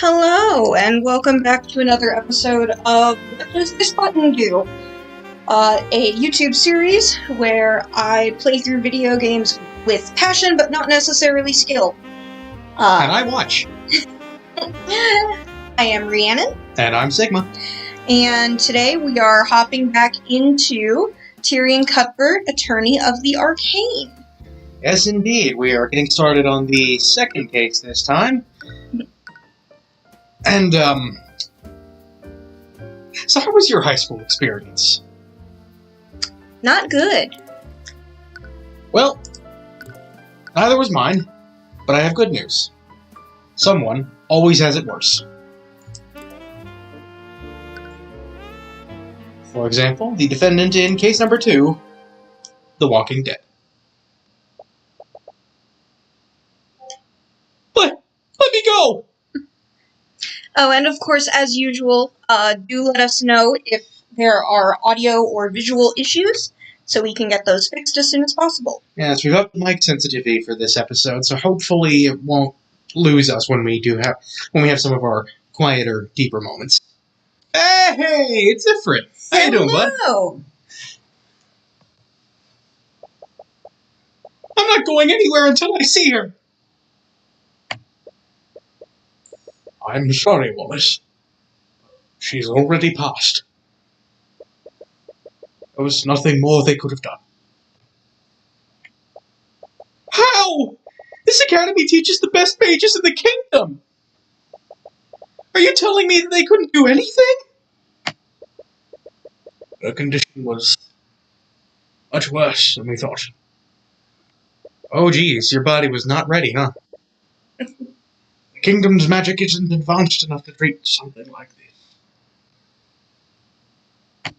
Hello, and welcome back to another episode of What Does This Button Do? A YouTube series where I play through video games with passion, but not necessarily skill. And I watch. I am Rhiannon. And I'm Sigma. And today we are hopping back into Tyrion Cuthbert, Attorney of the Arcane. Yes, indeed. We are getting started on the second case this time. And, so how was your high school experience? Not good. Well, neither was mine, but I have good news. Someone always has it worse. For example, the defendant in case number 2, The Walking Dead. Let me go! Oh, and of course, as usual, do let us know if there are audio or visual issues, so we can get those fixed as soon as possible. Yes, we've upped the mic sensitivity for this episode, so hopefully it won't lose us when we have some of our quieter, deeper moments. Hey, it's Ifrit. How you doing, bud? Hello. I'm not going anywhere until I see her. I'm sorry, Wallace. She's already passed. There was nothing more they could have done. How? This academy teaches the best mages in the kingdom! Are you telling me that they couldn't do anything? Her condition was much worse than we thought. Oh geez, your body was not ready, huh? The kingdom's magic isn't advanced enough to treat something like this.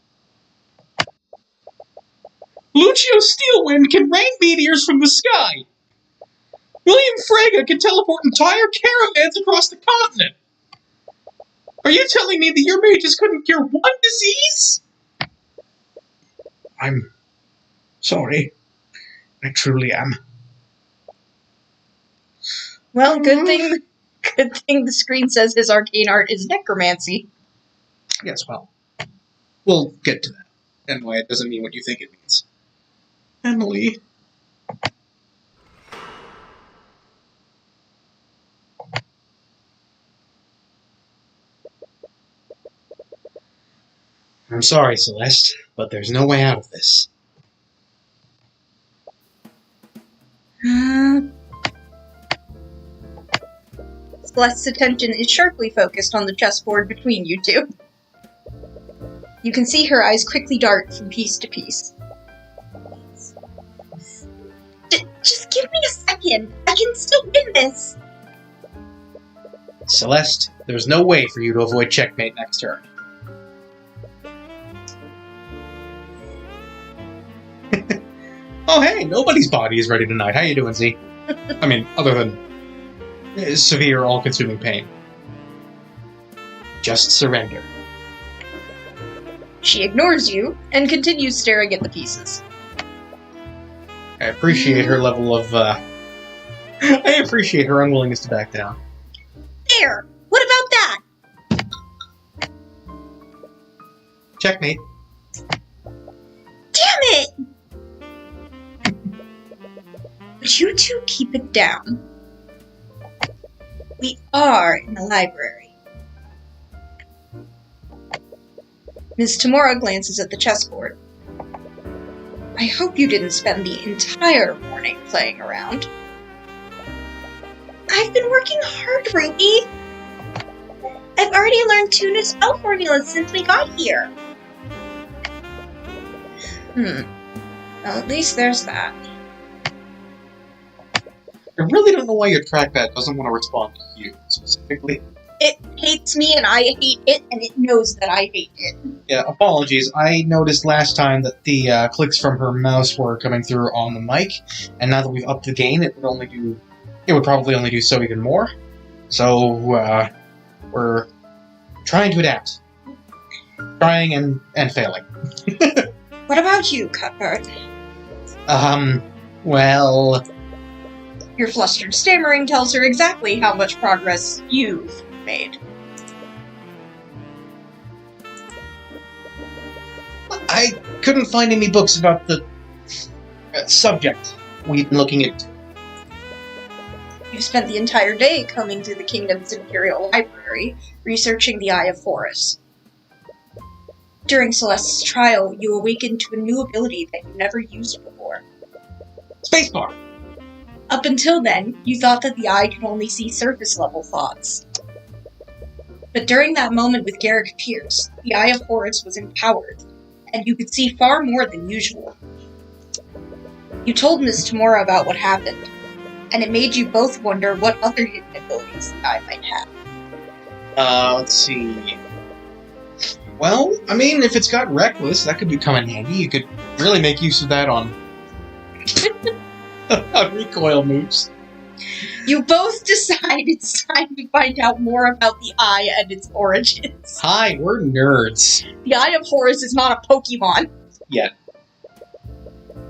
Lucio Steelwind can rain meteors from the sky! William Frege can teleport entire caravans across the continent! Are you telling me that your mages couldn't cure one disease? I'm sorry. I truly am. Well, good thing the screen says his arcane art is necromancy. Yes, well, we'll get to that. And why it doesn't mean what you think it means. Emily. I'm sorry, Celeste, but there's no way out of this. Celeste's attention is sharply focused on the chessboard between you two. You can see her eyes quickly dart from piece to piece. Just give me a second. I can still win this. Celeste, there's no way for you to avoid checkmate next turn. Oh hey, nobody's body is ready tonight. How you doing, Z? I mean, other than severe, all-consuming pain. Just surrender. She ignores you and continues staring at the pieces. I appreciate her level of, I appreciate her unwillingness to back down. There! What about that? Checkmate. Damn it! But you two keep it down. We are in the library. Ms. Tamora glances at the chessboard. I hope you didn't spend the entire morning playing around. I've been working hard, Ruby. I've already learned 2 new spell formulas since we got here. Well, at least there's that. I really don't know why your trackpad doesn't want to respond to you, specifically. It hates me, and I hate it, and it knows that I hate it. Yeah, apologies. I noticed last time that the clicks from her mouse were coming through on the mic, and now that we've upped the gain, it would probably only do so even more. So, we're trying to adapt. Trying and failing. What about you, Cuthbert? Well... Your flustered stammering tells her exactly how much progress you've made. I couldn't find any books about the subject we've been looking at. You spent the entire day combing through the kingdom's imperial library, researching the Eye of Horus. During Celeste's trial, you awakened to a new ability that you never used before. Spacebar! Up until then, you thought that the Eye could only see surface-level thoughts. But during that moment with Garrick Pierce, the Eye of Horus was empowered, and you could see far more than usual. You told Miss Tamora about what happened, and it made you both wonder what other hidden abilities the Eye might have. Let's see. Well, I mean, if it's got Reckless, that could come in handy. You could really make use of that on recoil moves. You both decide it's time to find out more about the Eye and its origins. Hi, we're nerds. The Eye of Horus is not a Pokemon. Yet.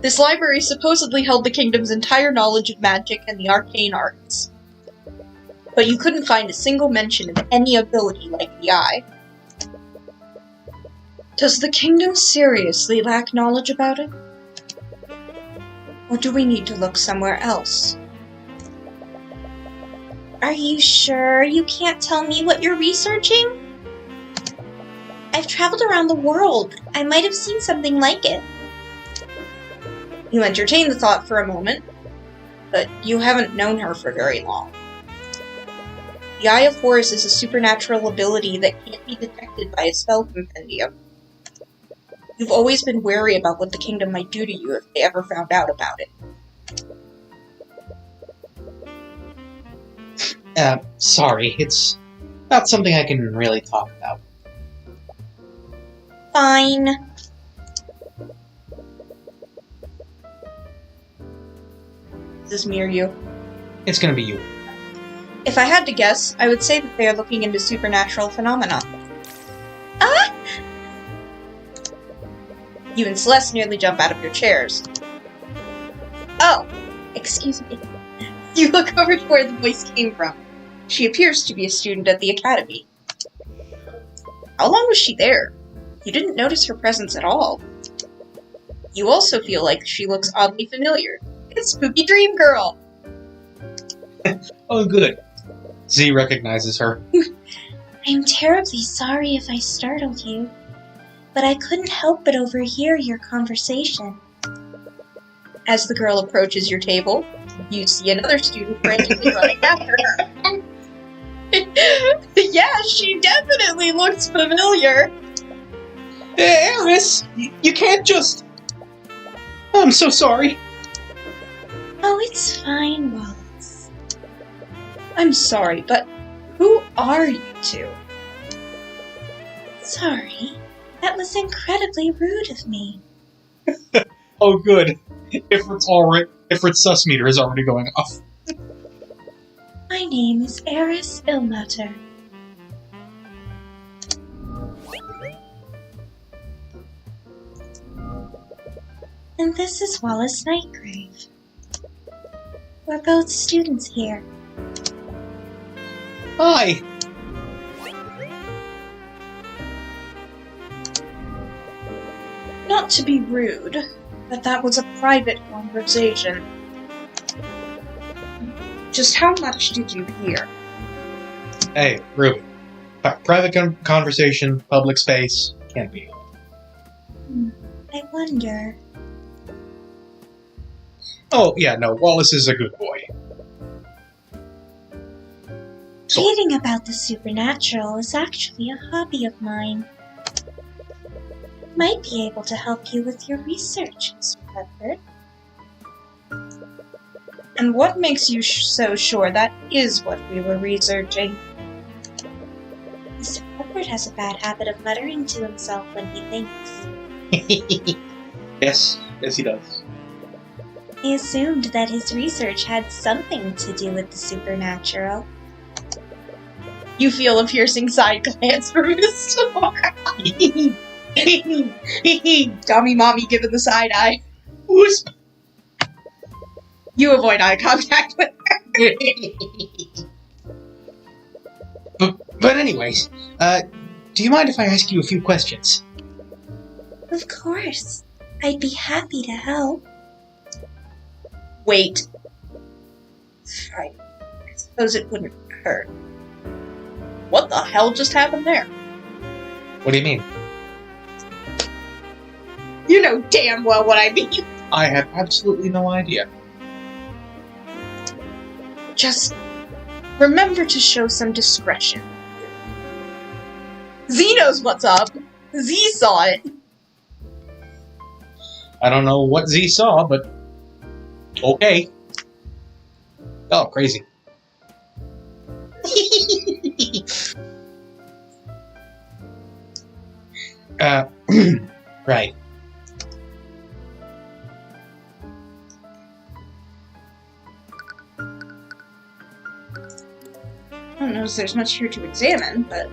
This library supposedly held the kingdom's entire knowledge of magic and the arcane arts. But you couldn't find a single mention of any ability like the Eye. Does the kingdom seriously lack knowledge about it? Or do we need to look somewhere else? Are you sure you can't tell me what you're researching? I've traveled around the world. I might have seen something like it. You entertain the thought for a moment, but you haven't known her for very long. The Eye of Horus is a supernatural ability that can't be detected by a spell compendium. You've always been wary about what the kingdom might do to you if they ever found out about it. Sorry, it's not something I can really talk about. Fine. Does this mirror you? It's gonna be you. If I had to guess, I would say that they are looking into supernatural phenomena. Ah! You and Celeste nearly jump out of your chairs. Oh, excuse me. You look over to where the voice came from. She appears to be a student at the academy. How long was she there? You didn't notice her presence at all. You also feel like she looks oddly familiar. It's Spooky Dream Girl! Oh, good. Z recognizes her. I'm terribly sorry if I startled you, but I couldn't help but overhear your conversation. As the girl approaches your table, you see another student frantically running after her. Yeah, she definitely looks familiar. Hey, Eris! You can't just... I'm so sorry. Oh, it's fine, Wallace. I'm sorry, but who are you two? Sorry. That was incredibly rude of me. Oh, good. Ifrit's sus meter is already going off. My name is Eris Ilmater. And this is Wallace Nightgrave. We're both students here. Hi! Not to be rude, but that was a private conversation. Just how much did you hear? Hey, Ruby. Private conversation, public space, can't be. I wonder. Oh, yeah, no, Wallace is a good boy. So, Reading about the supernatural is actually a hobby of mine. Might be able to help you with your research, Mr. Cuthbert. And what makes you so sure that is what we were researching? Mr. Cuthbert has a bad habit of muttering to himself when he thinks. yes, he does. He assumed that his research had something to do with the supernatural. You feel a piercing side glance from Miss Tamora. Dummy mommy giving the side eye. Who's... You avoid eye contact with her. anyways, do you mind if I ask you a few questions? Of course. I'd be happy to help. Wait. I suppose it wouldn't hurt. What the hell just happened there? What do you mean? You know damn well what I mean. I have absolutely no idea. Just remember to show some discretion. Z knows what's up. Z saw it. I don't know what Z saw, but okay. Oh, crazy. Right. I don't know if there's much here to examine, but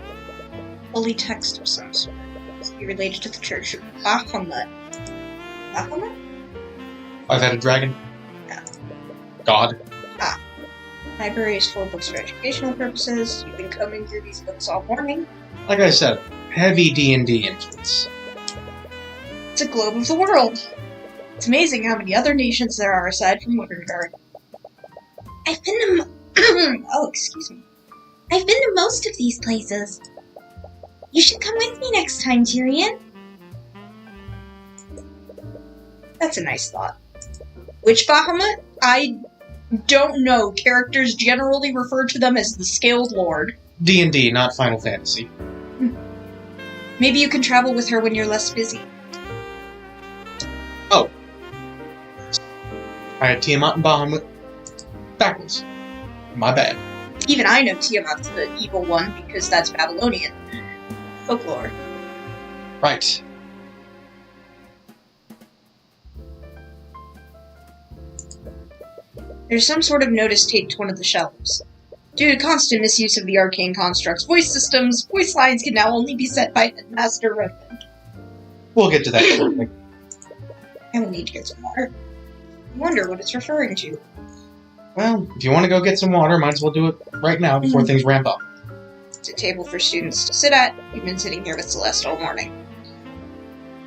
holy text of some sort. Must be related to the Church of Bahamut. Bahamut? I've had a dragon. Yeah. God. Library is full of books for educational purposes. You've been combing through these books all morning. Like I said, heavy D&D influence. It's a globe of the world. It's amazing how many other nations there are aside from Winterguard. I've been to Oh, excuse me. I've been to most of these places. You should come with me next time, Tyrion. That's a nice thought. Which Bahamut? I don't know. Characters generally refer to them as the Scaled Lord. D&D, not Final Fantasy. Maybe you can travel with her when you're less busy. Oh. I had Tiamat and Bahamut backwards. My bad. Even I know Tiamat's the evil one because that's Babylonian folklore. Right. There's some sort of notice taped to one of the shelves. Due to constant misuse of the arcane construct's voice systems, voice lines can now only be set by Headmaster Redmond. We'll get to that shortly. I will need to get some water. I wonder what it's referring to. Well, if you want to go get some water, might as well do it right now before things ramp up. It's a table for students to sit at. We've been sitting here with Celeste all morning.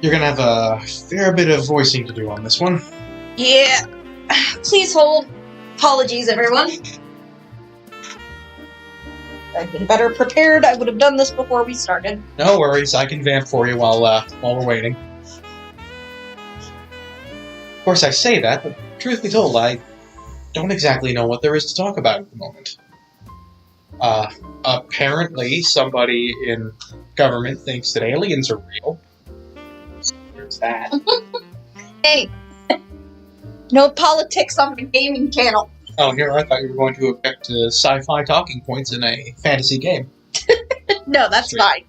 You're gonna have a fair bit of voicing to do on this one. Yeah. Please hold. Apologies, everyone. I've been better prepared. I would have done this before we started. No worries, I can vamp for you while we're waiting. Of course, I say that, but truth be told, I don't exactly know what there is to talk about at the moment. Apparently, somebody in government thinks that aliens are real. So there's that. Hey! No politics on the gaming channel. Oh, here, I thought you were going to object to sci-fi talking points in a fantasy game. No, that's fine.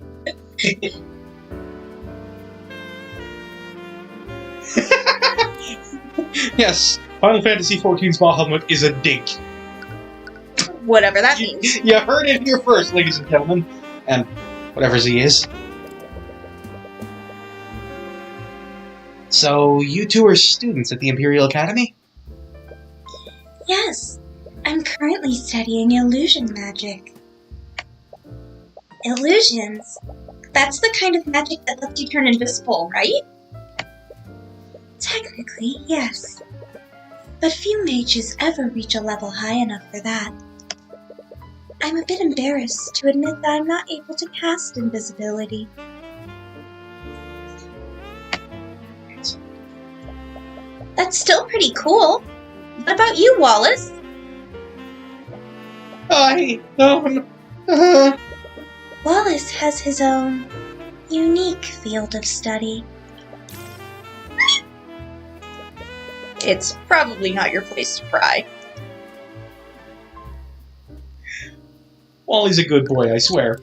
Yes, Final Fantasy XIV's Bahamut is a dink. Whatever that means. You heard it here first, ladies and gentlemen. And whatever Z is. So, you two are students at the Imperial Academy? Yes, I'm currently studying illusion magic. Illusions? That's the kind of magic that lets you turn invisible, right? Technically, yes. But few mages ever reach a level high enough for that. I'm a bit embarrassed to admit that I'm not able to cast invisibility. That's still pretty cool. What about you, Wallace? I don't... Wallace has his own unique field of study. It's probably not your place to pry. Wally's a good boy, I swear.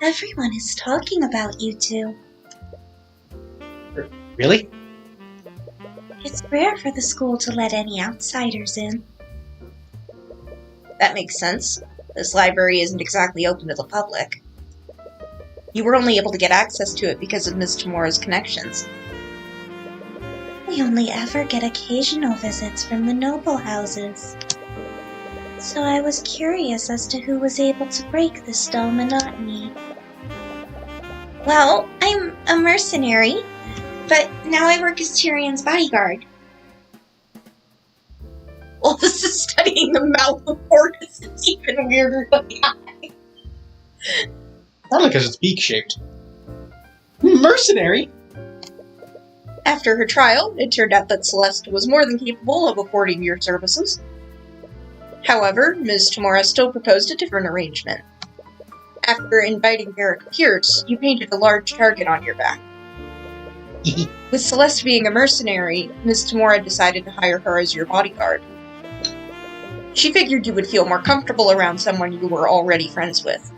Everyone is talking about you two. Really? It's rare for the school to let any outsiders in. That makes sense. This library isn't exactly open to the public. You were only able to get access to it because of Ms. Tamura's connections. We only ever get occasional visits from the noble houses. So I was curious as to who was able to break this dull monotony. Well, I'm a mercenary, but now I work as Tyrion's bodyguard. Well, this is studying the mouth of Orcus. It's even weirder than the eye. Probably because it's beak-shaped. Mercenary? After her trial, it turned out that Celeste was more than capable of affording your services. However, Ms. Tamora still proposed a different arrangement. After inviting Eric Pierce, you painted a large target on your back. With Celeste being a mercenary, Ms. Tamora decided to hire her as your bodyguard. She figured you would feel more comfortable around someone you were already friends with.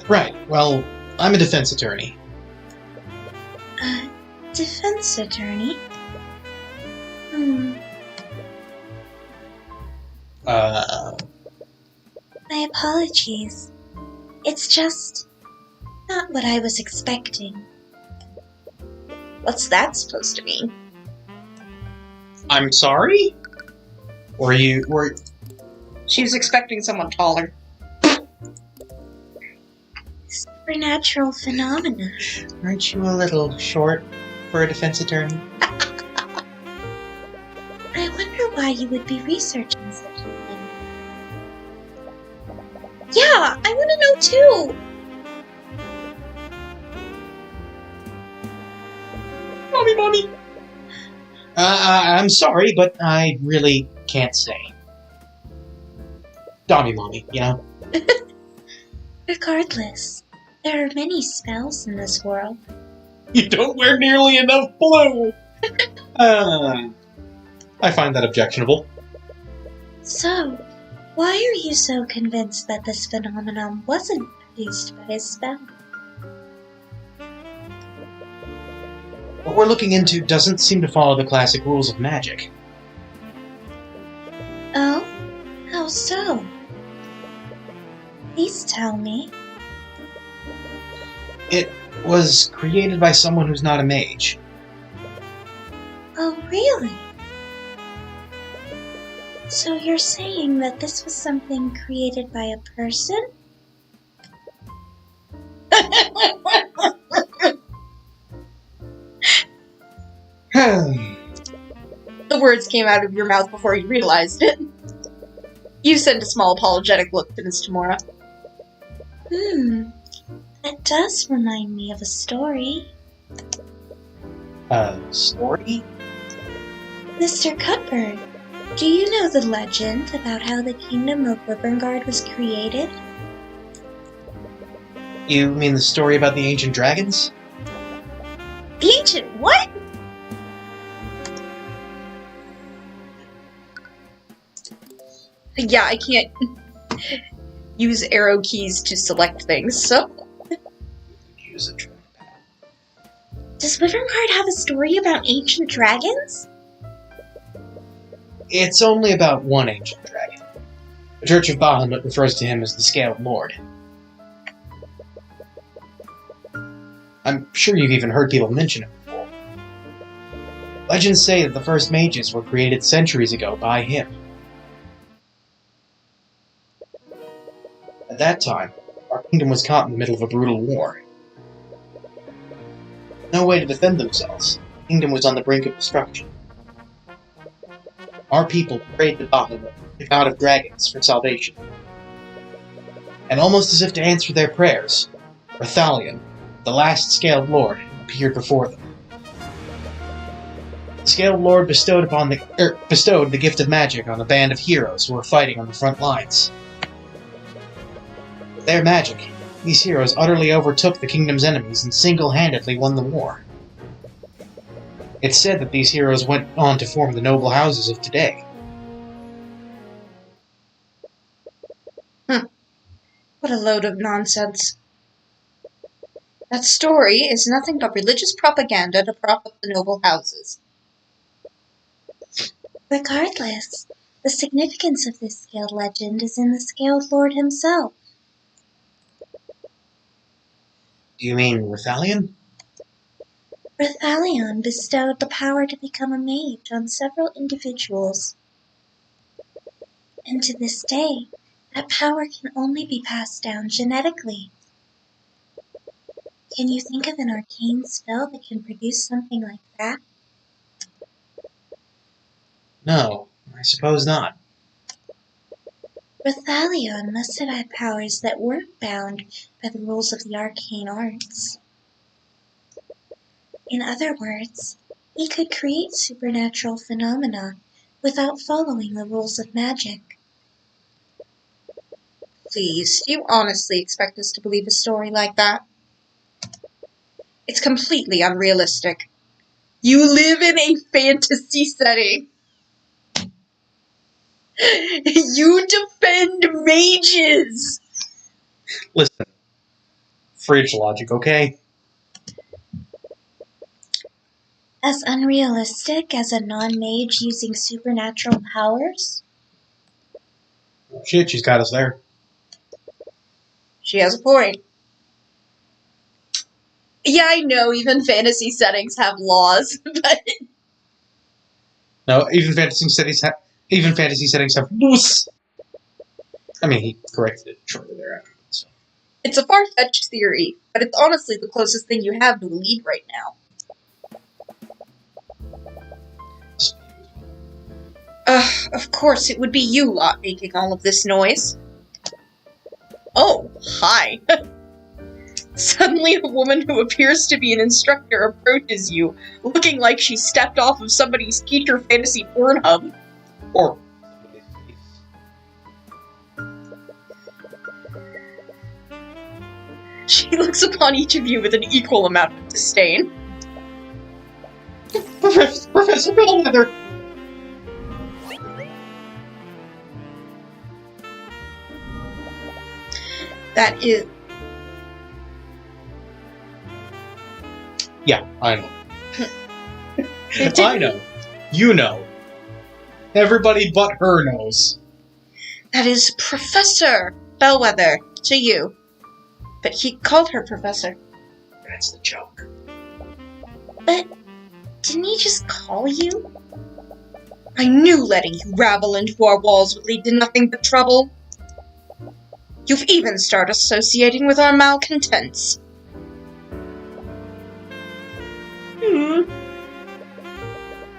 Right, well, I'm a defense attorney. A defense attorney? My apologies. It's just not what I was expecting. What's that supposed to mean? I'm sorry? Were She was expecting someone taller. Supernatural phenomena. Aren't you a little short for a defense attorney? I wonder why you would be researching such a thing. Yeah, I want to know too! Mommy! I'm sorry, but I really can't say. Mommy, you know? Regardless, there are many spells in this world. You don't wear nearly enough blue! I find that objectionable. So, why are you so convinced that this phenomenon wasn't produced by a spell? What we're looking into doesn't seem to follow the classic rules of magic. Oh? How so? Please tell me. It was created by someone who's not a mage. Oh, really? So you're saying that this was something created by a person? The words came out of your mouth before you realized it. You sent a small apologetic look to Ms. Tamora. That does remind me of a story. Story? Mr. Cuthbert, do you know the legend about how the kingdom of Wyverngard was created? You mean the story about the ancient dragons? The ancient what? Yeah, I can't use arrow keys to select things, so... Use a trackpad. Does Wyverngard have a story about ancient dragons? It's only about one ancient dragon. The Church of Bahamut refers to him as the Scaled Lord. I'm sure you've even heard people mention it before. Legends say that the first mages were created centuries ago by him. At that time, our kingdom was caught in the middle of a brutal war. No way to defend themselves. The kingdom was on the brink of destruction. Our people prayed to Bahamut, the god of dragons, for salvation. And almost as if to answer their prayers, Rathalion, the last Scaled Lord, appeared before them. The Scaled Lord bestowed the gift of magic on a band of heroes who were fighting on the front lines. With their magic, these heroes utterly overtook the kingdom's enemies and single-handedly won the war. It's said that these heroes went on to form the noble houses of today. What a load of nonsense. That story is nothing but religious propaganda to prop up the noble houses. Regardless, the significance of this Scaled legend is in the Scaled Lord himself. Do you mean Rathalion? Rathalion bestowed the power to become a mage on several individuals. And to this day, that power can only be passed down genetically. Can you think of an arcane spell that can produce something like that? No, I suppose not. Rothalion must have had powers that weren't bound by the rules of the arcane arts. In other words, he could create supernatural phenomena without following the rules of magic. Please, do you honestly expect us to believe a story like that? It's completely unrealistic. You live in a fantasy setting. You defend mages! Listen. Fridge logic, okay? As unrealistic as a non-mage using supernatural powers? Shit, she's got us there. She has a point. Yeah, I know, even fantasy settings have laws, but... No, even fantasy settings have rules. I mean, he corrected it shortly thereafter. So. It's a far-fetched theory, but it's honestly the closest thing you have to a lead right now. Of course, it would be you lot making all of this noise. Oh, hi. Suddenly a woman who appears to be an instructor approaches you, looking like she stepped off of somebody's teacher fantasy Pornhub. Or... She looks upon each of you with an equal amount of disdain. Professor Bellwether! That is... Yeah, I know. I know. You know. Everybody but her knows. That is Professor Bellwether to you. But he called her Professor. That's the joke. But didn't he just call you? I knew letting you rabble into our walls would lead to nothing but trouble. You've even started associating with our malcontents.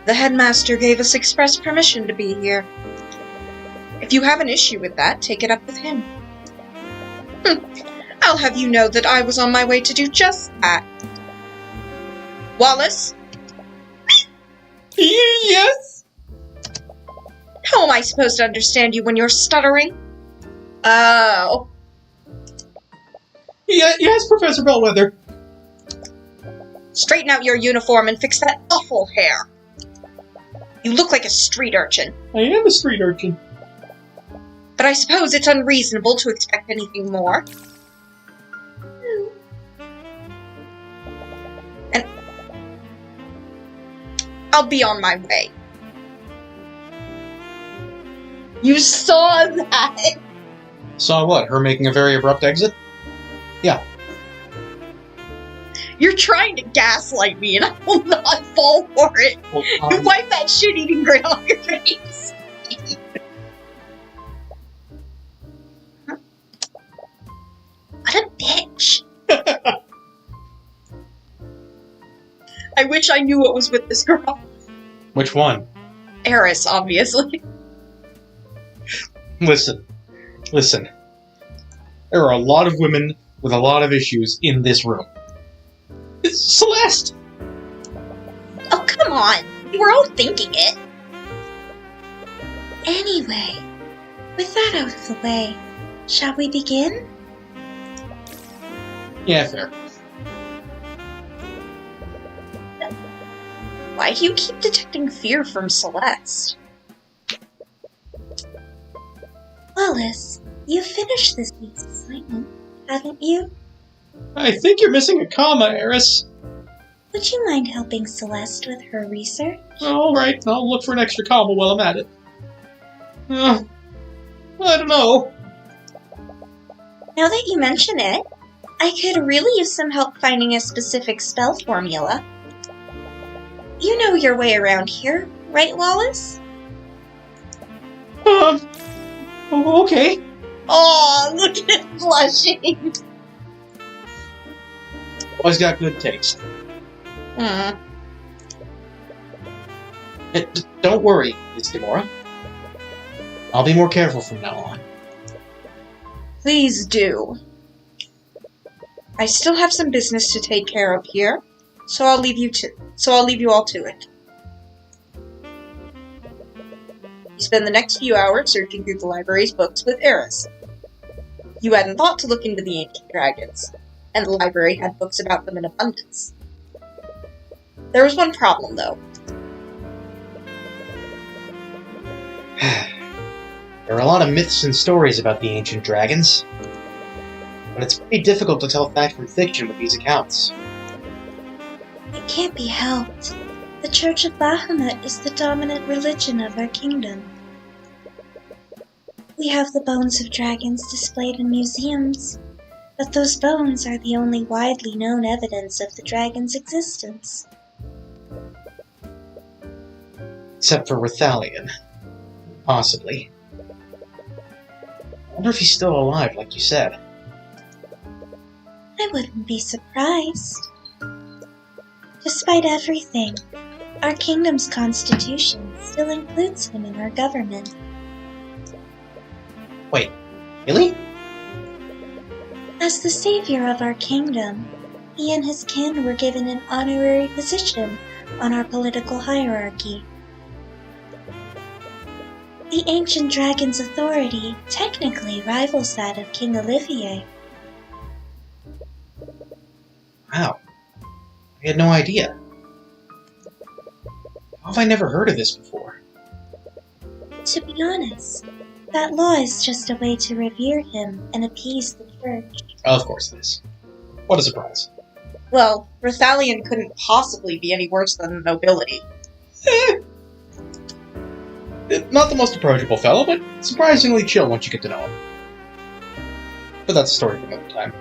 The headmaster gave us express permission to be here. If you have an issue with that, take it up with him. I'll have you know that I was on my way to do just that. Wallace? Yes? How am I supposed to understand you when you're stuttering? Oh. Yeah, yes, Professor Bellwether. Straighten out your uniform and fix that awful hair. You look like a street urchin. I am a street urchin. But I suppose it's unreasonable to expect anything more. And I'll be on my way. You saw that? Saw what? Her making a very abrupt exit? Yeah. You're trying to gaslight me, and I will not fall for it. Well, You wipe that shit-eating grin off your face. What a bitch. I wish I knew what was with this girl. Which one? Eris, obviously. Listen. There are a lot of women with a lot of issues in this room. It's Celeste! Oh, come on. We were all thinking it. Anyway, with that out of the way, shall we begin? Yeah, fair. Why do you keep detecting fear from Celeste? Wallace, you finished this week's assignment, haven't you? I think you're missing a comma, Eris. Would you mind helping Celeste with her research? Alright, I'll look for an extra comma while I'm at it. I don't know. Now that you mention it, I could really use some help finding a specific spell formula. You know your way around here, right, Wallace? Oh, okay. Oh, look at it blushing. Always got good taste. Don't worry, Miss Gamora. I'll be more careful from now on. Please do. I still have some business to take care of here, so I'll leave you all to it. You spend the next few hours searching through the library's books with Eris. You hadn't thought to look into the ancient dragons, and the library had books about them in abundance. There was one problem, though. There are a lot of myths and stories about the ancient dragons, but it's pretty difficult to tell fact from fiction with these accounts. It can't be helped. The Church of Bahamut is the dominant religion of our kingdom. We have the bones of dragons displayed in museums, but those bones are the only widely known evidence of the dragon's existence. Except for Rathalion. Possibly. I wonder if he's still alive, like you said. I wouldn't be surprised. Despite everything, our kingdom's constitution still includes him in our government. Wait, really? As the savior of our kingdom, he and his kin were given an honorary position on our political hierarchy. The ancient dragon's authority technically rivals that of King Olivier. Wow. I had no idea. How have I never heard of this before? To be honest, that law is just a way to revere him and appease the church. Of course it is. What a surprise. Well, Rathalion couldn't possibly be any worse than the nobility. Not the most approachable fellow, but surprisingly chill once you get to know him. But that's a story for another time.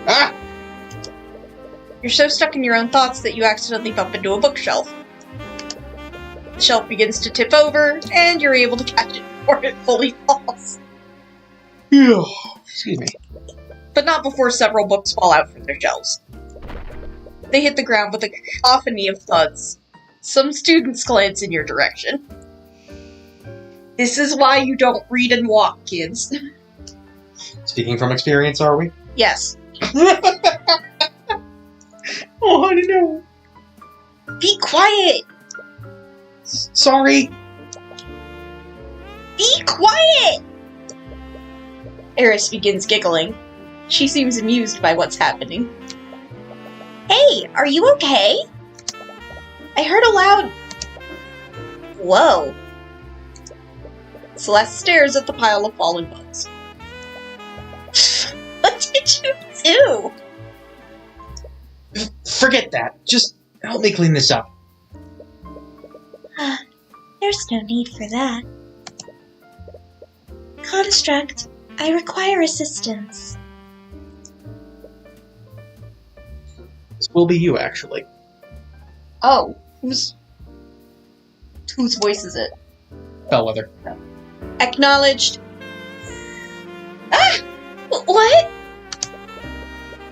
Ah! You're so stuck in your own thoughts that you accidentally bump into a bookshelf. The shelf begins to tip over, and you're able to catch it before it fully falls. Yeah. Excuse me. But not before several books fall out from their shelves. They hit the ground with a cacophony of thuds. Some students glance in your direction. This is why you don't read and walk, kids. Speaking from experience, are we? Yes. Oh, honey, no. Be quiet! Sorry. Be quiet! Eris begins giggling. She seems amused by what's happening. Hey, are you okay? I heard a loud... Whoa. Celeste stares at the pile of fallen books. What did you do? Forget that. Just help me clean this up. There's no need for that. Construct, I require assistance. This will be you, actually. Oh, whose voice is it? Bellwether. Acknowledged. Ah! What?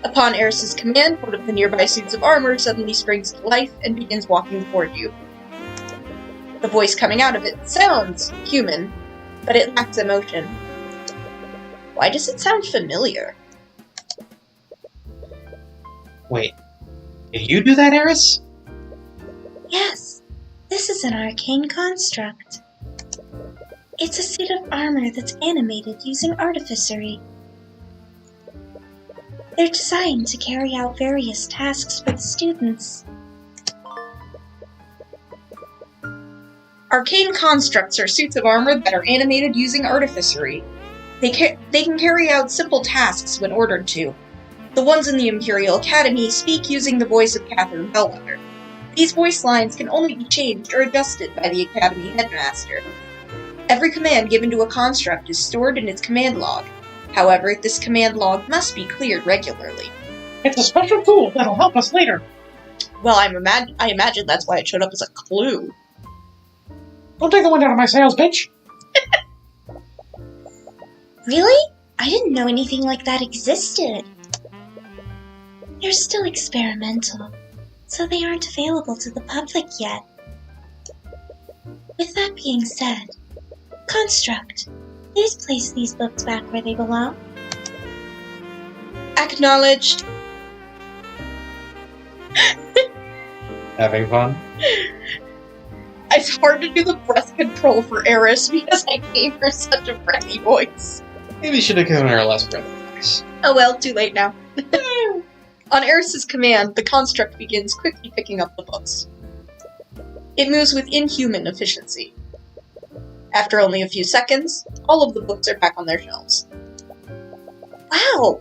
Upon Eris's command, one of the nearby suits of armor suddenly springs to life and begins walking toward you. The voice coming out of it sounds human, but it lacks emotion. Why does it sound familiar? Wait. Did you do that, Eris? Yes, this is an arcane construct. It's a suit of armor that's animated using artificery. They're designed to carry out various tasks for the students. Arcane constructs are suits of armor that are animated using artificery. They can carry out simple tasks when ordered to. The ones in the Imperial Academy speak using the voice of Catherine Bellwether. These voice lines can only be changed or adjusted by the Academy headmaster. Every command given to a construct is stored in its command log. However, this command log must be cleared regularly. It's a special tool that'll help us later. Well, I imagine that's why it showed up as a clue. Don't take the wind out of my sails, bitch. Really? I didn't know anything like that existed. They're still experimental, so they aren't available to the public yet. With that being said, Construct, please place these books back where they belong. Acknowledged. Having fun? It's hard to do the breath control for Eris because I gave her such a breathy voice. Maybe you should have given her a less breathy voice. Oh well, too late now. On Eris's command, the construct begins quickly picking up the books. It moves with inhuman efficiency. After only a few seconds, all of the books are back on their shelves. Wow!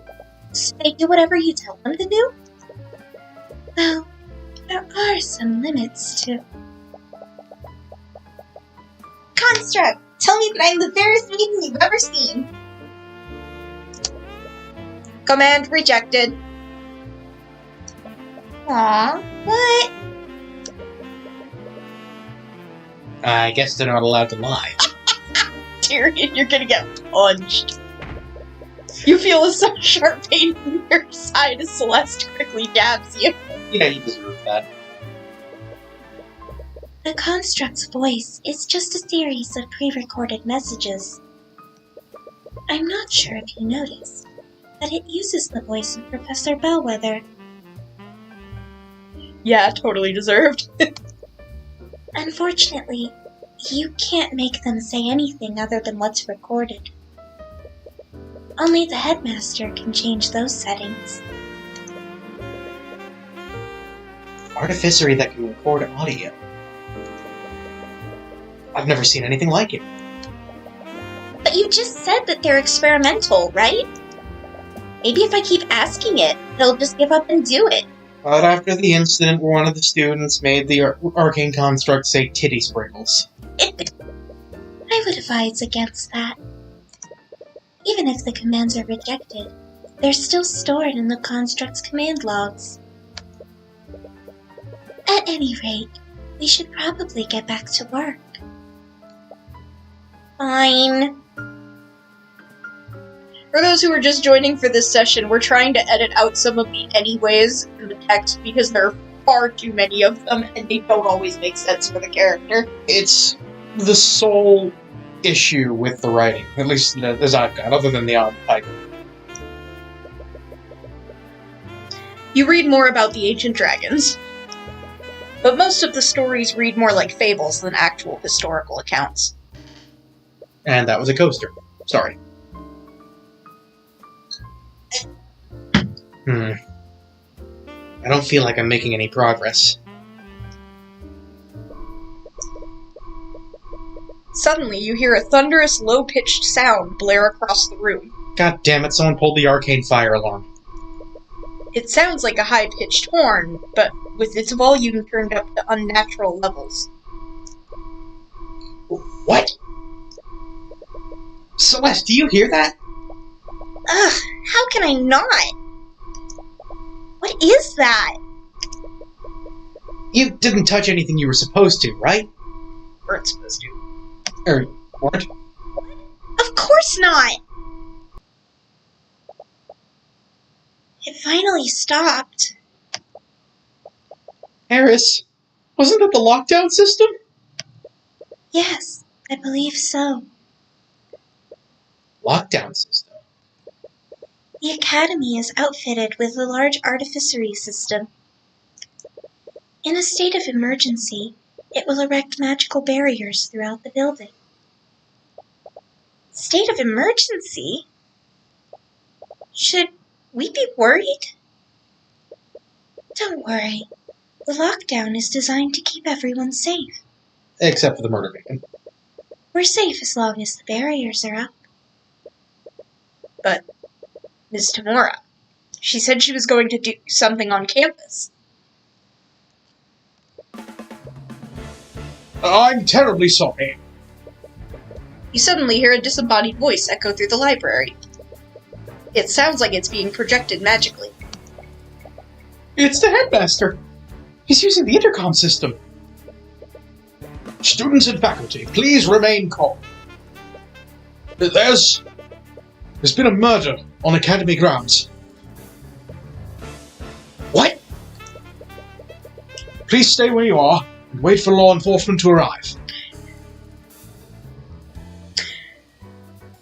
So they do whatever you tell them to do? Well, there are some limits to... Construct! Tell me that I'm the fairest maiden you've ever seen! Command rejected. Aww, what? I guess they're not allowed to lie. Tyrion, you're gonna get punched. You feel a sharp pain in your side as Celeste quickly dabs you. Yeah, you deserve that. The Construct's voice is just a series of pre-recorded messages. I'm not sure if you noticed, but it uses the voice of Professor Bellwether. Yeah, totally deserved. Unfortunately, you can't make them say anything other than what's recorded. Only the headmaster can change those settings. Artificery that can record audio. I've never seen anything like it. But you just said that they're experimental, right? Maybe if I keep asking it, they'll just give up and do it. But after the incident where one of the students made the arcane construct say titty sprinkles. I would advise against that. Even if the commands are rejected, they're still stored in the construct's command logs. At any rate, we should probably get back to work. Fine. For those who are just joining for this session, we're trying to edit out some of the anyways in the text because there are far too many of them and they don't always make sense for the character. It's the sole issue with the writing, at least as I've got, other than the odd typo. You read more about the ancient dragons, but most of the stories read more like fables than actual historical accounts. And that was a coaster. Sorry. I don't feel like I'm making any progress. Suddenly, you hear a thunderous, low-pitched sound blare across the room. God damn it, someone pulled the arcane fire alarm. It sounds like a high-pitched horn, but with its volume turned up to unnatural levels. What? Celeste, do you hear that? Ugh, how can I not? What is that? You didn't touch anything you were supposed to, right? Weren't supposed to. Or weren't? Of course not! It finally stopped. Eris, wasn't that the lockdown system? Yes, I believe so. Lockdown system? The Academy is outfitted with a large artificery system. In a state of emergency, it will erect magical barriers throughout the building. State of emergency? Should we be worried? Don't worry. The lockdown is designed to keep everyone safe. Except for the murder victim. We're safe as long as the barriers are up. But Ms. Tamora, she said she was going to do something on campus. I'm terribly sorry. You suddenly hear a disembodied voice echo through the library. It sounds like it's being projected magically. It's the headmaster. He's using the intercom system. Students and faculty, please remain calm. There's There's been a murder on Academy grounds. What? Please stay where you are and wait for law enforcement to arrive.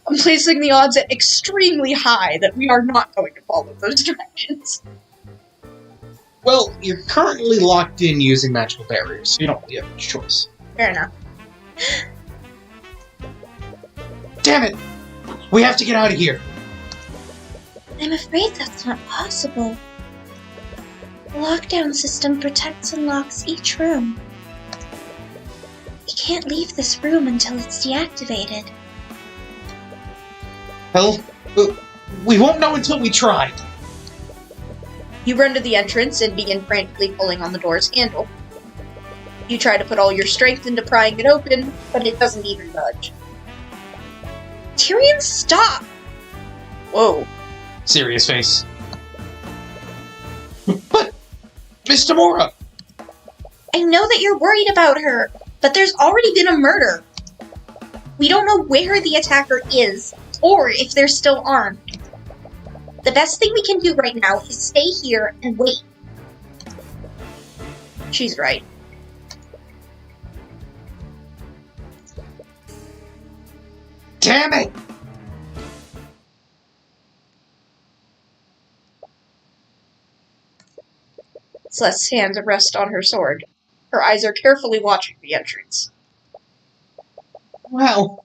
I'm placing the odds at extremely high that we are not going to follow those directions. Well, you're currently locked in using magical barriers, so you don't really have much choice. Fair enough. Damn it! We have to get out of here! I'm afraid that's not possible. The lockdown system protects and locks each room. We can't leave this room until it's deactivated. Well, we won't know until we try. You run to the entrance and begin frantically pulling on the door's handle. You try to put all your strength into prying it open, but it doesn't even budge. Tyrion, stop! Whoa. Serious face. But, Miss Tamora! I know that you're worried about her, but there's already been a murder. We don't know where the attacker is, or if they're still armed. The best thing we can do right now is stay here and wait. She's right. Damn it! Celeste's hands rest on her sword. Her eyes are carefully watching the entrance. Well,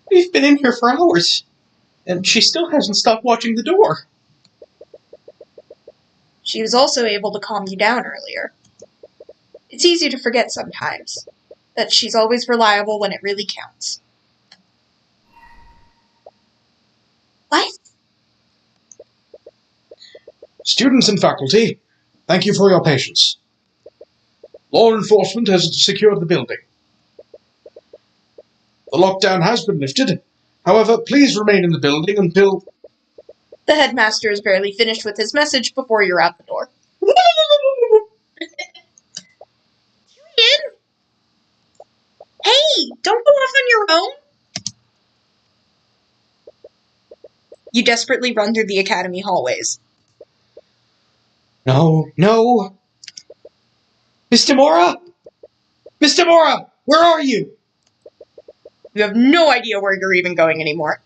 we've been in here for hours, and she still hasn't stopped watching the door. She was also able to calm you down earlier. It's easy to forget sometimes that she's always reliable when it really counts. What? Students and faculty, thank you for your patience. Law enforcement has secured the building. The lockdown has been lifted. However, please remain in the building until... The headmaster is barely finished with his message before you're out the door. Tyrion! Hey! Don't go off on your own! You desperately run through the academy hallways. No, no! Miss Tamora! Miss Tamora! Where are you? You have no idea where you're even going anymore.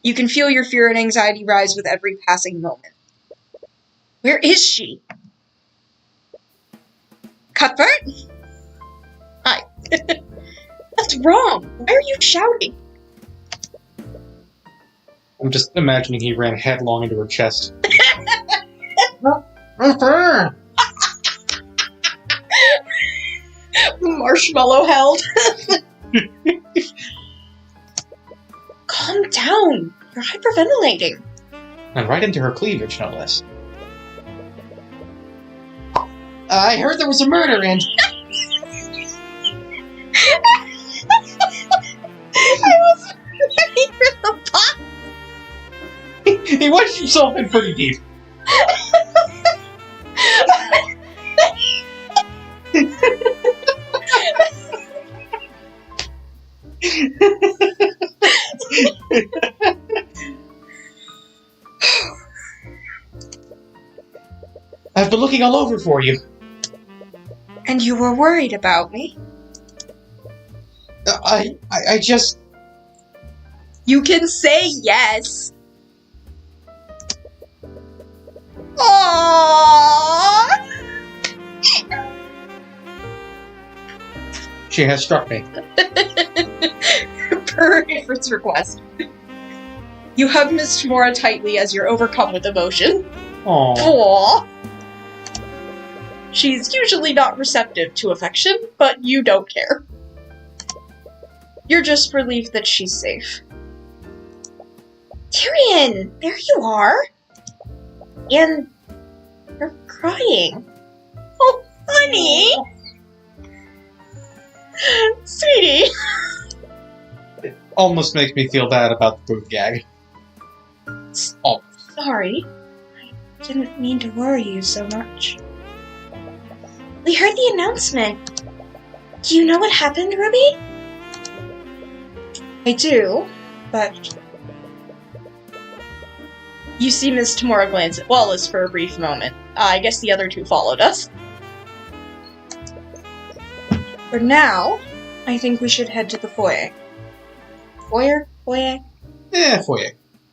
You can feel your fear and anxiety rise with every passing moment. Where is she? Cuthbert? Hi. What's wrong? Why are you shouting? I'm just imagining he ran headlong into her chest. Marshmallow held. Calm down. You're hyperventilating. And right into her cleavage, no less. I heard there was a murder, and... I was ready for the pot. He wedged himself in pretty deep. I've been looking all over for you. And you were worried about me? I just... You can say yes. Aww. She has struck me. Per Ifrit's request. You hug Miss Tamora tightly as you're overcome with emotion. Aww. Aww. She's usually not receptive to affection, but you don't care. You're just relieved that she's safe. Tyrion! There you are! And you're crying. Oh, honey! Sweetie! It almost makes me feel bad about the boob gag. Oh. Sorry. I didn't mean to worry you so much. We heard the announcement. Do you know what happened, Ruby? I do, but You see Miss Tamora glance at Wallace for a brief moment. I guess the other two followed us. For now, I think we should head to the foyer. Foyer? Foyer? Foyer.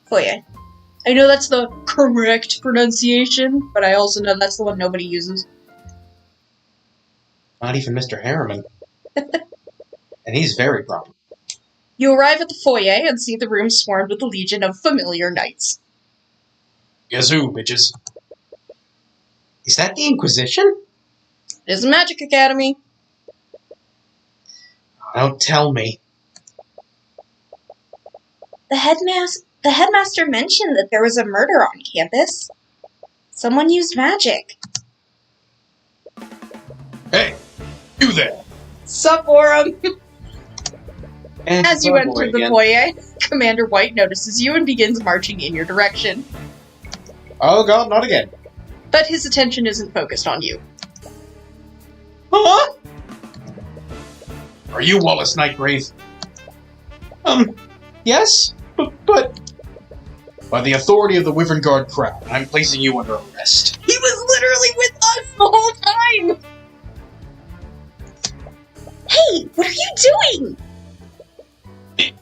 Foyer. I know that's the correct pronunciation, but I also know that's the one nobody uses. Not even Mr. Harriman. And he's very proper. You arrive at the foyer and see the room swarmed with a legion of familiar knights. Yazoo, bitches. Is that the Inquisition? It is a magic academy. Don't tell me. The headmaster mentioned that there was a murder on campus. Someone used magic. Hey, you there. Sup, Orem? And As you enter the again. foyer, Commander White notices you and begins marching in your direction. Oh god, not again. But his attention isn't focused on you. Huh? Are you Wallace Nightgrave? Yes? But... By the authority of the Wyvern Guard Crown, I'm placing you under arrest. He was literally with us the whole time! Hey, what are you doing?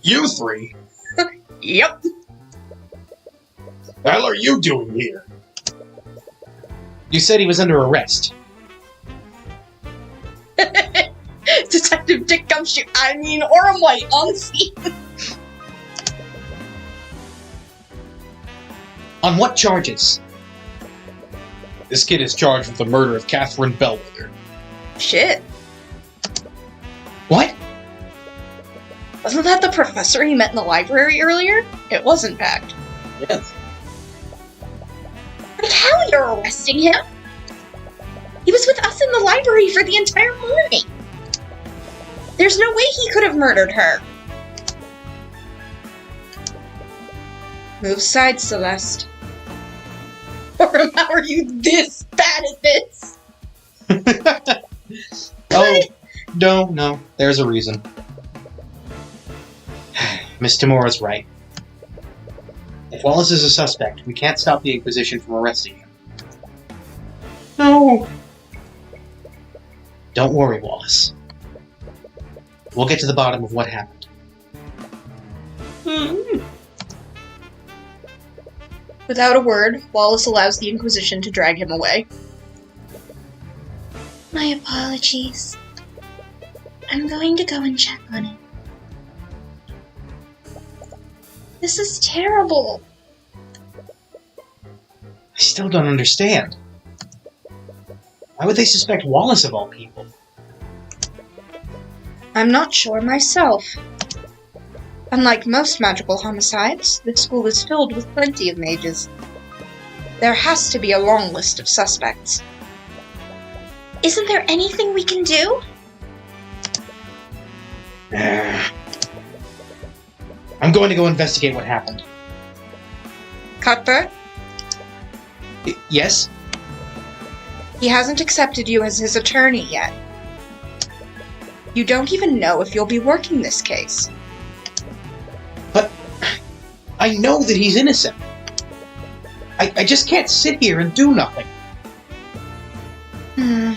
You three? Yep. The hell are you doing here? You said he was under arrest. Detective Dick Gumshoe, Orem White on scene. On what charges? This kid is charged with the murder of Catherine Bellwether. Shit. What? Wasn't that the professor he met in the library earlier? It was, in fact. Yes. But how you're arresting him? He was with us in the library for the entire morning. There's no way he could have murdered her. Move aside, Celeste. Or how are you this bad at this? Oh, no, there's a reason. Miss Tamora's right. If Wallace is a suspect, we can't stop the Inquisition from arresting him. No! Don't worry, Wallace. We'll get to the bottom of what happened. Without a word, Wallace allows the Inquisition to drag him away. My apologies. I'm going to go and check on it. This is terrible. I still don't understand. Why would they suspect Wallace of all people? I'm not sure myself. Unlike most magical homicides, this school is filled with plenty of mages. There has to be a long list of suspects. Isn't there anything we can do? I'm going to go investigate what happened. Cuthbert, Yes? he hasn't accepted you as his attorney yet. You don't even know if you'll be working this case. But I know that he's innocent. I just can't sit here and do nothing. Well,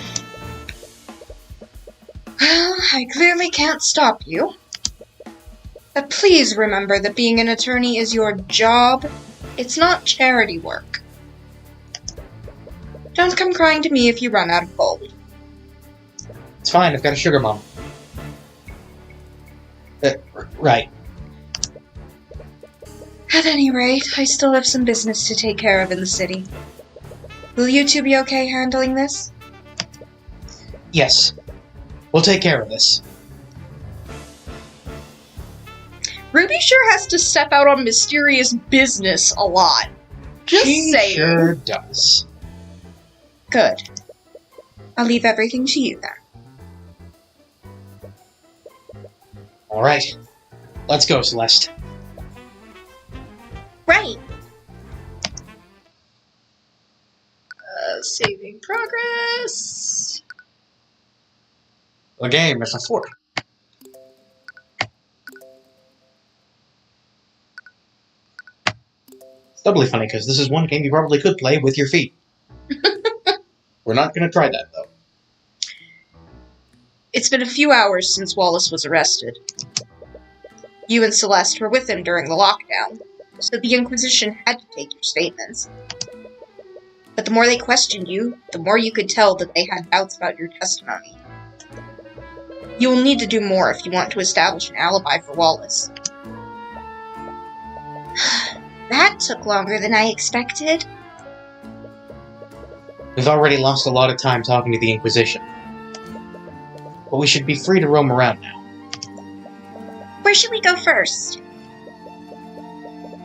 I clearly can't stop you. But please remember that being an attorney is your job. It's not charity work. Don't come crying to me if you run out of gold. It's fine, I've got a sugar mama. Right. At any rate, I still have some business to take care of in the city. Will you two be okay handling this? Yes. We'll take care of this. Ruby sure has to step out on mysterious business a lot. Just She saying. sure does. Good. I'll leave everything to you then. Alright. Let's go, Celeste. Right. Saving progress. The game is a fort. doubly funny because this is one game you probably could play with your feet. We're not going to try that, though. It's been a few hours since Wallace was arrested. You and Celeste were with him during the lockdown, so the Inquisition had to take your statements. But the more they questioned you, the more you could tell that they had doubts about your testimony. You will need to do more if you want to establish an alibi for Wallace. That took longer than I expected. We've already lost a lot of time talking to the Inquisition. But we should be free to roam around now. Where should we go first?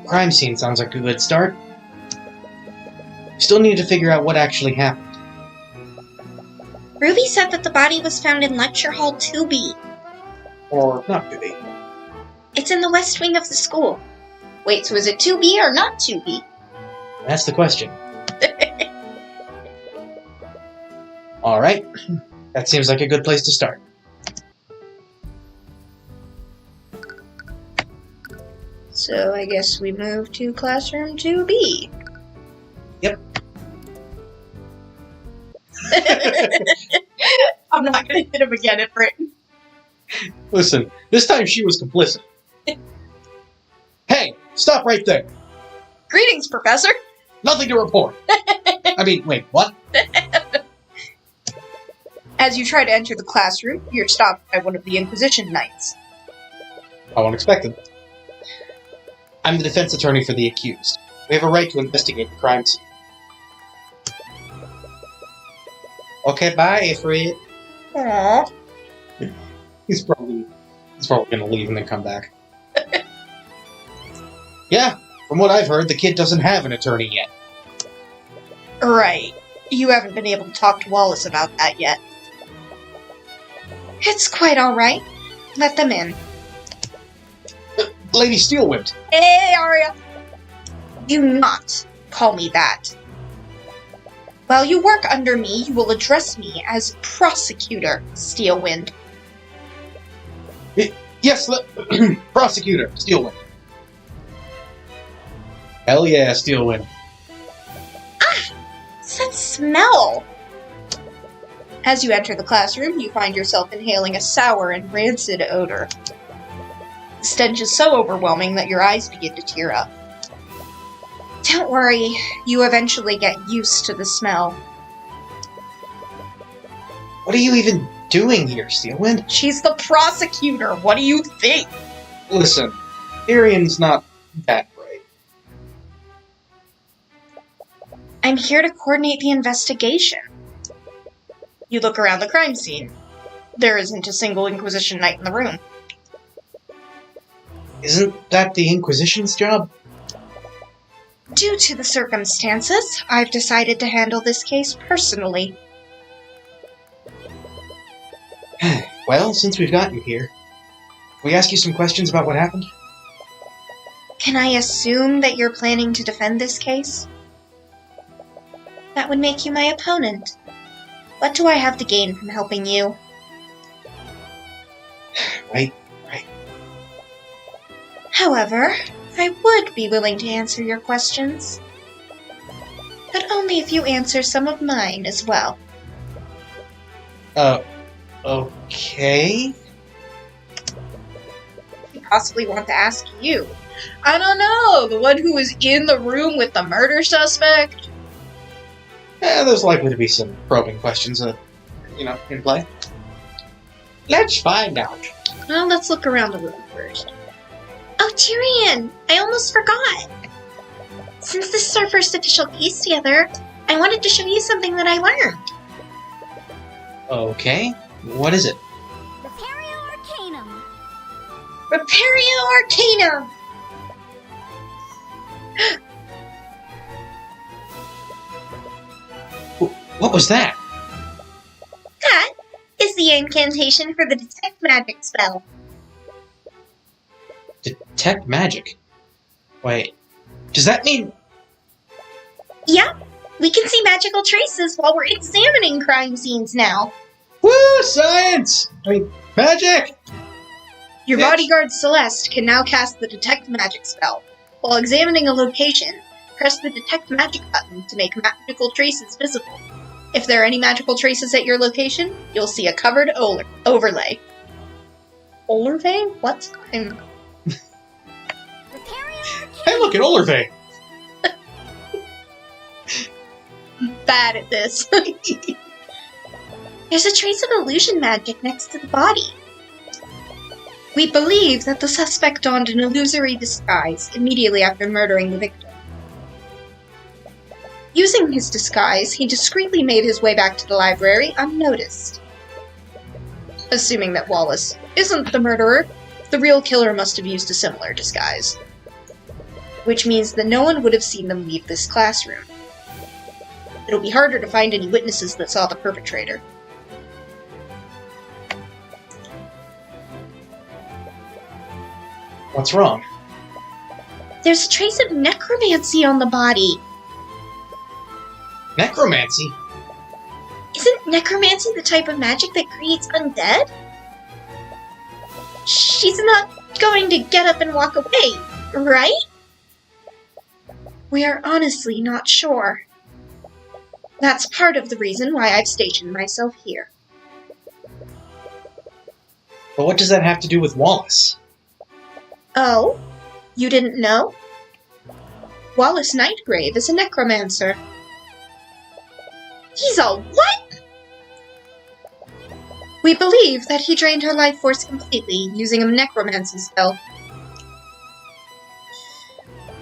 Crime scene sounds like a good start. Still need to figure out what actually happened. Ruby said that the body was found in Lecture Hall 2B. Or not to be. It's in the west wing of the school. Wait, so is it 2B or not 2B? That's the question. Alright. That seems like a good place to start. So I guess we move to classroom 2B. Yep. I'm not gonna hit him again at Britain. Listen, this time she was complicit. Hey, stop right there. Greetings, Professor. Nothing to report. I mean, wait, what? As you try to enter the classroom, you're stopped by one of the Inquisition Knights. How unexpected. I'm the defense attorney for the accused. We have a right to investigate the crime scene. Okay, bye, Ifrit. Aww. He's probably gonna leave and then come back. Yeah, from what I've heard, the kid doesn't have an attorney yet. Right. You haven't been able to talk to Wallace about that yet. It's quite alright. Let them in. Lady Steelwind. Hey, Arya! Do not call me that. While you work under me, you will address me as Prosecutor Steelwind. Yes, Prosecutor Steelwind. Hell yeah, Steelwind. What's that smell? As you enter the classroom, you find yourself inhaling a sour and rancid odor. The stench is so overwhelming that your eyes begin to tear up. Don't worry, you eventually get used to the smell. What are you even doing here, Steelwind? She's the prosecutor. What do you think? Listen, Tyrion's not that bright. I'm here to coordinate the investigation. You look around the crime scene. There isn't a single Inquisition Knight in the room. Isn't that the Inquisition's job? Due to the circumstances, I've decided to handle this case personally. Well, since we've got you here, can we ask you some questions about what happened? Can I assume that you're planning to defend this case? That would make you my opponent. What do I have to gain from helping you? Right. However, I would be willing to answer your questions. But only if you answer some of mine as well. Okay? I possibly want to ask you. I don't know, the one who was in the room with the murder suspect? There's likely to be some probing questions, in play. Let's find out. Well, let's look around the room first. Oh, Tyrion! I almost forgot! Since this is our first official case together, I wanted to show you something that I learned. Okay, what is it? Repario Arcanum. Repario Arcanum! What was that? That is the incantation for the Detect Magic spell. Detect magic? Wait, does that mean... Yep, we can see magical traces while we're examining crime scenes now. Woo, science! I mean, magic! Your Yes. bodyguard Celeste can now cast the Detect Magic spell. While examining a location, press the Detect Magic button to make magical traces visible. If there are any magical traces at your location, you'll see a covered overlay. Overlay? What? Reparian Hey, look at Olerve! Bad at this. There's a trace of illusion magic next to the body. We believe that the suspect donned an illusory disguise immediately after murdering the victim. Using his disguise, he discreetly made his way back to the library unnoticed. Assuming that Wallace isn't the murderer, the real killer must have used a similar disguise. Which means that no one would have seen them leave this classroom. It'll be harder to find any witnesses that saw the perpetrator. What's wrong? There's a trace of necromancy on the body. Necromancy? Isn't necromancy the type of magic that creates undead? She's not going to get up and walk away, right? We are honestly not sure. That's part of the reason why I've stationed myself here. But what does that have to do with Wallace? Oh? You didn't know? Wallace Nightgrave is a necromancer. He's a what? We believe that he drained her life force completely using a necromancy spell.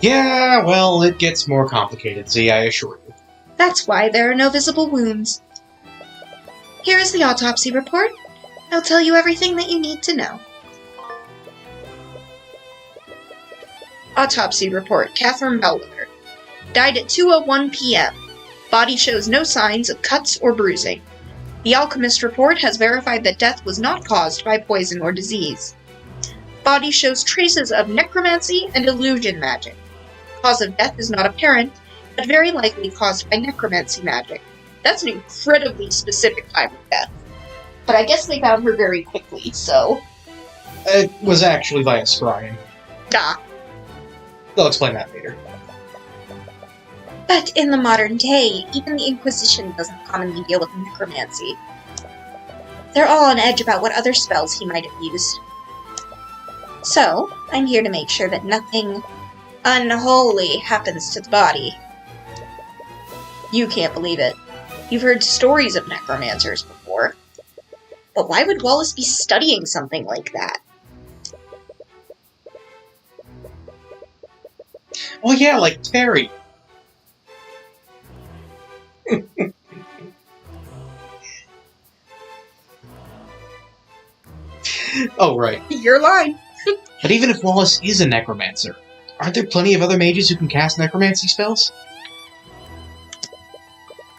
Yeah, well, it gets more complicated, Z, I assure you. That's why there are no visible wounds. Here is the autopsy report. I'll tell you everything that you need to know. Autopsy report, Catherine Bellwether. Died at 2:01 p.m. Body shows no signs of cuts or bruising. The alchemist report has verified that death was not caused by poison or disease. Body shows traces of necromancy and illusion magic. Cause of death is not apparent, but very likely caused by necromancy magic. That's an incredibly specific type of death. But I guess they found her very quickly, so... It was actually via scrying. Ah. They'll explain that later. But in the modern day, even the Inquisition doesn't commonly deal with necromancy. They're all on edge about what other spells he might have used. So, I'm here to make sure that nothing unholy happens to the body. You can't believe it. You've heard stories of necromancers before. But why would Wallace be studying something like that? Oh yeah, like Terry. Oh, right. Your line. But even if Wallace is a necromancer, aren't there plenty of other mages who can cast necromancy spells?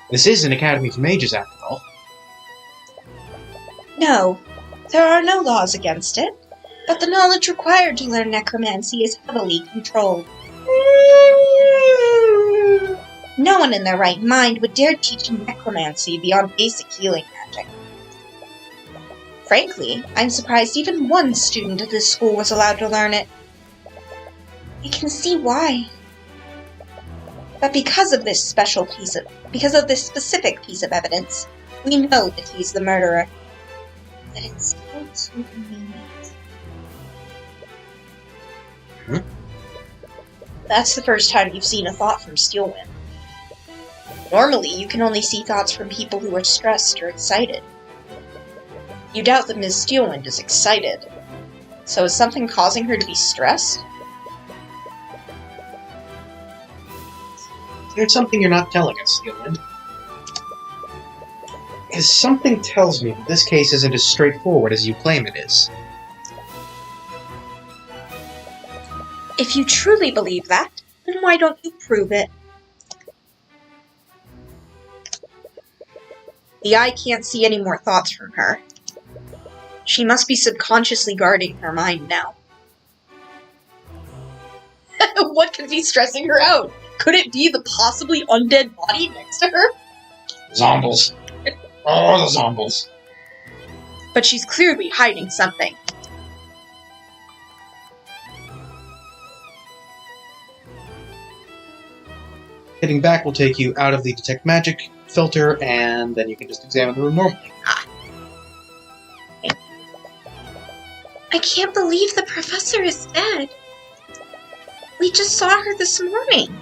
This is an academy for mages, after all. No, there are no laws against it, but the knowledge required to learn necromancy is heavily controlled. No one in their right mind would dare teach necromancy beyond basic healing magic. Frankly, I'm surprised even one student at this school was allowed to learn it. I can see why. But because of this specific piece of evidence, we know that he's the murderer. But it's still too convenient. That's the first time you've seen a thought from Steelwind. Normally, you can only see thoughts from people who are stressed or excited. You doubt that Ms. Steelwind is excited. So is something causing her to be stressed? There's something you're not telling us, Steelwind. Because something tells me that this case isn't as straightforward as you claim it is. If you truly believe that, then why don't you prove it? The eye can't see any more thoughts from her. She must be subconsciously guarding her mind now. What could be stressing her out? Could it be the possibly undead body next to her? Zombies. Oh, the zombies. But she's clearly hiding something. Getting back will take you out of the detect magic filter, and then you can just examine the room normally. I can't believe the professor is dead. We just saw her this morning.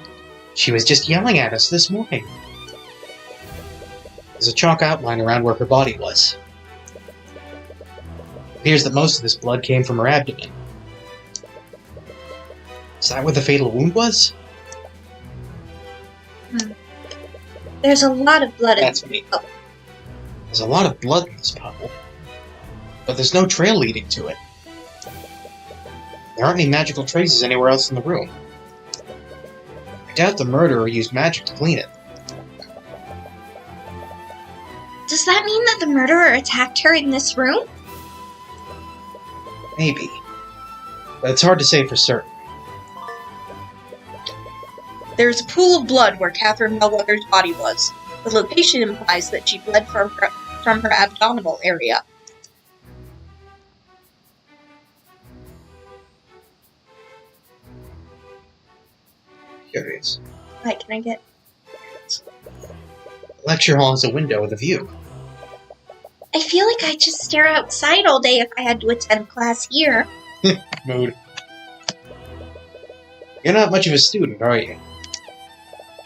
She was just yelling at us this morning. There's a chalk outline around where her body was. It appears that most of this blood came from her abdomen. Is that where the fatal wound was? There's a lot of blood in That's me. There's a lot of blood in this puddle, but there's no trail leading to it. There aren't any magical traces anywhere else in the room. I doubt the murderer used magic to clean it. Does that mean that the murderer attacked her in this room? Maybe. But it's hard to say for certain. There's a pool of blood where Catherine Bellwether's body was. The location implies that she bled from her abdominal area. Curious. Right, can I get... The lecture hall has a window with a view. I feel like I'd just stare outside all day if I had to attend class here. Mood. You're not much of a student, are you?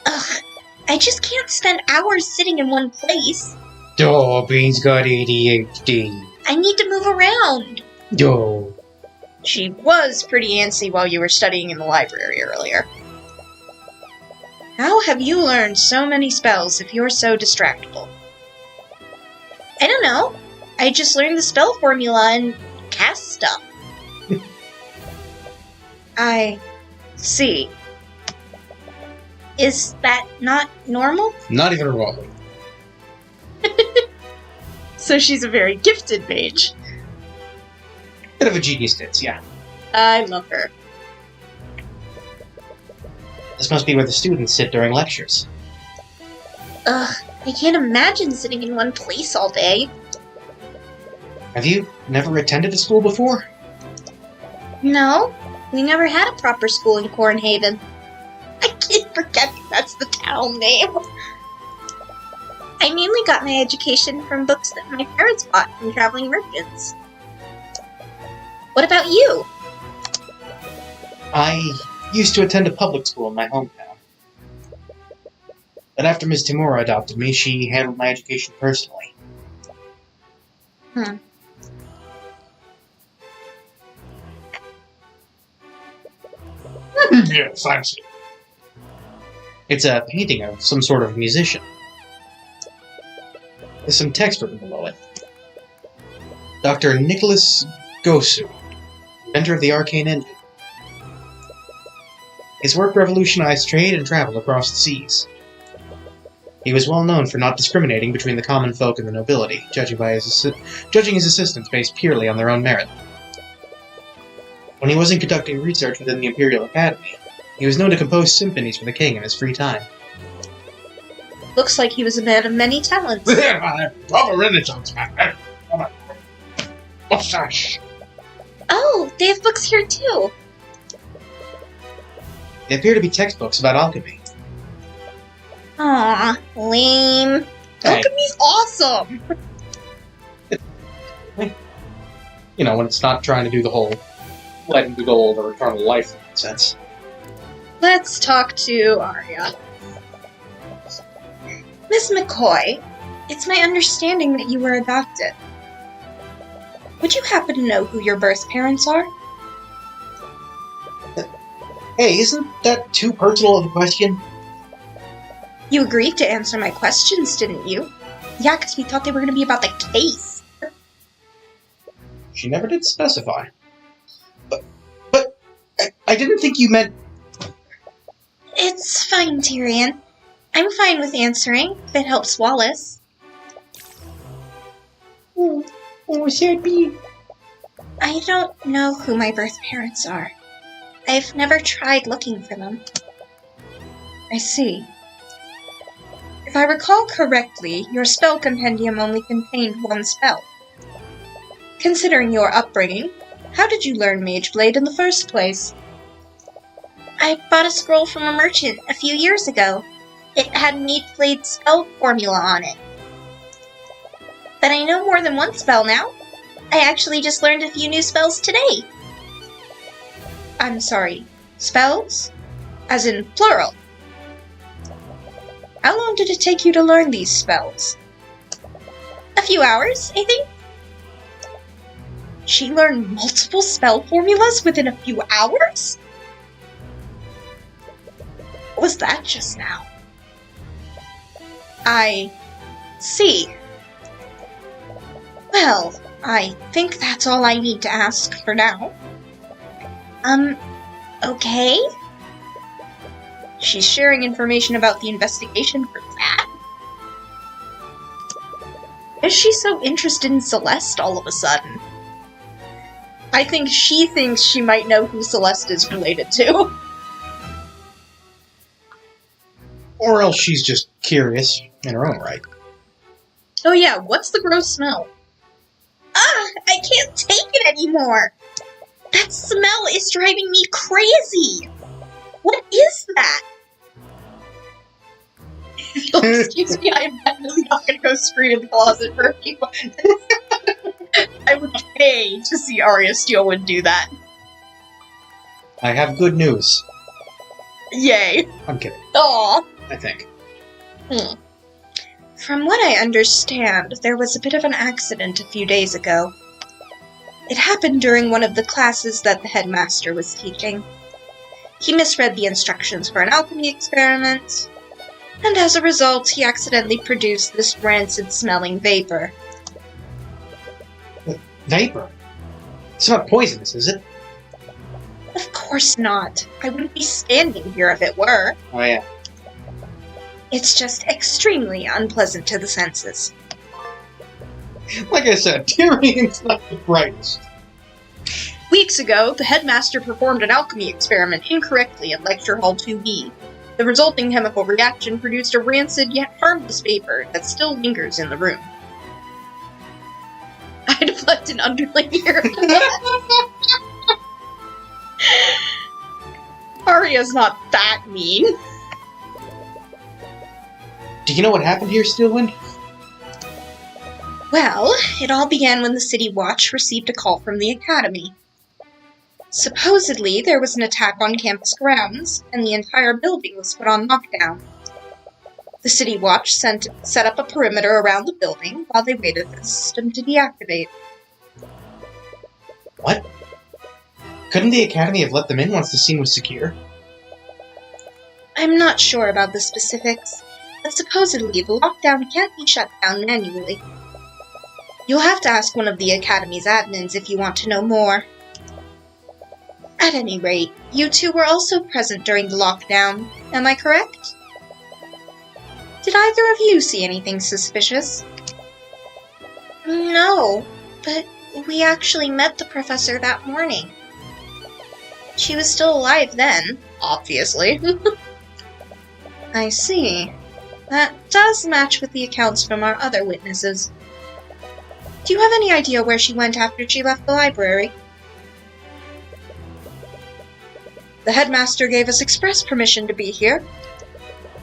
Ugh, I just can't spend hours sitting in one place. Oh, Bean's got ADHD. I need to move around. Oh. She was pretty antsy while you were studying in the library earlier. How have you learned so many spells if you're so distractible? I don't know. I just learned the spell formula and cast stuff. I see. Is that not normal? Not even remotely. So she's a very gifted mage. Bit of a genius tits, yeah. I love her. This must be where the students sit during lectures. Ugh, I can't imagine sitting in one place all day. Have you never attended a school before? No, we never had a proper school in Cornhaven. I keep forgetting that's the town name. I mainly got my education from books that my parents bought from traveling merchants. What about you? I used to attend a public school in my hometown. But after Ms. Timura adopted me, she handled my education personally. Yeah, fancy. It's a painting of some sort of musician. There's some text written below it. Dr. Nicholas Gosu, inventor of the arcane engine. His work revolutionized trade and travel across the seas. He was well known for not discriminating between the common folk and the nobility, judging his assistants based purely on their own merit. When he wasn't conducting research within the Imperial Academy, he was known to compose symphonies for the king in his free time. Looks like he was a man of many talents. Proper Renaissance man. Mustache. Oh, they have books here too. They appear to be textbooks about alchemy. Aw, lame. Hey, Alchemy's awesome! you know, when it's not trying to do the whole letting the gold or eternal life nonsense. Let's talk to Arya. Miss McCoy, it's my understanding that you were adopted. Would you happen to know who your birth parents are? Hey, isn't that too personal of a question? You agreed to answer my questions, didn't you? Yeah, because we thought they were going to be about the case. She never did specify. But I didn't think you meant... It's fine, Tyrion. I'm fine with answering, if it helps Wallace. Oh, Sharpie. I don't know who my birth parents are. I've never tried looking for them. I see. If I recall correctly, your spell compendium only contained one spell. Considering your upbringing, how did you learn Mage Blade in the first place? I bought a scroll from a merchant a few years ago. It had an 8-blade spell formula on it. But I know more than one spell now. I actually just learned a few new spells today. I'm sorry, spells? As in plural. How long did it take you to learn these spells? A few hours, I think. She learned multiple spell formulas within a few hours? What was that just now? I see. Well, I think that's all I need to ask for now. Okay? She's sharing information about the investigation for that? Is she so interested in Celeste all of a sudden? I think she thinks she might know who Celeste is related to. Or else she's just curious in her own right. Oh yeah, what's the gross smell? Ah, I can't take it anymore! That smell is driving me crazy! What is that? Excuse me, I'm definitely not gonna go scream in the closet for a few minutes. I would pay to see Arya Steelwind do that. I have good news. Yay. I'm kidding. Aww. I think. From what I understand, there was a bit of an accident a few days ago. It happened during one of the classes that the headmaster was teaching. He misread the instructions for an alchemy experiment, and as a result, he accidentally produced this rancid-smelling vapor. Vapor? It's not poisonous, is it? Of course not. I wouldn't be standing here if it were. Oh yeah. It's just extremely unpleasant to the senses. Like I said, Tyrion's not the brightest. Weeks ago, the headmaster performed an alchemy experiment incorrectly in Lecture Hall 2B. The resulting chemical reaction produced a rancid yet harmless vapor that still lingers in the room. I'd have left an underling here. Arya's not that mean. Do you know what happened here, Steelwind? Well, it all began when the City Watch received a call from the Academy. Supposedly, there was an attack on campus grounds, and the entire building was put on lockdown. The City Watch set up a perimeter around the building while they waited for the system to deactivate. What? Couldn't the Academy have let them in once the scene was secure? I'm not sure about the specifics, but supposedly the lockdown can't be shut down manually. You'll have to ask one of the Academy's admins if you want to know more. At any rate, you two were also present during the lockdown, am I correct? Did either of you see anything suspicious? No, but we actually met the professor that morning. She was still alive then, obviously. I see. That does match with the accounts from our other witnesses. Do you have any idea where she went after she left the library? The headmaster gave us express permission to be here.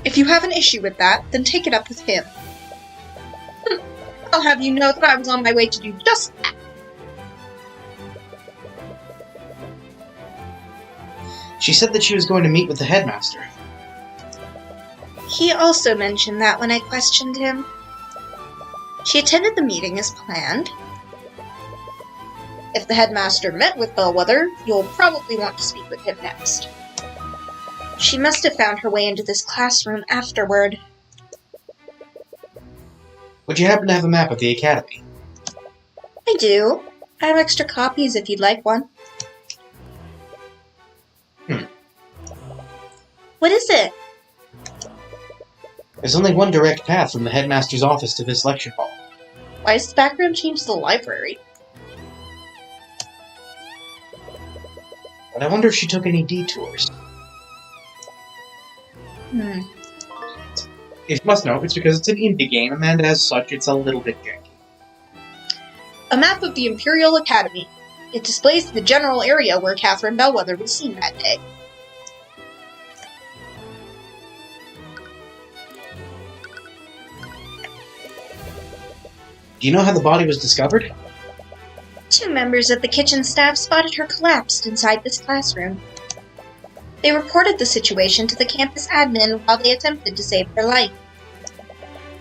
If you have an issue with that, then take it up with him. I'll have you know that I was on my way to do just that. She said that she was going to meet with the headmaster. He also mentioned that when I questioned him. She attended the meeting as planned. If the headmaster met with Bellwether, you'll probably want to speak with him next. She must have found her way into this classroom afterward. Would you happen to have a map of the Academy? I do. I have extra copies if you'd like one. What is it? There's only one direct path from the headmaster's office to this lecture hall. Why is the background changed to the library? But I wonder if she took any detours. If you must know, it's because it's an indie game, and as such, it's a little bit janky. A map of the Imperial Academy. It displays the general area where Catherine Bellwether was seen that day. Do you know how the body was discovered? 2 members of the kitchen staff spotted her collapsed inside this classroom. They reported the situation to the campus admin while they attempted to save her life.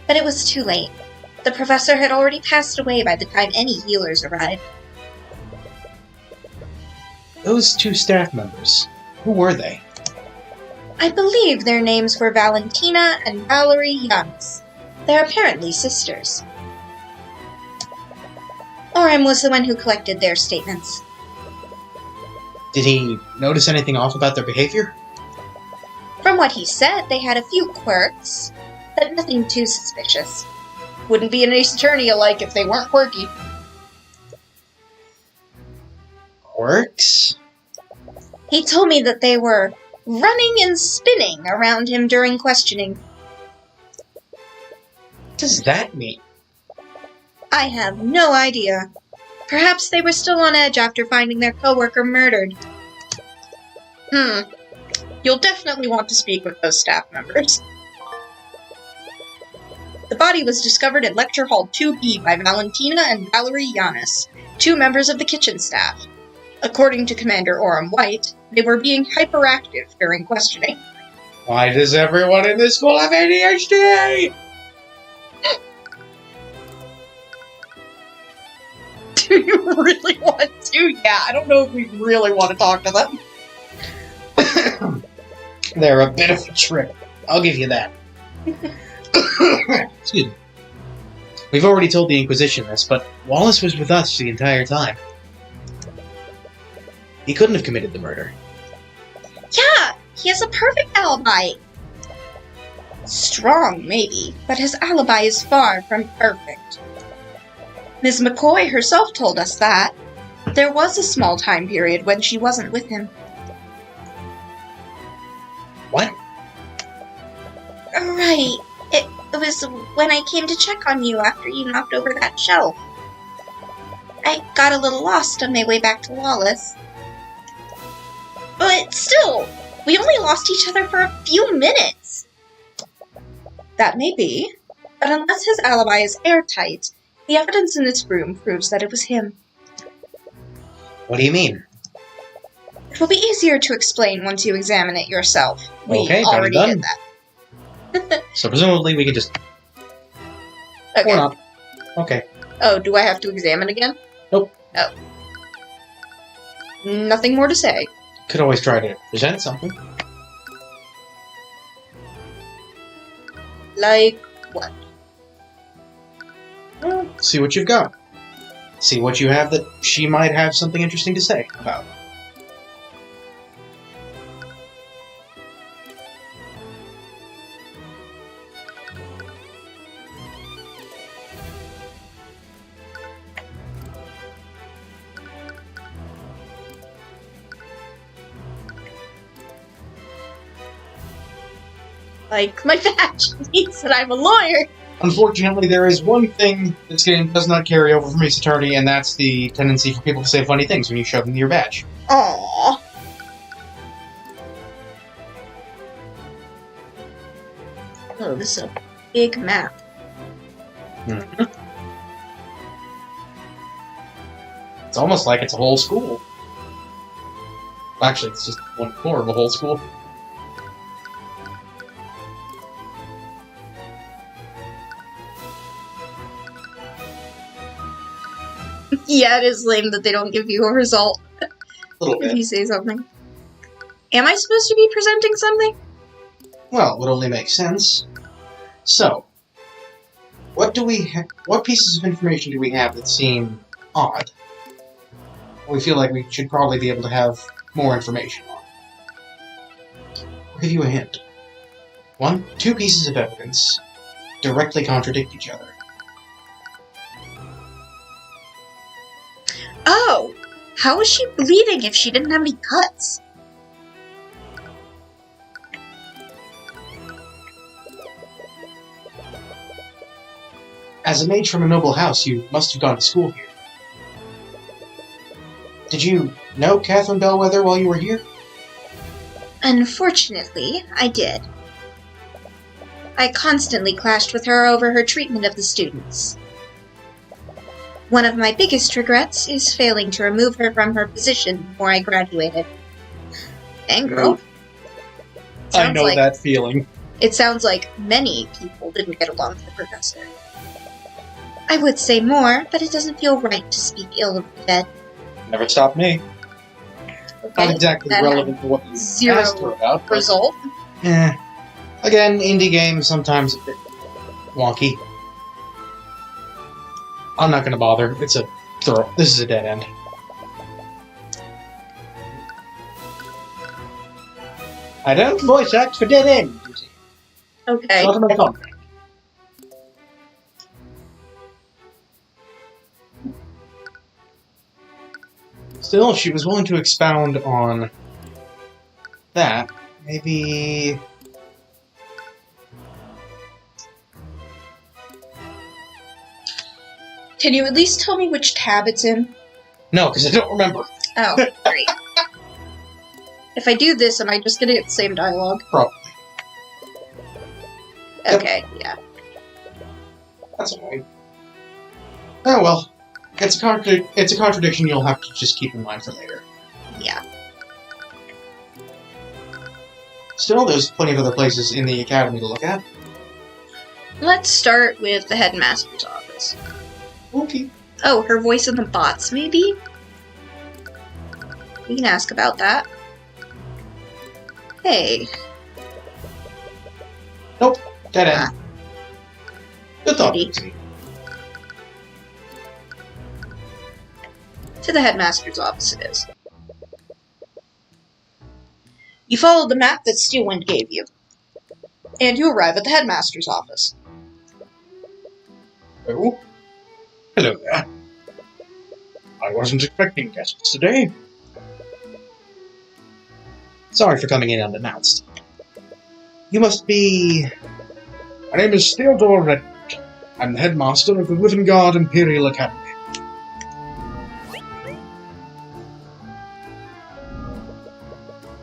But it was too late. The professor had already passed away by the time any healers arrived. Those 2 staff members, who were they? I believe their names were Valentina and Valerie Yanis. They're apparently sisters. Orem was the one who collected their statements. Did he notice anything off about their behavior? From what he said, they had a few quirks, but nothing too suspicious. Wouldn't be an ace attorney alike if they weren't quirky. Quirks? He told me that they were running and spinning around him during questioning. What does that mean? I have no idea. Perhaps they were still on edge after finding their coworker murdered. You'll definitely want to speak with those staff members. The body was discovered in Lecture Hall 2B by Valentina and Valerie Yanis, 2 members of the kitchen staff. According to Commander Orem White, they were being hyperactive during questioning. Why does everyone in this school have ADHD? Do you really want to? Yeah, I don't know if we really want to talk to them. They're a bit of a trip. I'll give you that. Excuse me. We've already told the Inquisition this, but Wallace was with us the entire time. He couldn't have committed the murder. Yeah, he has a perfect alibi. Strong, maybe, but his alibi is far from perfect. Ms. McCoy herself told us that. There was a small time period when she wasn't with him. What? Right. It was when I came to check on you after you knocked over that shelf. I got a little lost on my way back to Wallace. But still, we only lost each other for a few minutes. That may be, but unless his alibi is airtight, the evidence in this room proves that it was him. What do you mean? It will be easier to explain once you examine it yourself. We Okay, already done. did that. So presumably we can just... Okay. Or not. Okay. Oh, do I have to examine again? Nope. Oh. Nothing more to say. Could always try to present something. Like what? Well, see what you've got. See what you have that she might have something interesting to say about. Like my badge means that I'm a lawyer. Unfortunately, there is one thing this game does not carry over from Ace Attorney, and that's the tendency for people to say funny things when you show them your badge. Aww. Oh, this is a big map. Mm-hmm. It's almost like it's a whole school. Actually, it's just one floor of a whole school. Yeah, it is lame that they don't give you a result A little if bit. you say something. Am I supposed to be presenting something? Well, it would only make sense. So, what pieces of information do we have that seem odd? We feel like we should probably be able to have more information on. I'll give you a hint. 2 pieces of evidence directly contradict each other. Oh, how was she bleeding if she didn't have any cuts? As a mage from a noble house, you must have gone to school here. Did you know Catherine Bellwether while you were here? Unfortunately, I did. I constantly clashed with her over her treatment of the students. One of my biggest regrets is failing to remove her from her position before I graduated. Dang, girl. I know that feeling. It sounds like many people didn't get along with the professor. I would say more, but it doesn't feel right to speak ill of the dead. Never stopped me. Okay, Not exactly then relevant to what you asked her about. But, result. again, indie games sometimes a bit wonky. I'm not gonna bother. It's a throw. This is a dead end. I don't voice act for dead ends, you see. Okay. Not in my contract. Still, if she was willing to expound on that, maybe... Can you at least tell me which tab it's in? No, because I don't remember. Oh, great. If I do this, am I just gonna get the same dialogue? Probably. Okay, yeah. That's alright. Oh well. It's a contradiction you'll have to just keep in mind for later. Yeah. Still, there's plenty of other places in the academy to look at. Let's start with the headmaster's office. Okay. Oh, her voice in the bots, maybe? We can ask about that. Hey. Nope. Dead end. Good thought. Maybe. To the headmaster's office it is. You follow the map that Steelwind gave you, and you arrive at the headmaster's office. Oh. Hello there. I wasn't expecting guests today. Sorry for coming in unannounced. You must be... My name is Theodore Redwood. I'm the headmaster of the Wivengard Imperial Academy.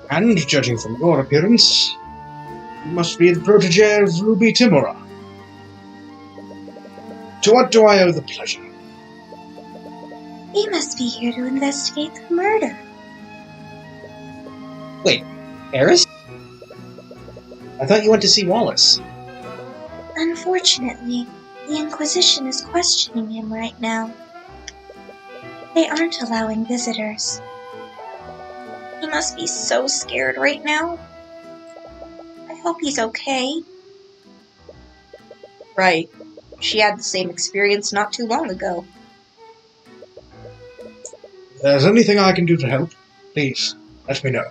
And, judging from your appearance, you must be the protege of Ruby Timura. To what do I owe the pleasure? We must be here to investigate the murder. Wait, Eris? I thought you went to see Wallace. Unfortunately, the Inquisition is questioning him right now. They aren't allowing visitors. He must be so scared right now. I hope he's okay. Right. She had the same experience not too long ago. If there's anything I can do to help, please, let me know.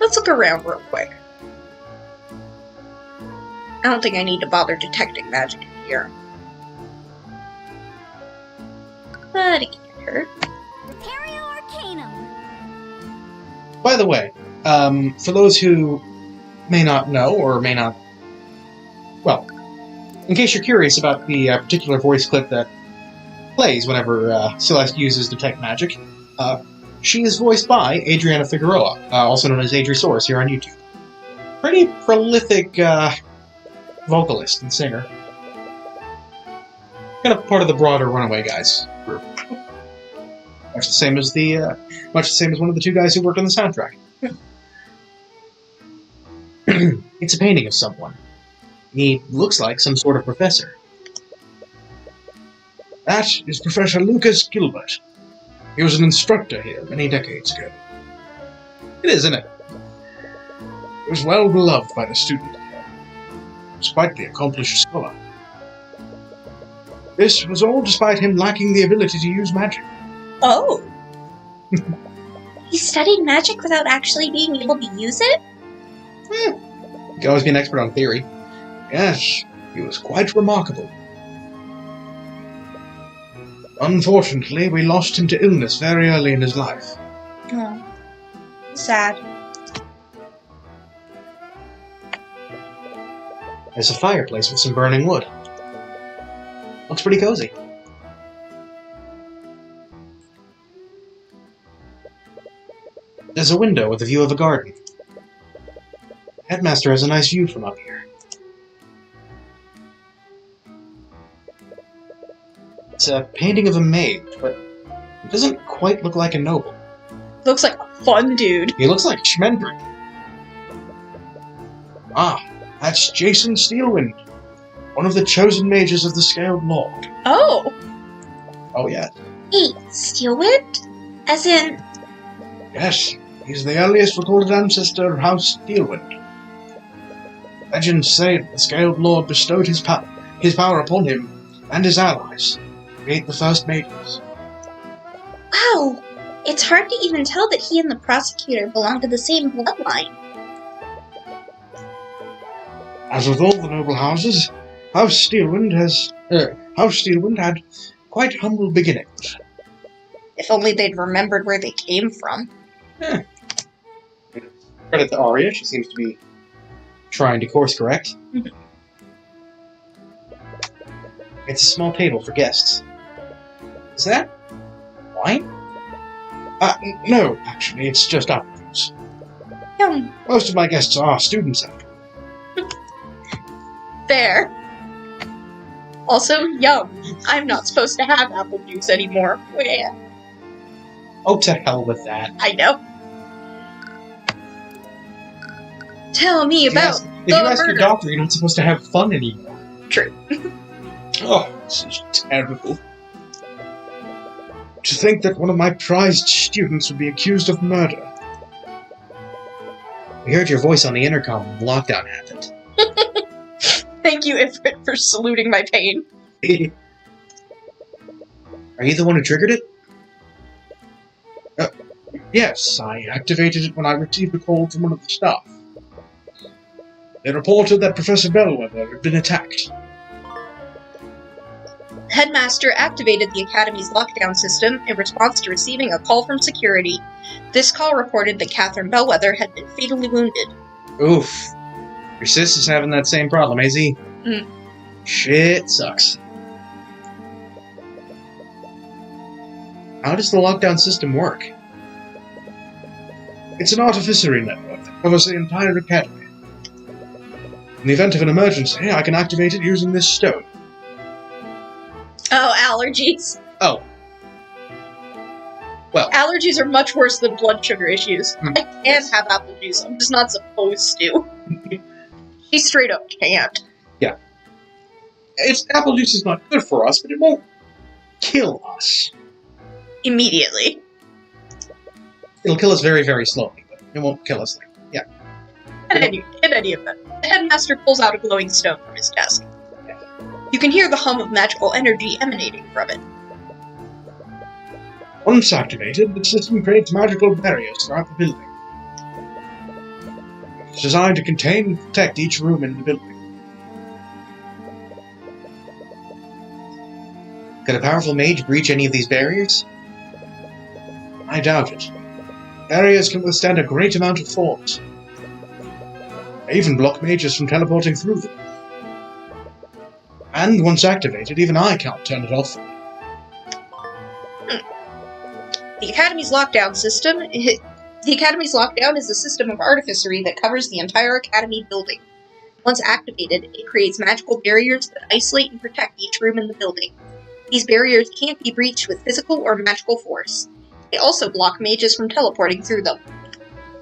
Let's look around real quick. I don't think I need to bother detecting magic in here. But it can't hurt. Imperio Arcanum. By the way, for those who may not know, or may not... Well, in case you're curious about the particular voice clip that plays whenever Celeste uses Detect Magic, she is voiced by Adriana Figueroa, also known as Adrisaurus here on YouTube. Pretty prolific vocalist and singer. Kind of part of the broader Runaway Guys group. Much the same as one of the two guys who worked on the soundtrack. It's a painting of someone. He looks like some sort of professor. That is Professor Lucas Gilbert. He was an instructor here many decades ago. It is, isn't it? He was well beloved by the student here. He was quite the accomplished scholar. This was all despite him lacking the ability to use magic. Oh! He studied magic without actually being able to use it? You can always be an expert on theory. Yes, he was quite remarkable. Unfortunately, we lost him to illness very early in his life. Oh. Sad. There's a fireplace with some burning wood. Looks pretty cozy. There's a window with a view of a garden. Headmaster has a nice view from up here. It's a painting of a mage, but it doesn't quite look like a noble. Looks like a fun dude. He looks like Schmendrick. Ah, that's Jason Steelwind, one of the chosen mages of the Scaled Lord. Oh! Oh, yeah. Wait, Steelwind? As in... Yes, he's the earliest recorded ancestor of House Steelwind. Legends say that the Scaled Lord bestowed his power upon him and his allies to create the first mages. Wow! It's hard to even tell that he and the prosecutor belong to the same bloodline. As with all the noble houses, House Steelwind had quite humble beginnings. If only they'd remembered where they came from. Credit to Arya, she seems to be trying to course correct. It's a small table for guests. Is that wine? No, actually, it's just apple juice. Yum. Most of my guests are students after. Fair. Also, yum. I'm not supposed to have apple juice anymore. Yeah, Oh, to hell with that. I know. Tell me about If you ask your doctor, you're not supposed to have fun anymore. True. Oh, this is terrible. To think that one of my prized students would be accused of murder. We heard your voice on the intercom when the lockdown happened. Thank you, Ifrit, for saluting my pain. Are you the one who triggered it? Yes, I activated it when I received a call from one of the staff. They reported that Professor Bellwether had been attacked. Headmaster activated the Academy's lockdown system in response to receiving a call from security. This call reported that Catherine Bellwether had been fatally wounded. Oof. Your sis is having that same problem, AZ. Mm. Shit sucks. How does the lockdown system work? It's an artificery network that covers the entire academy. In the event of an emergency, I can activate it using this stone. Oh, allergies. Oh. Well. Allergies are much worse than blood sugar issues. Mm. I can have apple juice, I'm just not supposed to. She straight up can't. Apple juice is not good for us, but it won't kill us. Immediately. It'll kill us very, very slowly, but it won't kill us. In any event, the headmaster pulls out a glowing stone from his desk. You can hear the hum of magical energy emanating from it. Once activated, the system creates magical barriers throughout the building. It's designed to contain and protect each room in the building. Could a powerful mage breach any of these barriers? I doubt it. Barriers can withstand a great amount of force. They even block mages from teleporting through them. And once activated, even I can't turn it off. The Academy's lockdown system... The Academy's lockdown is a system of artificery that covers the entire Academy building. Once activated, it creates magical barriers that isolate and protect each room in the building. These barriers can't be breached with physical or magical force. They also block mages from teleporting through them.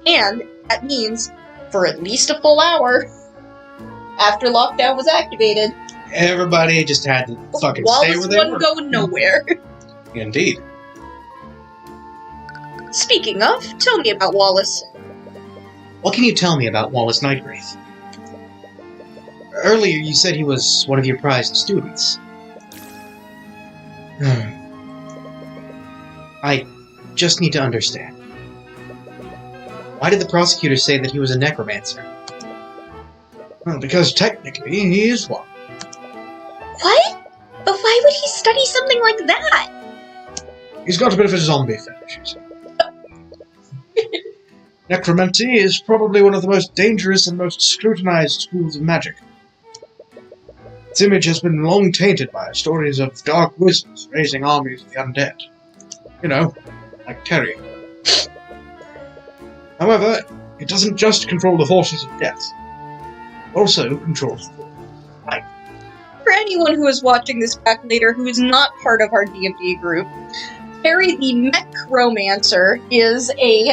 And that means, for at least a full hour, after lockdown was activated, Everybody just had to fucking Wallace stay where they wasn't were. going nowhere. Indeed. Speaking of, tell me about Wallace. What can you tell me about Wallace Nightwraith? Earlier you said he was one of your prized students. I just need to understand. Why did the prosecutor say that he was a necromancer? Well, because technically he is one. What? But why would he study something like that? He's got a bit of a zombie fetish, you see. Necromancy is probably one of the most dangerous and most scrutinized schools of magic. Its image has been long tainted by stories of dark wizards raising armies of the undead. You know, like Tyrion. However, it doesn't just control the forces of death. It also controls the forces of life. For anyone who is watching this back later who is not part of our D&D group, Terry the Mechromancer is a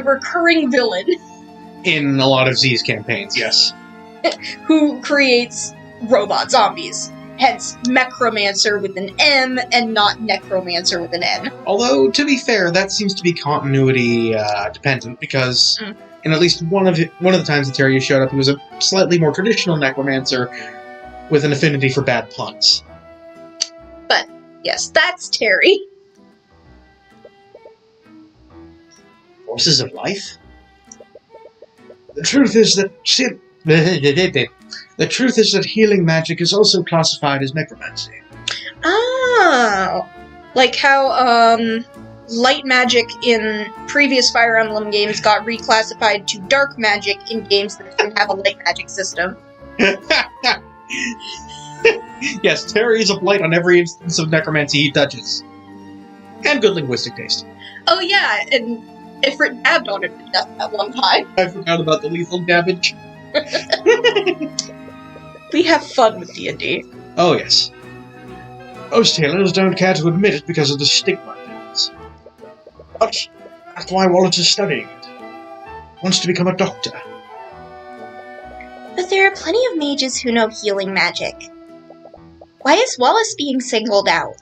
recurring villain In a lot of Z's campaigns, yes. who creates robot zombies. Hence, Mechromancer with an M and not Necromancer with an N. Although, to be fair, that seems to be continuity dependent, because in at least one of the times that Terry showed up, he was a slightly more traditional necromancer with an affinity for bad puns. But, yes, that's Terry. Forces of life? The truth is that healing magic is also classified as necromancy. Oh, like how light magic in previous Fire Emblem games got reclassified to dark magic in games that didn't have a light magic system. Yes, Terry is a blight on every instance of necromancy he touches. And good linguistic taste. Oh yeah, and Ifrit dabbed on it to death at one time. I forgot about the lethal damage. We have fun with D&D. Oh, yes. Most healers don't care to admit it because of the stigma it has. But that's why Wallace is studying it. Wants to become a doctor. But there are plenty of mages who know healing magic. Why is Wallace being singled out?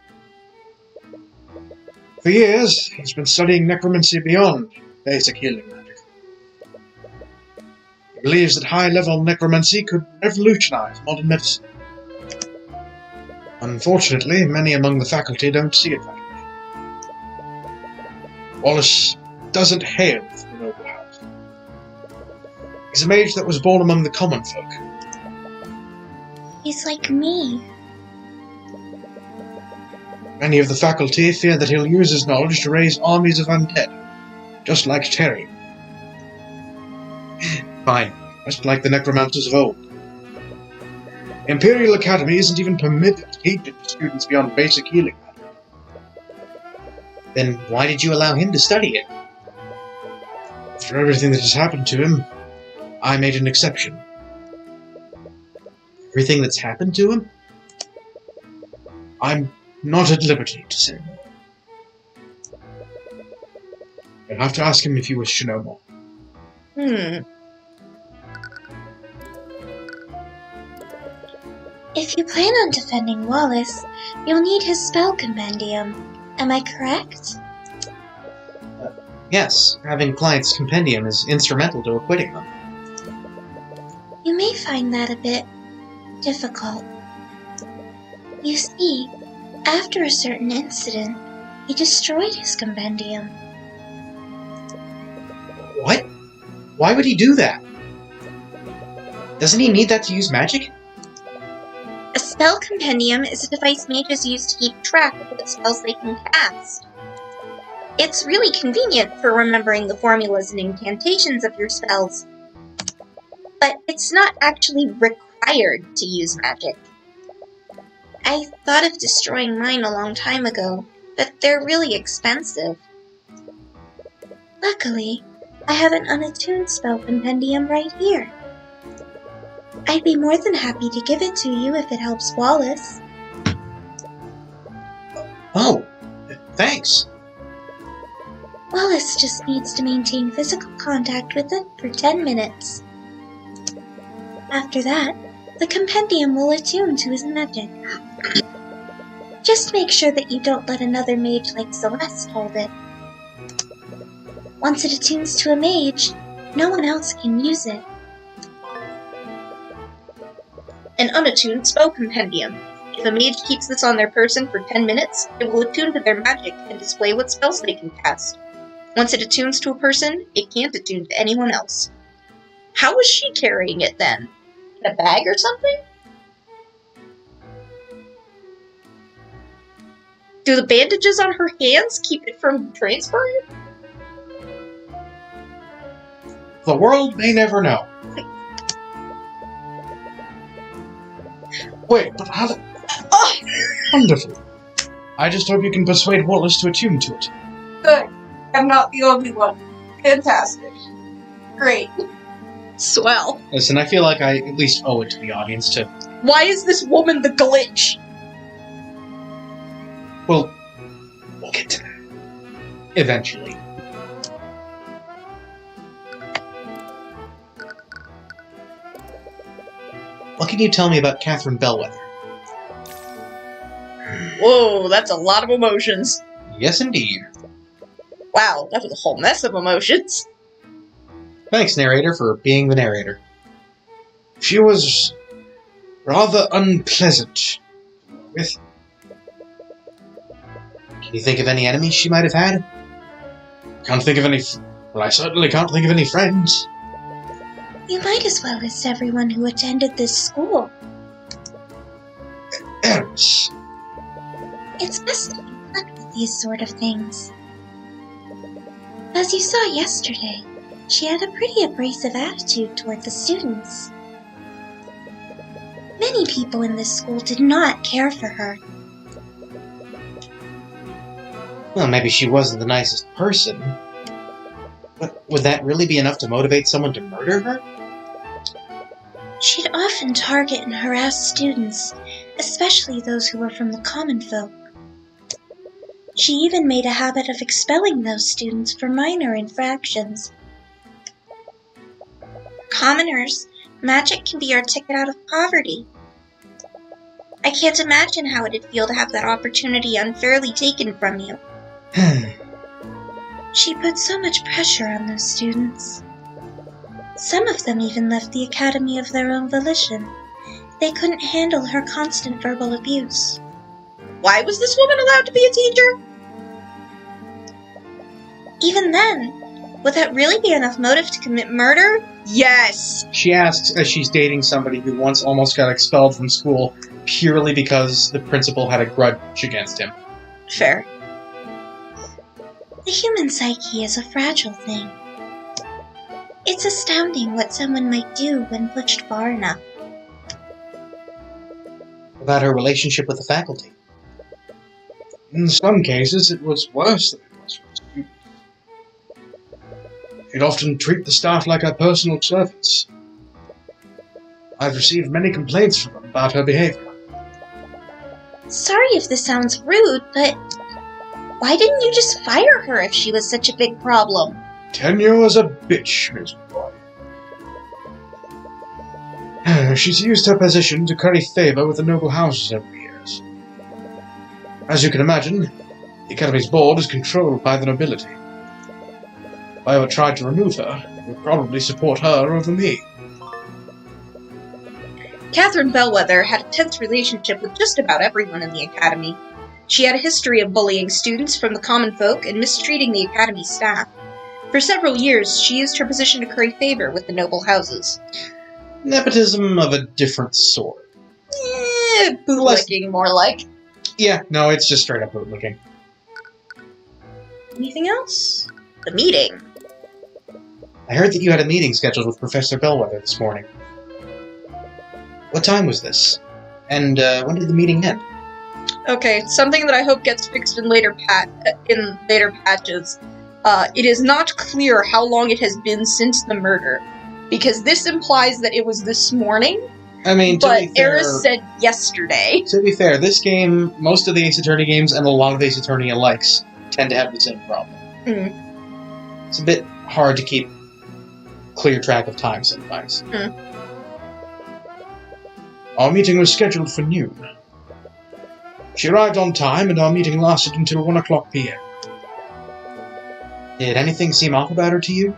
For years, he's been studying necromancy beyond basic healing magic. He believes that high-level necromancy could revolutionize modern medicine. Unfortunately, many among the faculty don't see it that way. Wallace doesn't hail from a noble house. He's a mage that was born among the common folk. He's like me. Many of the faculty fear that he'll use his knowledge to raise armies of undead, just like Terry. Fine. Just like the necromancers of old. Imperial Academy isn't even permitted to teach it to students beyond basic healing magic. Then why did you allow him to study it? After everything that has happened to him, I made an exception. Everything that's happened to him? I'm not at liberty to say more. You'll have to ask him if you wish to know more. If you plan on defending Wallace, you'll need his spell compendium. Am I correct? Yes, having client's compendium is instrumental to acquitting them. You may find that a bit difficult. You see, after a certain incident, he destroyed his compendium. What? Why would he do that? Doesn't he need that to use magic? A spell compendium is a device mages use to keep track of what spells they can cast. It's really convenient for remembering the formulas and incantations of your spells, but it's not actually required to use magic. I thought of destroying mine a long time ago, but they're really expensive. Luckily, I have an unattuned spell compendium right here. I'd be more than happy to give it to you if it helps Wallace. Oh, thanks. Wallace just needs to maintain physical contact with it for 10 minutes. After that, the compendium will attune to his magic. Just make sure that you don't let another mage like Celeste hold it. Once it attunes to a mage, no one else can use it. An unattuned spell compendium. If a mage keeps this on their person for 10 minutes, it will attune to their magic and display what spells they can cast. Once it attunes to a person, it can't attune to anyone else. How was she carrying it then? In a bag or something? Do the bandages on her hands keep it from transferring? The world may never know. Wait, but how the... Oh, wonderful. I just hope you can persuade Wallace to attune to it. Good. I'm not the only one. Fantastic. Great. Swell. Listen, I feel like I at least owe it to the audience to... Why is this woman the glitch? Well, we'll get to that. Eventually. What can you tell me about Catherine Bellwether? Whoa, that's a lot of emotions. Yes, indeed. Wow, that was a whole mess of emotions. Thanks, narrator, for being the narrator. She was rather unpleasant with. Can you think of any enemies she might have had? Can't think of any. Well, I certainly can't think of any friends. You might as well list everyone who attended this school. Eris. It's best to be blunt with these sort of things. As you saw yesterday, she had a pretty abrasive attitude toward the students. Many people in this school did not care for her. Well, maybe she wasn't the nicest person. But would that really be enough to motivate someone to murder her? She'd often target and harass students, especially those who were from the common folk. She even made a habit of expelling those students for minor infractions. Commoners, magic can be our ticket out of poverty. I can't imagine how it'd feel to have that opportunity unfairly taken from you. She put so much pressure on those students. Some of them even left the academy of their own volition. They couldn't handle her constant verbal abuse. Why was this woman allowed to be a teacher? Even then, would that really be enough motive to commit murder? Yes! She asks as she's dating somebody who once almost got expelled from school purely because the principal had a grudge against him. Fair. The human psyche is a fragile thing. It's astounding what someone might do when pushed far enough. About her relationship with the faculty. In some cases, it was worse than it was for the students. She'd often treat the staff like her personal servants. I've received many complaints from them about her behavior. Sorry if this sounds rude, but why didn't you just fire her if she was such a big problem? Tenure as a bitch, Miss Boy. She's used her position to curry favor with the noble houses over the years. As you can imagine, the Academy's board is controlled by the nobility. If I ever tried to remove her, it would probably support her over me. Catherine Bellwether had a tense relationship with just about everyone in the Academy. She had a history of bullying students from the common folk and mistreating the Academy staff. For several years, she used her position to curry favor with the noble houses. Nepotism of a different sort. Bootlicking, more like. Yeah, no, it's just straight up bootlicking. Anything else? The meeting. I heard that you had a meeting scheduled with Professor Bellwether this morning. What time was this? And when did the meeting end? Okay, something that I hope gets fixed in later patches. It is not clear how long it has been since the murder, because this implies that it was this morning. I mean, to but be fair, Eris said yesterday. To be fair, this game, most of the Ace Attorney games, and a lot of Ace Attorney alikes tend to have the same problem. It's a bit hard to keep clear track of time sometimes. Our meeting was scheduled for noon. She arrived on time, and our meeting lasted until 1 o'clock p.m. Did anything seem off about her to you?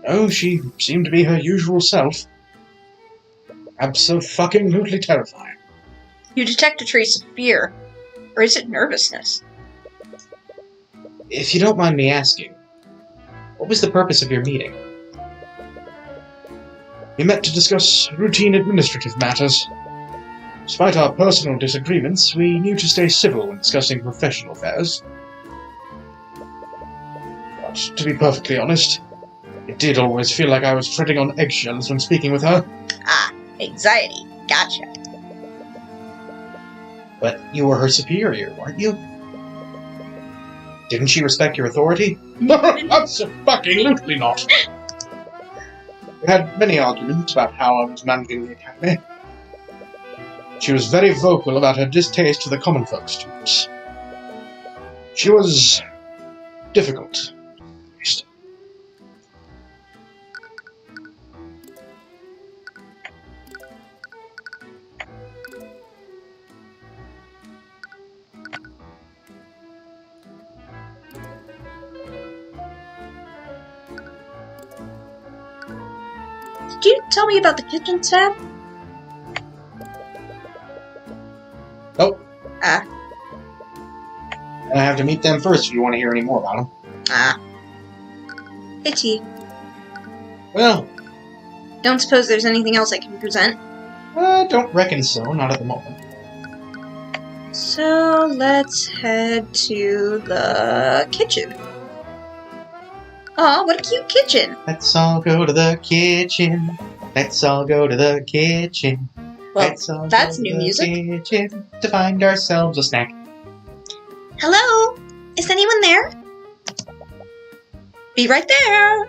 No, she seemed to be her usual self. Abso-fucking-lutely terrifying. You detect a trace of fear. Or is it nervousness? If you don't mind me asking, what was the purpose of your meeting? We met to discuss routine administrative matters. Despite our personal disagreements, we knew to stay civil when discussing professional affairs. But to be perfectly honest, it did always feel like I was treading on eggshells when speaking with her. Ah, anxiety. Gotcha. But you were her superior, weren't you? Didn't she respect your authority? Absolutely not. We had many arguments about how I was managing the academy. She was very vocal about her distaste for the common folk students. She was difficult, at least. Did you tell me about the kitchen staff? Nope. Ah. And I have to meet them first if you want to hear any more about them. Ah. Pity. Well, Don't suppose there's anything else I can present. I don't reckon so, not at the moment. So let's head to the kitchen. Aw, what a cute kitchen! Let's all go to the kitchen. Let's all go to the kitchen. Well, Let's all that's go to new the music. kitchen to find ourselves a snack. Hello? Is anyone there? Be right there!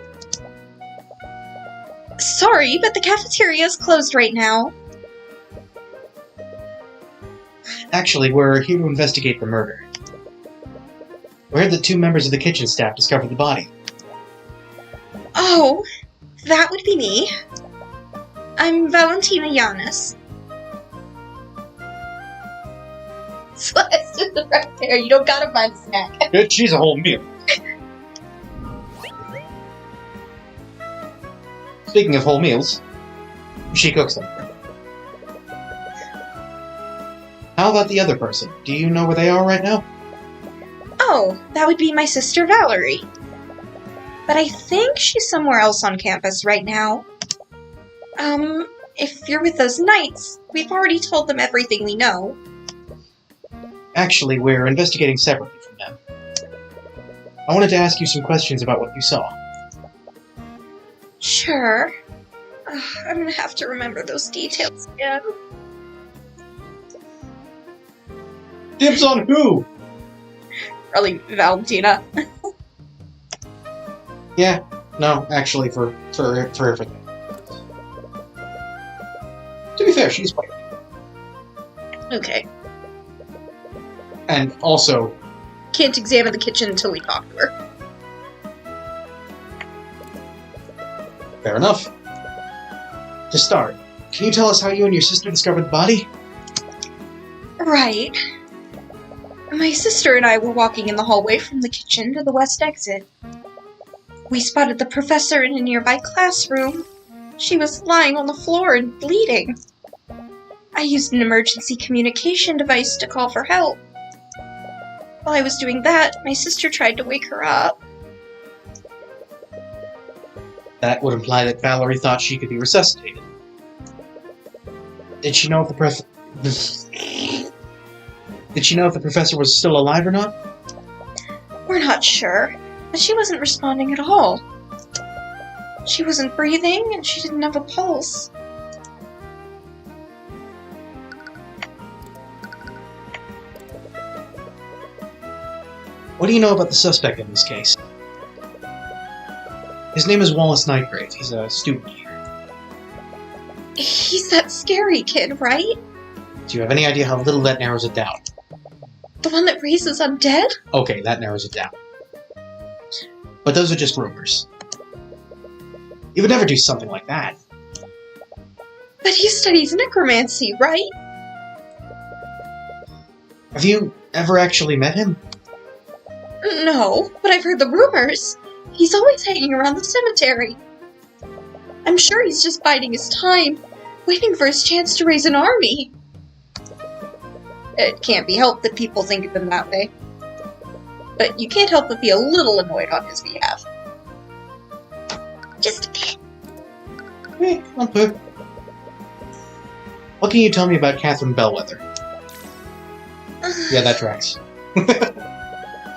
Sorry, but the cafeteria is closed right now. Actually, we're here to investigate the murder. We heard that 2 members of the kitchen staff discovered the body. Oh, that would be me. I'm Valentina Yanis. Celeste is right there. You don't gotta find a snack. She's a whole meal. Speaking of whole meals, she cooks them. How about the other person? Do you know where they are right now? Oh, that would be my sister Valerie. But I think she's somewhere else on campus right now. If you're with those knights, we've already told them everything we know. Actually, we're investigating separately from them. I wanted to ask you some questions about what you saw. Sure. I'm gonna have to remember those details again. Dibs on who? Probably Valentina. Yeah, no, actually, for everything. To be fair, she's quite. Okay. And also, Can't examine the kitchen until we talk to her. fair enough. To start, can you tell us how you and your sister discovered the body? Right. My sister and I were walking in the hallway from the kitchen to the west exit. We spotted the professor in a nearby classroom. She was lying on the floor and bleeding. I used an emergency communication device to call for help. While I was doing that, my sister tried to wake her up. That would imply that Valerie thought she could be resuscitated. Did she know if Did she know if the professor was still alive or not? We're not sure, but she wasn't responding at all. She wasn't breathing, and she didn't have a pulse. What do you know about the suspect in this case? His name is Wallace Nightgrave. He's a student here. He's that scary kid, right? Do you have any idea how little that narrows it down? The one that raises undead? Okay, that narrows it down. But those are just rumors. He would never do something like that. But he studies necromancy, right? Have you ever actually met him? No, but I've heard the rumors. He's always hanging around the cemetery. I'm sure he's just biding his time, waiting for his chance to raise an army. It can't be helped that people think of him that way. But you can't help but be a little annoyed on his behalf. Just a bit. Okay. What can you tell me about Catherine Bellwether? Yeah, that tracks.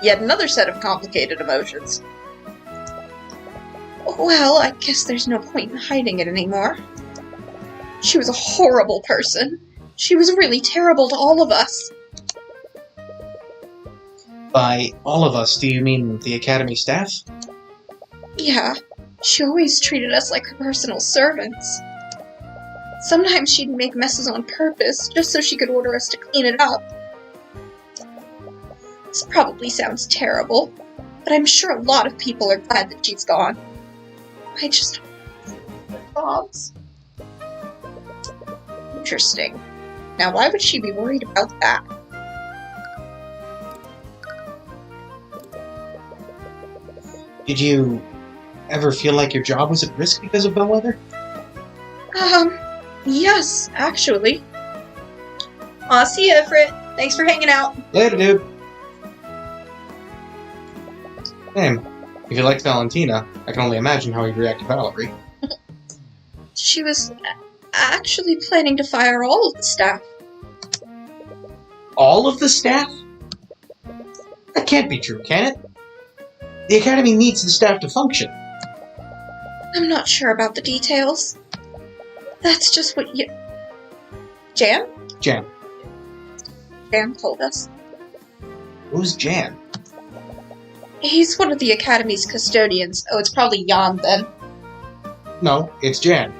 Yet another set of complicated emotions. Well, I guess there's no point in hiding it anymore. She was a horrible person. She was really terrible to all of us. By all of us, do you mean the Academy staff? Yeah, She always treated us like her personal servants. Sometimes she'd make messes on purpose, just so she could order us to clean it up. This probably sounds terrible, but I'm sure a lot of people are glad that she's gone. I just... jobs. Interesting. Now, why would she be worried about that? Did you ever feel like your job was at risk because of Bellwether? Yes, actually. Aw, see ya, Frit. Thanks for hanging out. Later, dude. Damn. If you liked Valentina, I can only imagine how you'd react to Valerie. She was actually planning to fire all of the staff. All of the staff? That can't be true, can it? The Academy needs the staff to function. I'm not sure about the details. That's just what you... Jan? Jan. Jan told us. Who's Jan? He's one of the Academy's custodians. Oh, it's probably Jan then. No, it's Jan.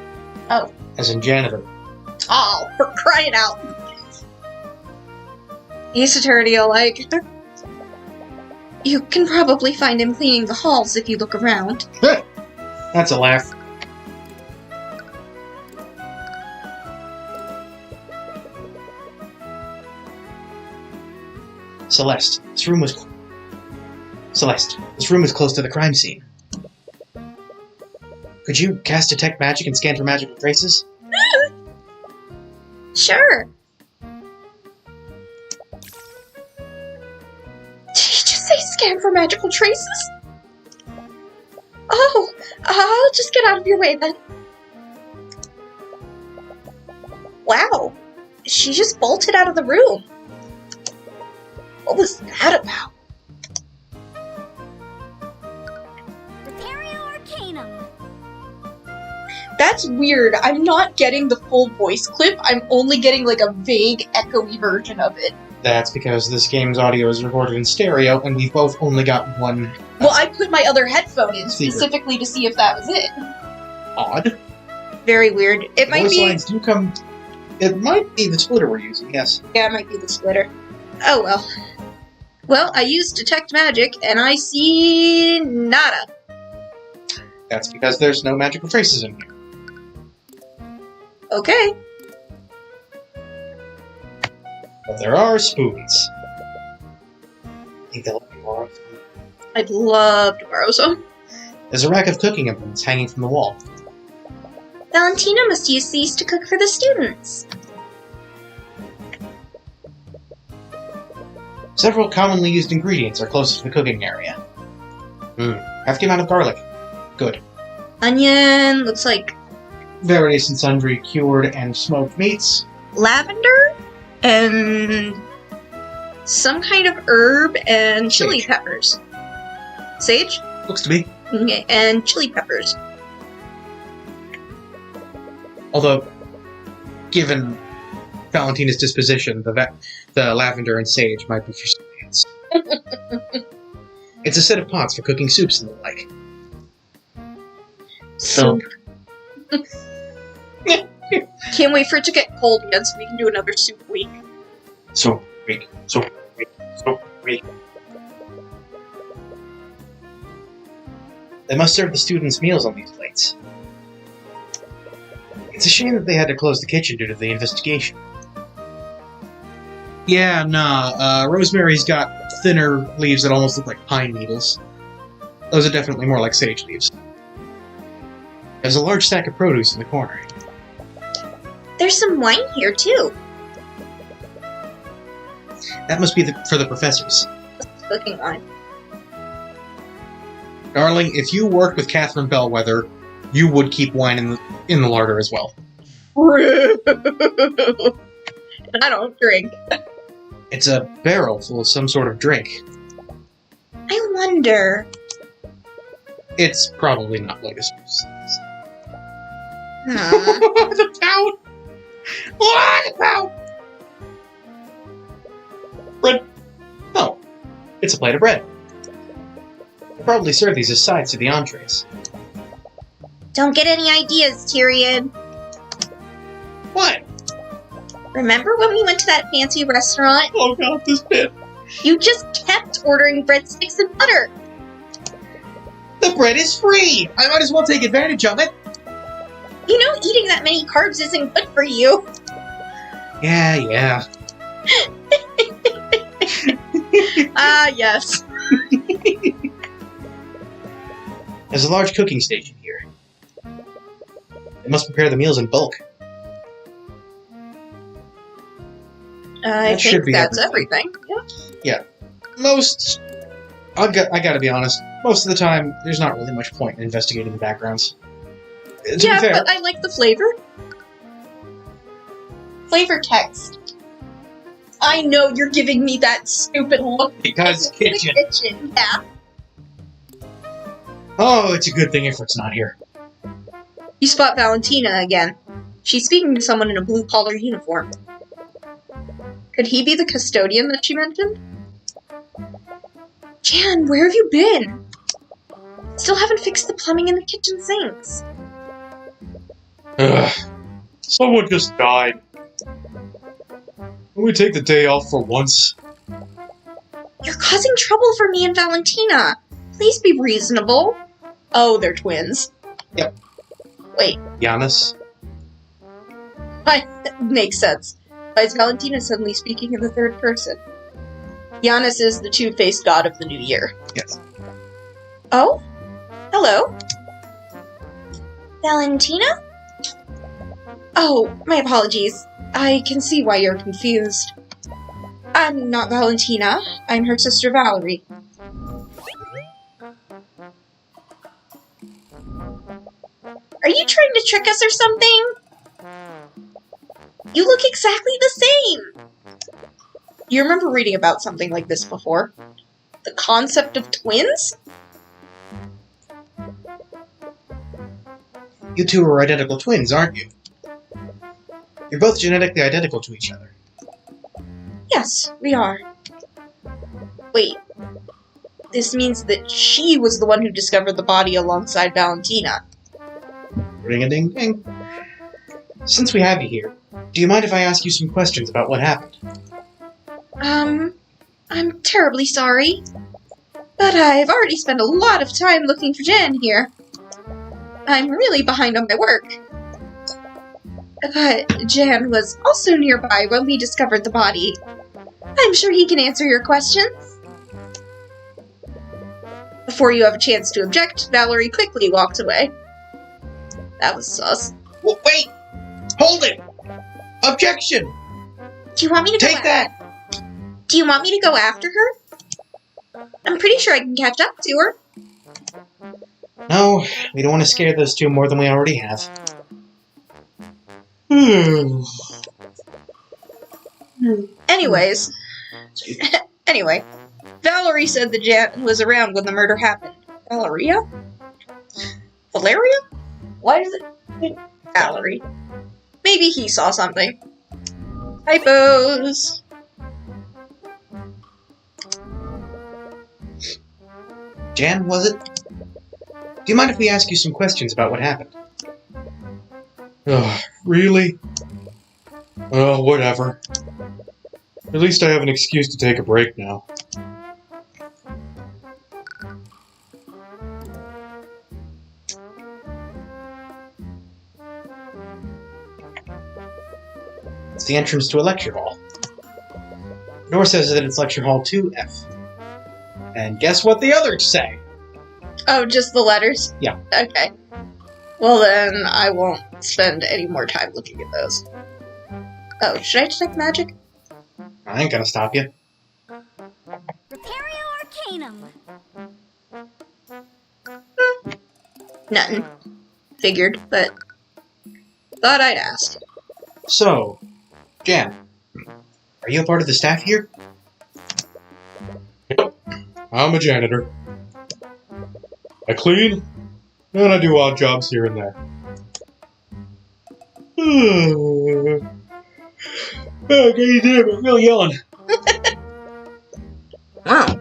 Oh. As in janitor. Oh, for crying out. He's attorney alike. You can probably find him cleaning the halls if you look around. That's a laugh. Celeste, this room was... Celeste, this room is close to the crime scene. Could you cast Detect Magic and scan for magical traces? Sure. Did he just say scan for magical traces? Oh, I'll just get out of your way then. Wow, she just bolted out of the room. What was that about? That's weird. I'm not getting the full voice clip. I'm only getting like a vague, echoey version of it. That's because this game's audio is recorded in stereo, and we've both only got one... Well, I put my other headphone in specifically to see if that was it. Odd. Very weird. It might be... lines do come... It might be the splitter we're using, yes. Yeah, it might be the splitter. Oh well. Well, I used Detect Magic, and I see... nada. That's because there's no magical traces in here. Okay. But there are spoons. I think they'll let me borrow some. I'd love to borrow some. There's a rack of cooking implements hanging from the wall. Valentina must use these to cook for the students. Several commonly used ingredients are close to the cooking area. Hefty amount of garlic. Good. Onion, looks like Various and sundry cured and smoked meats. lavender, and some kind of herb and chili Sage. peppers. Sage? Looks to be. Okay, and chili peppers. Although, given Valentina's disposition, the lavender and sage might be for something else. It's a set of pots for cooking soups and the like. Soup. Can't wait for it to get cold again so we can do another soup week. So weak. They must serve the students' meals on these plates. It's a shame that they had to close the kitchen due to the investigation. Yeah, nah, Rosemary's got thinner leaves that almost look like pine needles. Those are definitely more like sage leaves. There's a large stack of produce in the corner. There's some wine here, too. That must be for the professors. Cooking wine. Darling, if you worked with Catherine Bellwether, you would keep wine in the larder as well. Rude. I don't drink. It's a barrel full of some sort of drink. I wonder... It's probably not lotus juice. Huh. The pout! What? The pout! Bread. Oh, it's a plate of bread. They probably serve these as sides to the entrees. Don't get any ideas, Tyrion. What? Remember when we went to that fancy restaurant? Oh god, this bit. You just kept ordering breadsticks and butter. The bread is free! I might as well take advantage of it. You know eating that many carbs isn't good for you. Yeah. Ah, yes. There's a large cooking station here. They must prepare the meals in bulk. I That should think be that's everything. everything. Most... I gotta be honest, most of the time, there's not really much point in investigating the backgrounds. To Yeah, be fair, but I like the flavor. Flavor text. I know you're giving me that stupid look. because In the kitchen. kitchen, yeah. Oh, it's a good thing Ifrit's not here. You spot Valentina again. She's speaking to someone in a blue-collar uniform. Could he be the custodian that she mentioned? Jan, where have you been? Still haven't fixed the plumbing in the kitchen sinks. Ugh. Someone just died. Can we take the day off for once? You're causing trouble for me and Valentina. Please be reasonable. Oh, they're twins. Yep. Wait, Giannis? makes sense. Why is Valentina suddenly speaking in the third person? Giannis is the two-faced god of the new year. Yes. Oh? Hello? Valentina? Oh, my apologies. I can see why you're confused. I'm not Valentina. I'm her sister Valerie. Are you trying to trick us or something? You look exactly the same. You remember reading about something like this before? The concept of twins? You two are identical twins, aren't you? You're both genetically identical to each other. Yes, we are. Wait. This means that she was the one who discovered the body alongside Valentina. Ring-a-ding-ding. Since we have you here, do you mind if I ask you some questions about what happened? I'm terribly sorry. But I've already spent a lot of time looking for Jan here. I'm really behind on my work. But Jan was also nearby when we discovered the body. I'm sure he can answer your questions. Before you have a chance to object, Valerie quickly walked away. That was sus. Well, wait! Hold it! Objection! Do you want me to Take that! Do you want me to go after her? I'm pretty sure I can catch up to her. No, we don't want to scare those two more than we already have. Anyways. Anyway. Valerie said that Jan was around when the murder happened. Valeria? Valeria? Why does it... Valerie. Maybe he saw something. Typos. Jan, was it? Do you mind if we ask you some questions about what happened? Ugh, really? Oh, whatever. At least I have an excuse to take a break now. It's the entrance to a lecture hall. Nor says that it's lecture hall 2F. And guess what the others say? Oh, just the letters? Yeah. Okay. Well then, I won't spend any more time looking at those. Oh, should I detect magic? I ain't gonna stop you. Repario Arcanum. Nothing. Figured, but thought I'd ask. So, Jan, are you a part of the staff here? Yep, I'm a janitor. I clean, and I do odd jobs here and there. Okay, damn it, really yelling. Wow.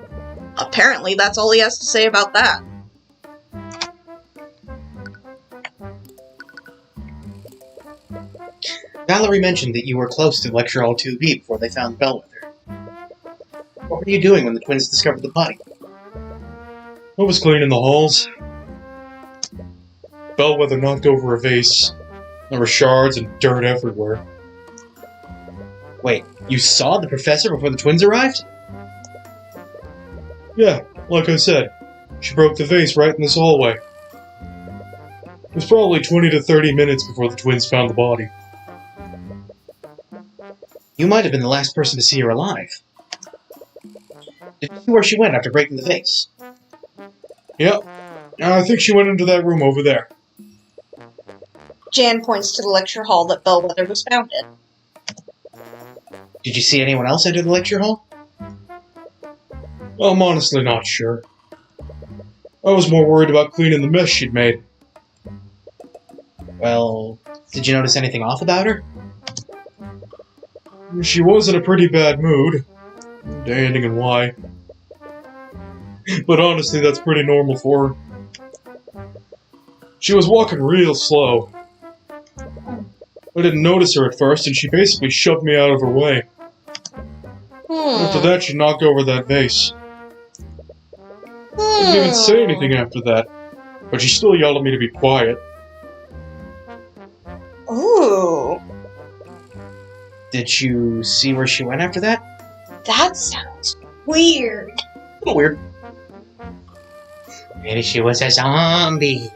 Apparently that's all he has to say about that. Valerie mentioned that you were close to Lecture Hall 2B before they found Bellwether. What were you doing when the twins discovered the body? I was cleaning the halls. Bellwether knocked over a vase. There were shards and dirt everywhere. Wait, you saw the professor before the twins arrived? Yeah, like I said, she broke the vase right in this hallway. It was probably 20 to 30 minutes before the twins found the body. You might have been the last person to see her alive. Did you see where she went after breaking the vase? Yep. I think she went into that room over there. Jan points to the lecture hall that Bellwether was found in. Did you see anyone else enter the lecture hall? I'm honestly not sure. I was more worried about cleaning the mess she'd made. Well, did you notice anything off about her? She was in a pretty bad mood. Ending and why. But honestly, that's pretty normal for her. She was walking real slow. I didn't notice her at first, and she basically shoved me out of her way. After that, she knocked over that vase. I didn't even say anything after that, but she still yelled at me to be quiet. Ooh, Did you see where she went after that? that sounds weird. A little weird. Maybe she was a zombie.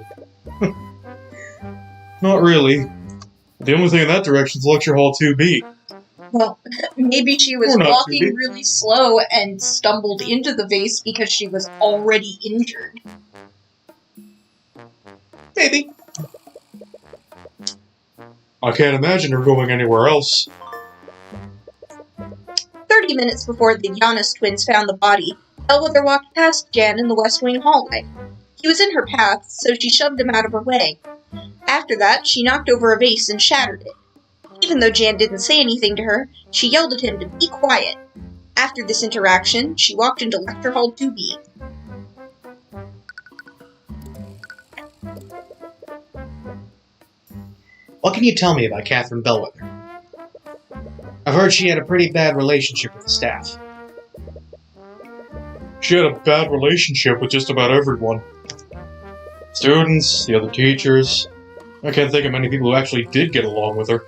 Not really. The only thing in that direction is Lecture Hall 2B. Well, maybe she was Or not walking too big. really slow and stumbled into the vase because she was already injured. Maybe. I can't imagine her going anywhere else. 30 minutes before the Giannis twins found the body, Bellwether walked past Jan in the West Wing hallway. He was in her path, so she shoved him out of her way. After that, she knocked over a vase and shattered it. Even though Jan didn't say anything to her, she yelled at him to be quiet. After this interaction, she walked into Lecture Hall 2B. What can you tell me about Catherine Bellwether? I've heard she had a pretty bad relationship with the staff. She had a bad relationship with just about everyone. Students, the other teachers. I can't think of many people who actually did get along with her.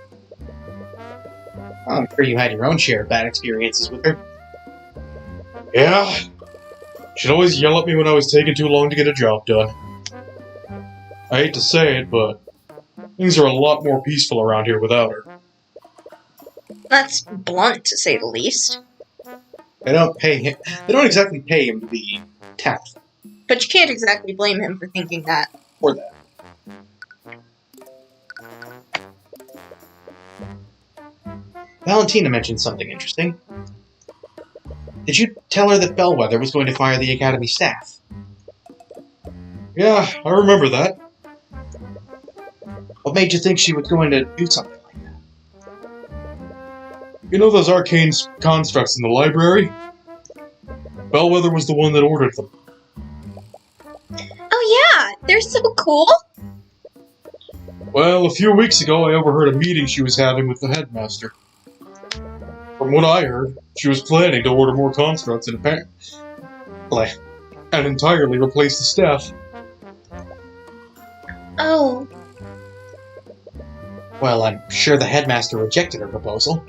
I'm sure you had your own share of bad experiences with her. Yeah. She'd always yell at me when I was taking too long to get a job done. I hate to say it, but things are a lot more peaceful around here without her. That's blunt, to say the least. They don't exactly pay him to be tactful But you can't exactly blame him for thinking that. for that. Valentina mentioned something interesting. Did you tell her that Bellwether was going to fire the Academy staff? Yeah, I remember that. What made you think she was going to do something like that? You know those arcane constructs in the library? Bellwether was the one that ordered them. Oh yeah, they're so cool. Well, a few weeks ago I overheard a meeting she was having with the headmaster. From what I heard, she was planning to order more constructs and entirely replace the staff. Oh, Well, I'm sure the headmaster rejected her proposal.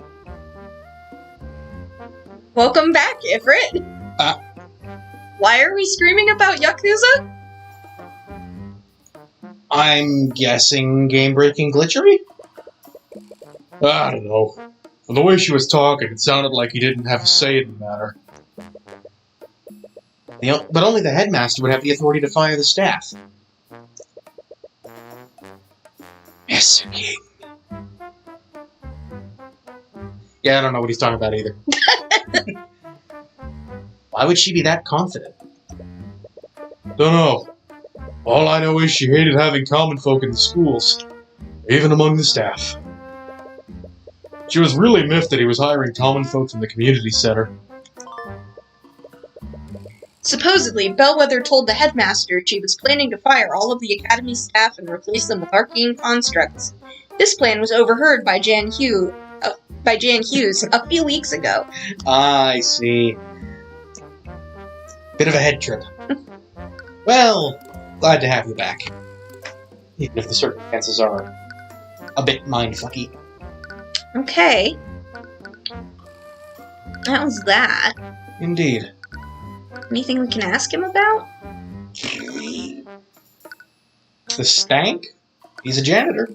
Welcome back, Ifrit. Why are we screaming about Yakuza? I'm guessing game-breaking glitchery? I don't know. From the way she was talking, it sounded like he didn't have a say in the matter. But only the headmaster would have the authority to fire the staff. Yes, King. Yeah, I don't know what he's talking about either. Why would she be that confident? Dunno. All I know is she hated having common folk in the schools, even among the staff. She was really miffed that he was hiring common folk from the community center. Supposedly, Bellwether told the headmaster she was planning to fire all of the Academy staff and replace them with arcane constructs. This plan was overheard by Jan Hughes a few weeks ago. I see. Bit of a head trip. Well, glad to have you back. Even if the circumstances are a bit mindfucky. Okay. That was that. Indeed. Anything we can ask him about? The stank? He's a janitor.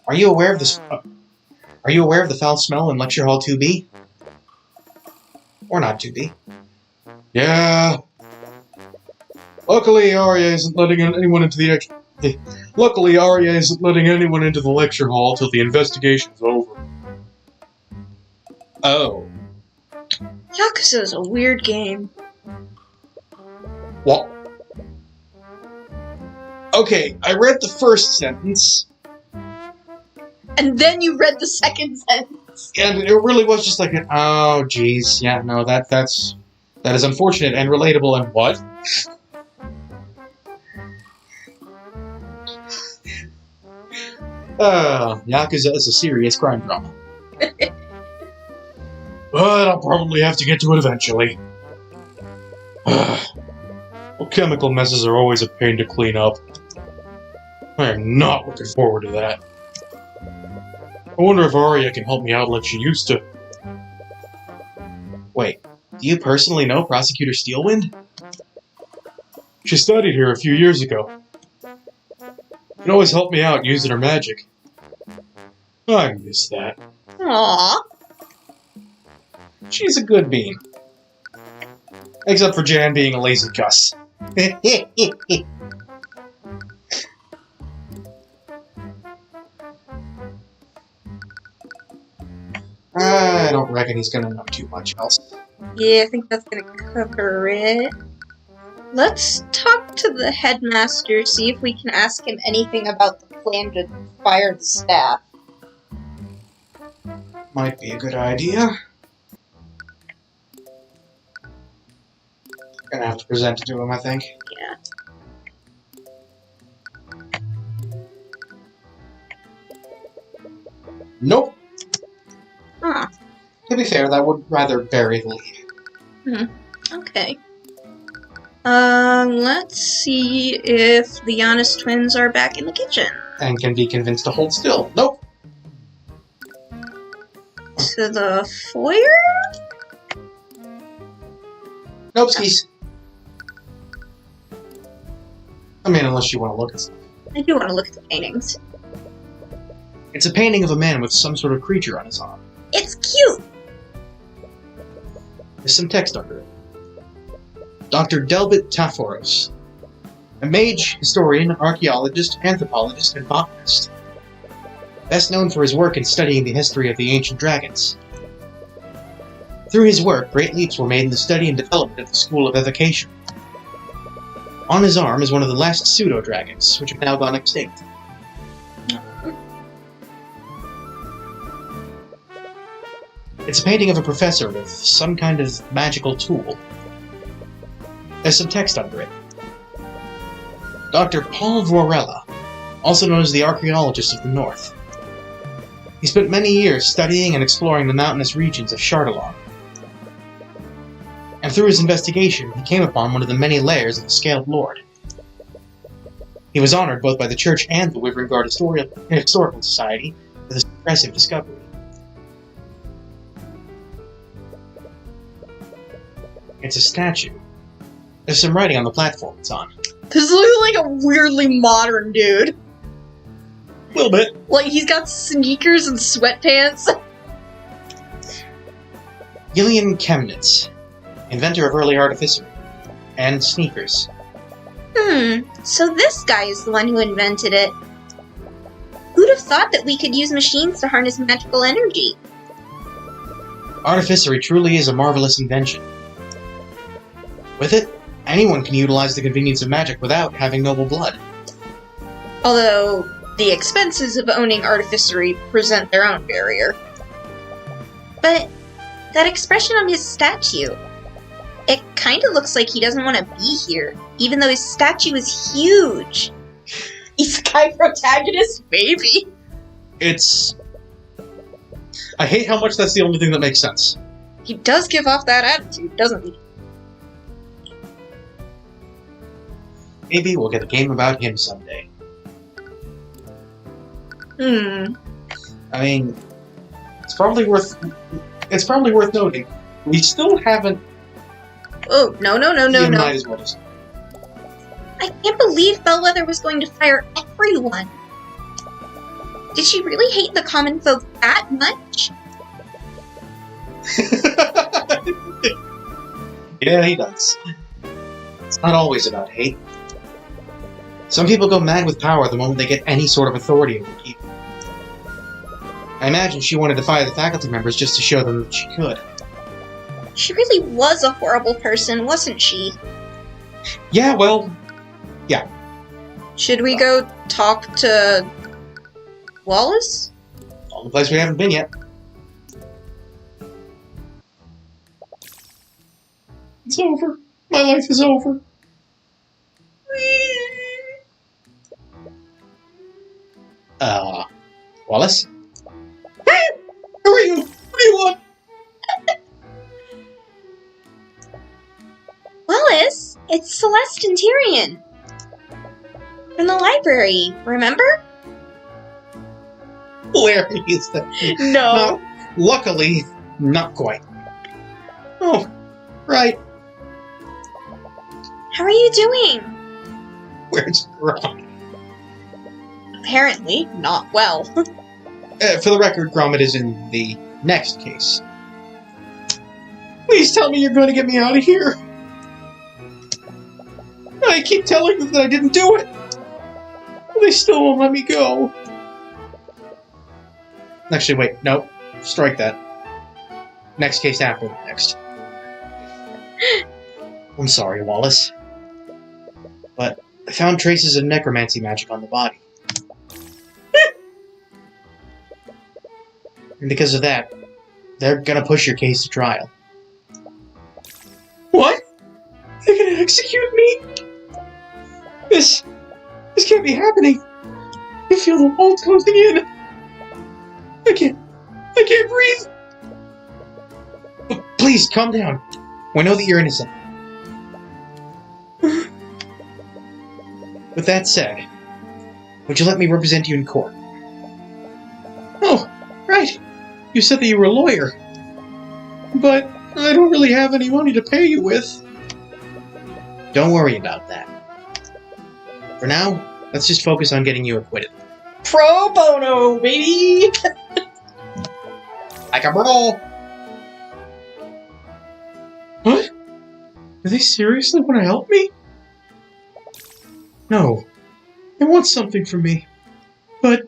Are you aware of this? Are you aware of the foul smell in Lecture Hall 2B? Or not 2B? Yeah. Luckily, Arya isn't letting anyone into Luckily, Arya isn't letting anyone into the lecture hall till the investigation's over. Oh. Yakuza is a weird game. What? Okay, I read the first sentence, And then you read the second sentence. and it really was just like an, oh, geez, yeah, no, that is unfortunate and relatable, and what? Yakuza is a serious crime drama. But I'll probably have to get to it eventually. Well, chemical messes are always a pain to clean up. I am not looking forward to that. I wonder if Arya can help me out like she used to. Wait, do you personally know Prosecutor Steelwind? She studied here a few years ago. Can always help me out using her magic. I miss that. Aww. She's a good bean. Except for Jan being a lazy cuss. I don't reckon he's gonna know too much else. Yeah, I think that's gonna cover it. Let's talk to the headmaster, see if we can ask him anything about the plan to fire the staff. Might be a good idea. Gonna have to present it to him, I think. Yeah. Nope. Huh. To be fair, that would rather bury the lead. Okay. Let's see if the Giannis twins are back in the kitchen. And can be convinced to hold still. Nope. To the foyer? Nope, skis. I mean, unless you want to look at stuff. I do want to look at the paintings. It's a painting of a man with some sort of creature on his arm. It's cute! There's some text under it. Dr. Delbert Taforos. A mage, historian, archaeologist, anthropologist, and botanist. Best known for his work in studying the history of the ancient dragons. Through his work, great leaps were made in the study and development of the school of evocation. On his arm is one of the last pseudo-dragons, which have now gone extinct. It's a painting of a professor with some kind of magical tool. There's some text under it. Dr. Paul Vorella, also known as the Archaeologist of the North. He spent many years studying and exploring the mountainous regions of Chardalon. And through his investigation, he came upon one of the many layers of the Scaled Lord. He was honored both by the Church and the Wyverngard Historical Society for this impressive discovery. It's a statue. There's some writing on the platform it's on. This looks like a weirdly modern dude. A little bit. Like, he's got sneakers and sweatpants. Gillian Chemnitz, inventor of early artificery. And sneakers. So this guy is the one who invented it. Who'd have thought that we could use machines to harness magical energy? Artificery truly is a marvelous invention. With it, anyone can utilize the convenience of magic without having noble blood. Although, the expenses of owning artificery present their own barrier. But that expression on his statue, it kind of looks like he doesn't want to be here, even though his statue is huge. Isekai protagonist? Maybe. It's... I hate how much that's the only thing that makes sense. He does give off that attitude, doesn't he? Maybe we'll get a game about him someday. Hmm. I mean, it's probably worth noting. We still haven't... Oh, no. You might as well just... I can't believe Bellwether was going to fire everyone. Did she really hate the common folk that much? Yeah, he does. It's not always about hate. Some people go mad with power the moment they get any sort of authority over people. I imagine she wanted to fire the faculty members just to show them that she could. She really was a horrible person, wasn't she? Yeah, well... Yeah. Should we go talk to Wallace? Only place we haven't been yet. It's over. My life is over. Wallace? Who are you? What do you want? Wallace, it's Celeste and Tyrion. From the library, remember? Where is that? No. Luckily, not quite. Oh, right. How are you doing? Where's Gromit? Apparently, not well. For the record, Gromit is in the next case. Please tell me you're going to get me out of here. I keep telling them that I didn't do it. But they still won't let me go. Actually, wait, no. Strike that. Next case after the next. I'm sorry, Wallace. But I found traces of necromancy magic on the body. And because of that, they're gonna push your case to trial. What? They're gonna execute me? This can't be happening. I feel the walls closing in. I can't breathe. Please, calm down. We know that you're innocent. With that said, would you let me represent you in court? Oh, right. You said that you were a lawyer. But I don't really have any money to pay you with. Don't worry about that. For now, let's just focus on getting you acquitted. Pro bono, baby! Like a bro! What? Do they seriously want to help me? No. They want something from me. But...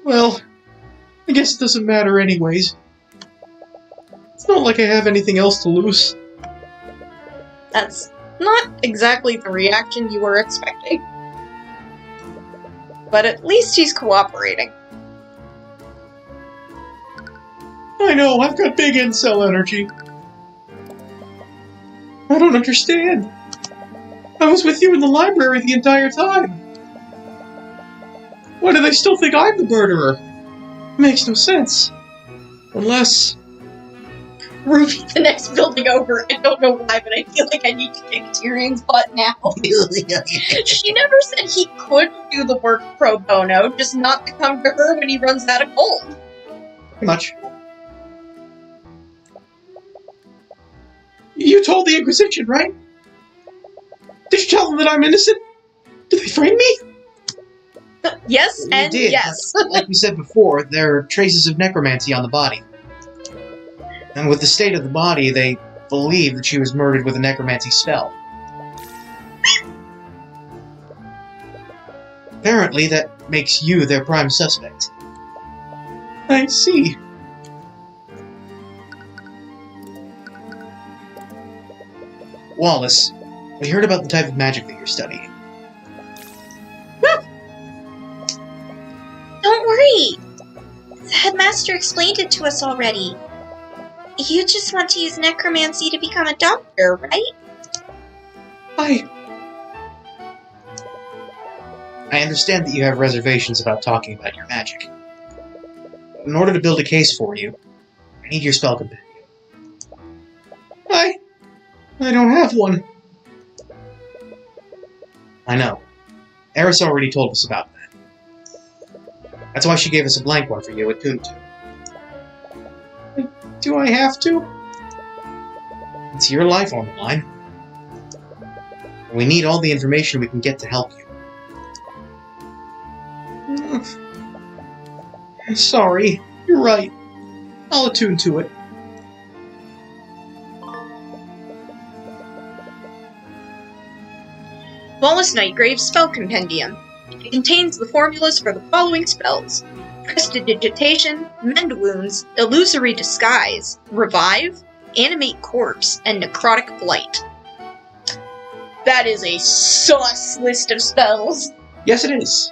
well... I guess it doesn't matter anyways. It's not like I have anything else to lose. That's not exactly the reaction you were expecting. But at least he's cooperating. I know, I've got big incel energy. I don't understand. I was with you in the library the entire time. Why do they still think I'm the murderer? It makes no sense. Unless... Ruby, the next building over. I don't know why, but I feel like I need to kick Tyrion's butt now. She never said he could do the work pro bono, just not to come to her when he runs out of gold. Pretty much. You told the Inquisition, right? Did you tell them that I'm innocent? Did they frame me? Yes, and did, yes. Like we said before, there are traces of necromancy on the body. And with the state of the body, they believe that she was murdered with a necromancy spell. Apparently, that makes you their prime suspect. I see. Wallace, we heard about the type of magic that you're studying. Don't worry. The headmaster explained it to us already. You just want to use necromancy to become a doctor, right? I understand that you have reservations about talking about your magic. In order to build a case for you, I need your spell compendium. I don't have one. I know. Eris already told us about that. That's why she gave us a blank one for you attuned to. Do I have to? It's your life on the line. We need all the information we can get to help you. Sorry, you're right. I'll attune to it. Wallace Nightgrave's Spell Compendium. It contains the formulas for the following spells: Prestidigitation, Mend Wounds, Illusory Disguise, Revive, Animate Corpse, and Necrotic Blight. That is a sus list of spells. Yes, it is.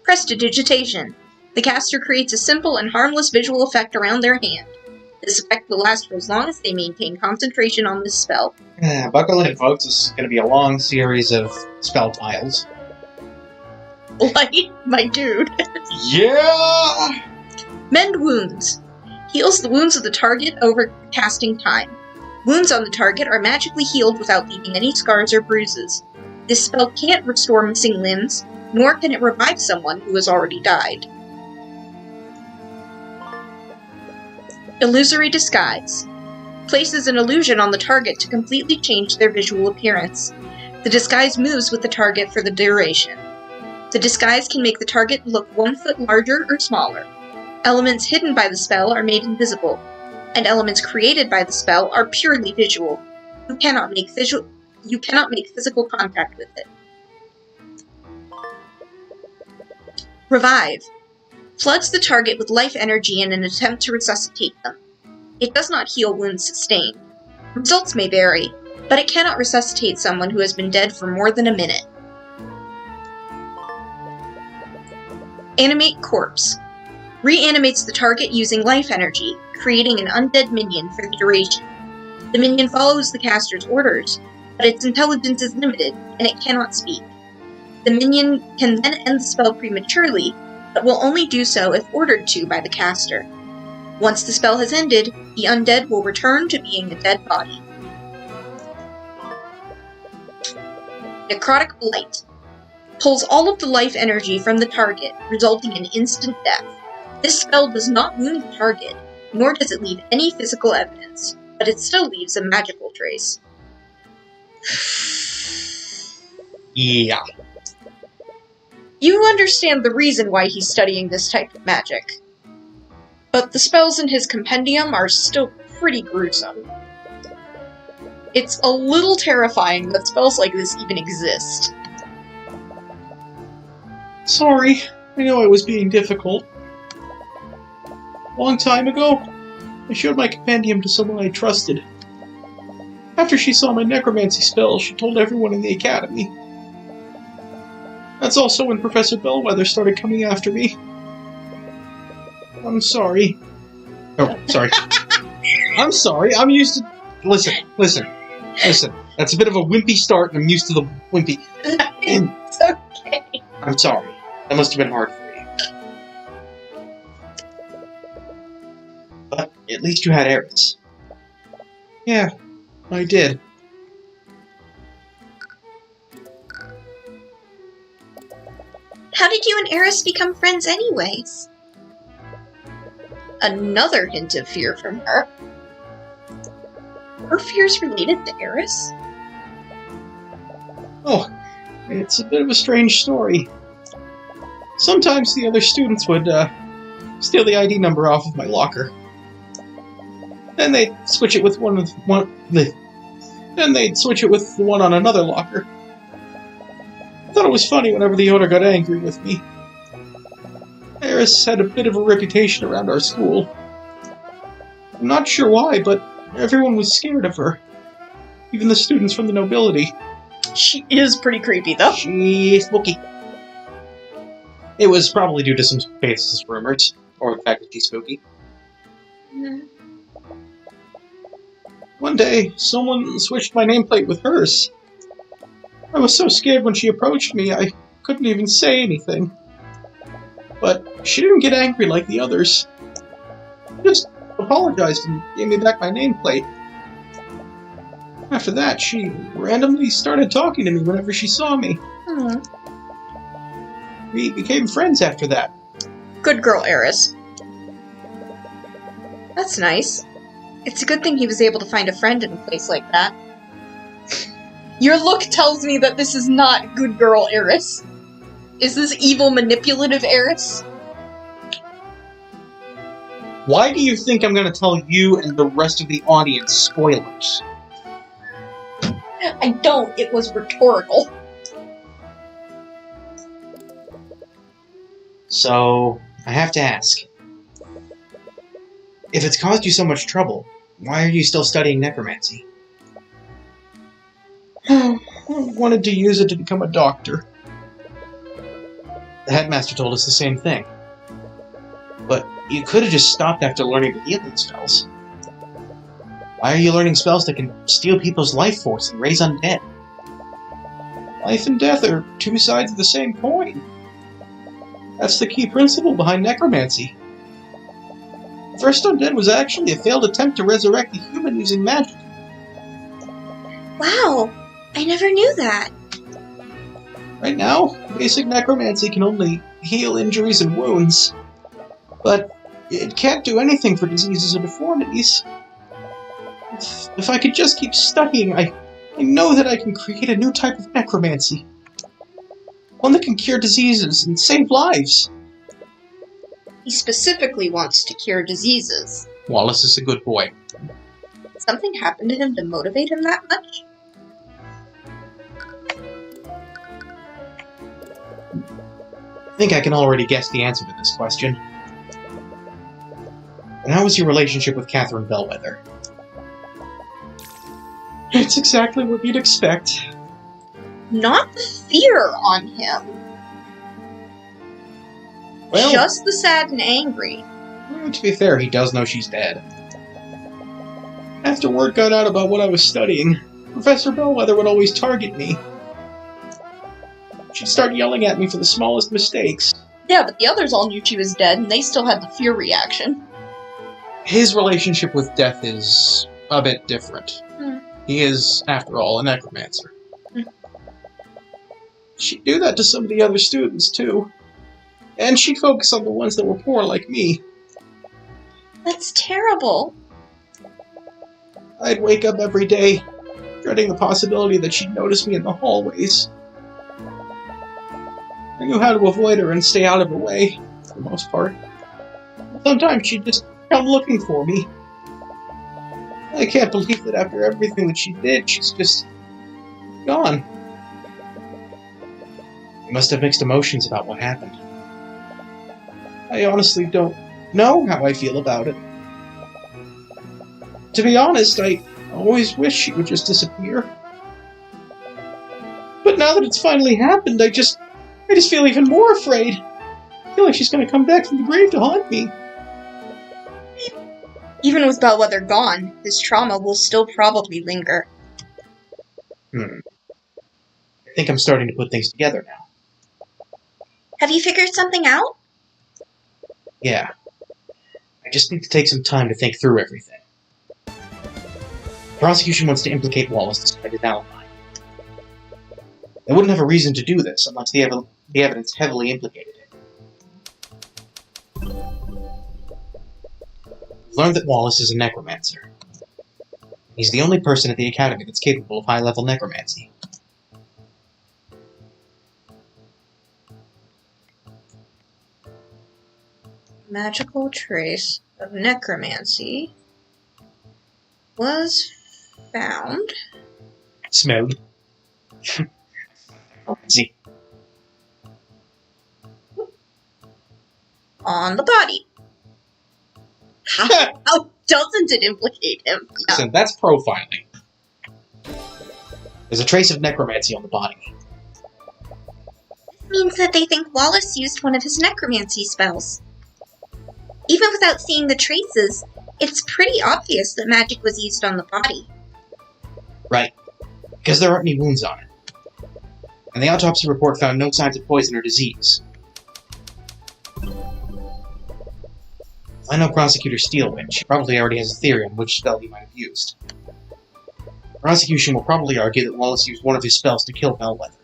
Prestidigitation. The caster creates a simple and harmless visual effect around their hand. This effect will last for as long as they maintain concentration on this spell. Buckle in, folks. This is going to be a long series of spell tiles. Like, my dude. Yeah! Mend Wounds. Heals the wounds of the target over casting time. Wounds on the target are magically healed without leaving any scars or bruises. This spell can't restore missing limbs, nor can it revive someone who has already died. Illusory Disguise. Places an illusion on the target to completely change their visual appearance. The disguise moves with the target for the duration. The disguise can make the target look 1 foot larger or smaller. Elements hidden by the spell are made invisible, and elements created by the spell are purely visual. You cannot make physical contact with it. Revive. Floods the target with life energy in an attempt to resuscitate them. It does not heal wounds sustained. Results may vary, but it cannot resuscitate someone who has been dead for more than a minute. Animate Corpse. Reanimates the target using life energy, creating an undead minion for the duration. The minion follows the caster's orders, but its intelligence is limited, and it cannot speak. The minion can then end the spell prematurely, but will only do so if ordered to by the caster. Once the spell has ended, the undead will return to being a dead body. Necrotic Blight. Pulls all of the life energy from the target, resulting in instant death. This spell does not wound the target, nor does it leave any physical evidence, but it still leaves a magical trace. Yeah. You understand the reason why he's studying this type of magic. But the spells in his compendium are still pretty gruesome. It's a little terrifying that spells like this even exist. Sorry, I know I was being difficult. A long time ago, I showed my compendium to someone I trusted. After she saw my necromancy spell, she told everyone in the academy. That's also when Professor Bellwether started coming after me. I'm sorry. Oh, sorry. I'm sorry, I'm used to... Listen. That's a bit of a wimpy start, and I'm used to the wimpy... It's okay. I'm sorry. That must have been hard for you. But at least you had Eris. Yeah, I did. How did you and Eris become friends anyways? Another hint of fear from her. Her fear's related to Eris? Oh, it's a bit of a strange story. Sometimes the other students would, steal the ID number off of my locker. Then they'd switch it with Then they'd switch it with the one on another locker. I thought it was funny whenever the owner got angry with me. Eris had a bit of a reputation around our school. I'm not sure why, but everyone was scared of her. Even the students from the nobility. She is pretty creepy, though. She's spooky. It was probably due to some baseless rumors, or the fact that she's spooky. One day, someone switched my nameplate with hers. I was so scared when she approached me, I couldn't even say anything. But she didn't get angry like the others. She just apologized and gave me back my nameplate. After that, she randomly started talking to me whenever she saw me. Hmm. We became friends after that. Good girl, Eris. That's nice. It's a good thing he was able to find a friend in a place like that. Your look tells me that this is not good girl Eris. Is this evil, manipulative Eris? Why do you think I'm going to tell you and the rest of the audience spoilers? I don't. It was rhetorical. So, I have to ask. If it's caused you so much trouble, why are you still studying necromancy? I wanted to use it to become a doctor. The headmaster told us the same thing. But you could have just stopped after learning the healing spells. Why are you learning spells that can steal people's life force and raise undead? Life and death are two sides of the same coin. That's the key principle behind necromancy. The first undead was actually a failed attempt to resurrect a human using magic. Wow, I never knew that. Right now, basic necromancy can only heal injuries and wounds. But it can't do anything for diseases or deformities. If I could just keep studying, I know that I can create a new type of necromancy. One that can cure diseases and save lives. He specifically wants to cure diseases. Wallace is a good boy. Something happened to him to motivate him that much? I think I can already guess the answer to this question. And how was your relationship with Catherine Bellwether? It's exactly what you'd expect. Not the fear on him. Well, Just the sad and angry. to be fair, he does know she's dead. After word got out about what I was studying, Professor Bellwether would always target me. She'd start yelling at me for the smallest mistakes. Yeah, but the others all knew she was dead, and they still had the fear reaction. His relationship with death is a bit different. Hmm. He is, after all, a necromancer. She'd do that to some of the other students, too. And she'd focus on the ones that were poor like me. That's terrible. I'd wake up every day, dreading the possibility that she'd notice me in the hallways. I knew how to avoid her and stay out of her way, for the most part. Sometimes she'd just come looking for me. I can't believe that after everything that she did, she's just gone. I must have mixed emotions about what happened. I honestly don't know how I feel about it. To be honest, I always wish she would just disappear. But now that it's finally happened, I just feel even more afraid. I feel like she's gonna come back from the grave to haunt me. Even with Bellwether gone, his trauma will still probably linger. I think I'm starting to put things together now. Have you figured something out? Yeah. I just need to take some time to think through everything. The prosecution wants to implicate Wallace despite his alibi. They wouldn't have a reason to do this unless the evidence heavily implicated him. We've learned that Wallace is a necromancer. He's the only person at the Academy that's capable of high-level necromancy. Magical trace of necromancy was found Smelled. See. on the body. How doesn't it implicate him? Yeah. Listen, that's profiling. There's a trace of necromancy on the body. Means that they think Wallace used one of his necromancy spells. Even without seeing the traces, it's pretty obvious that magic was used on the body. Right. Because there aren't any wounds on it. and the autopsy report found no signs of poison or disease. I know Prosecutor Steelwind. She probably already has a theory on which spell he might have used. Prosecution will probably argue that Wallace used one of his spells to kill Bellwether.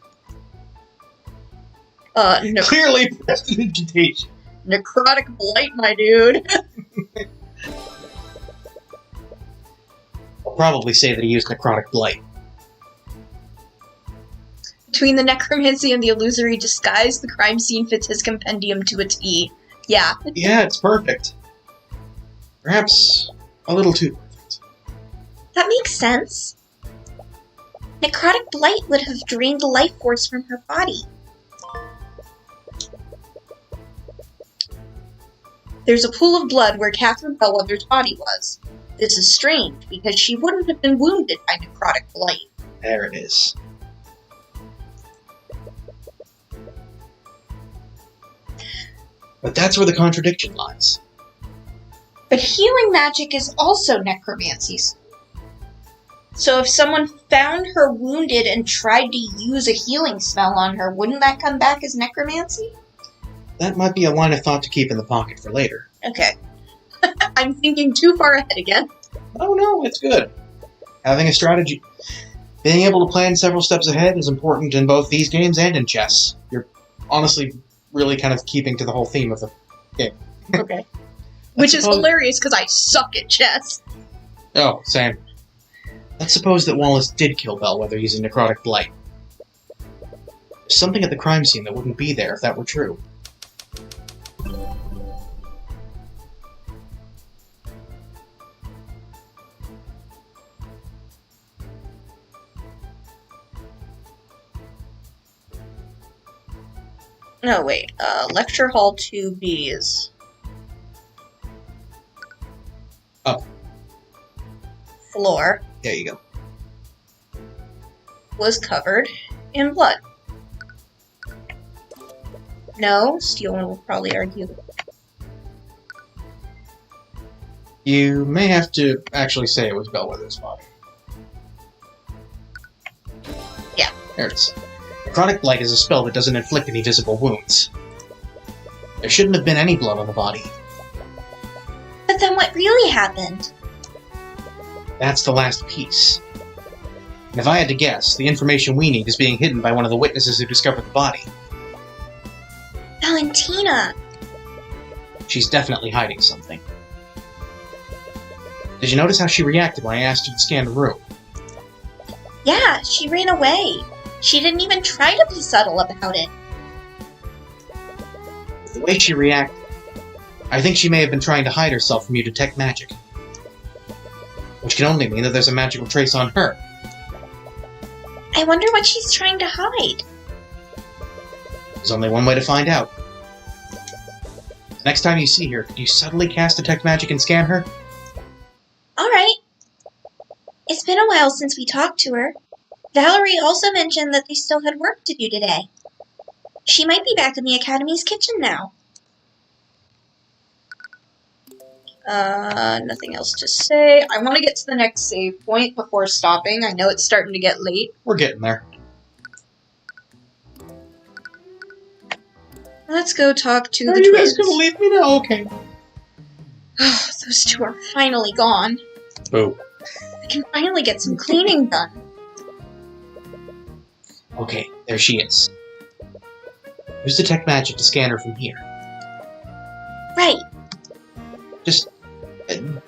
No. Clearly prestidigitation. Necrotic blight, my dude. I'll probably say that he used necrotic blight. Between the necromancy and the illusory disguise, the crime scene fits his compendium to a T. Yeah. Yeah, it's perfect. Perhaps a little too perfect. That makes sense. Necrotic blight would have drained the life force from her body. There's a pool of blood where Catherine Bellwether's body was. This is strange, because she wouldn't have been wounded by necrotic blight. There it is. But that's where the contradiction lies. But healing magic is also necromancy. So if someone found her wounded and tried to use a healing spell on her, wouldn't that come back as necromancy? That might be a line of thought to keep in the pocket for later. Okay. I'm thinking too far ahead again. Oh no, it's good. Having a strategy. Being able to plan several steps ahead is important in both these games and in chess. You're honestly really kind of keeping to the whole theme of the game. Okay. Which is hilarious because I suck at chess. Oh, same. Let's suppose that Wallace did kill Bellwether using necrotic blight. There's something at the crime scene that wouldn't be there if that were true. No, wait. Lecture Hall 2B is... Up. Floor There you go. was covered in blood. No, Steelman will probably argue. You may have to actually say it was Bellwether's body. Yeah. There it is. Necrotic Blight is a spell that doesn't inflict any visible wounds. There shouldn't have been any blood on the body. But then what really happened? That's the last piece. And if I had to guess, the information we need is being hidden by one of the witnesses who discovered the body. Valentina! She's definitely hiding something. Did you notice how she reacted when I asked her to scan the room? Yeah, she ran away. She didn't even try to be subtle about it. The way she reacted, I think she may have been trying to hide herself from you detect magic. Which can only mean that there's a magical trace on her. I wonder what she's trying to hide. There's only one way to find out. The next time you see her, could you subtly cast Detect Magic and scan her? Alright. It's been a while since we talked to her. Valerie also mentioned that they still had work to do today. She might be back in the Academy's kitchen now. Nothing else to say. I want to get to the next save point before stopping. I know it's starting to get late. We're getting there. Let's go talk to the Are you twins. guys gonna leave me now? Okay. Those two are finally gone. Oh. I can finally get some cleaning done. Okay, there she is. Use Detect Magic to scan her from here. Right. Just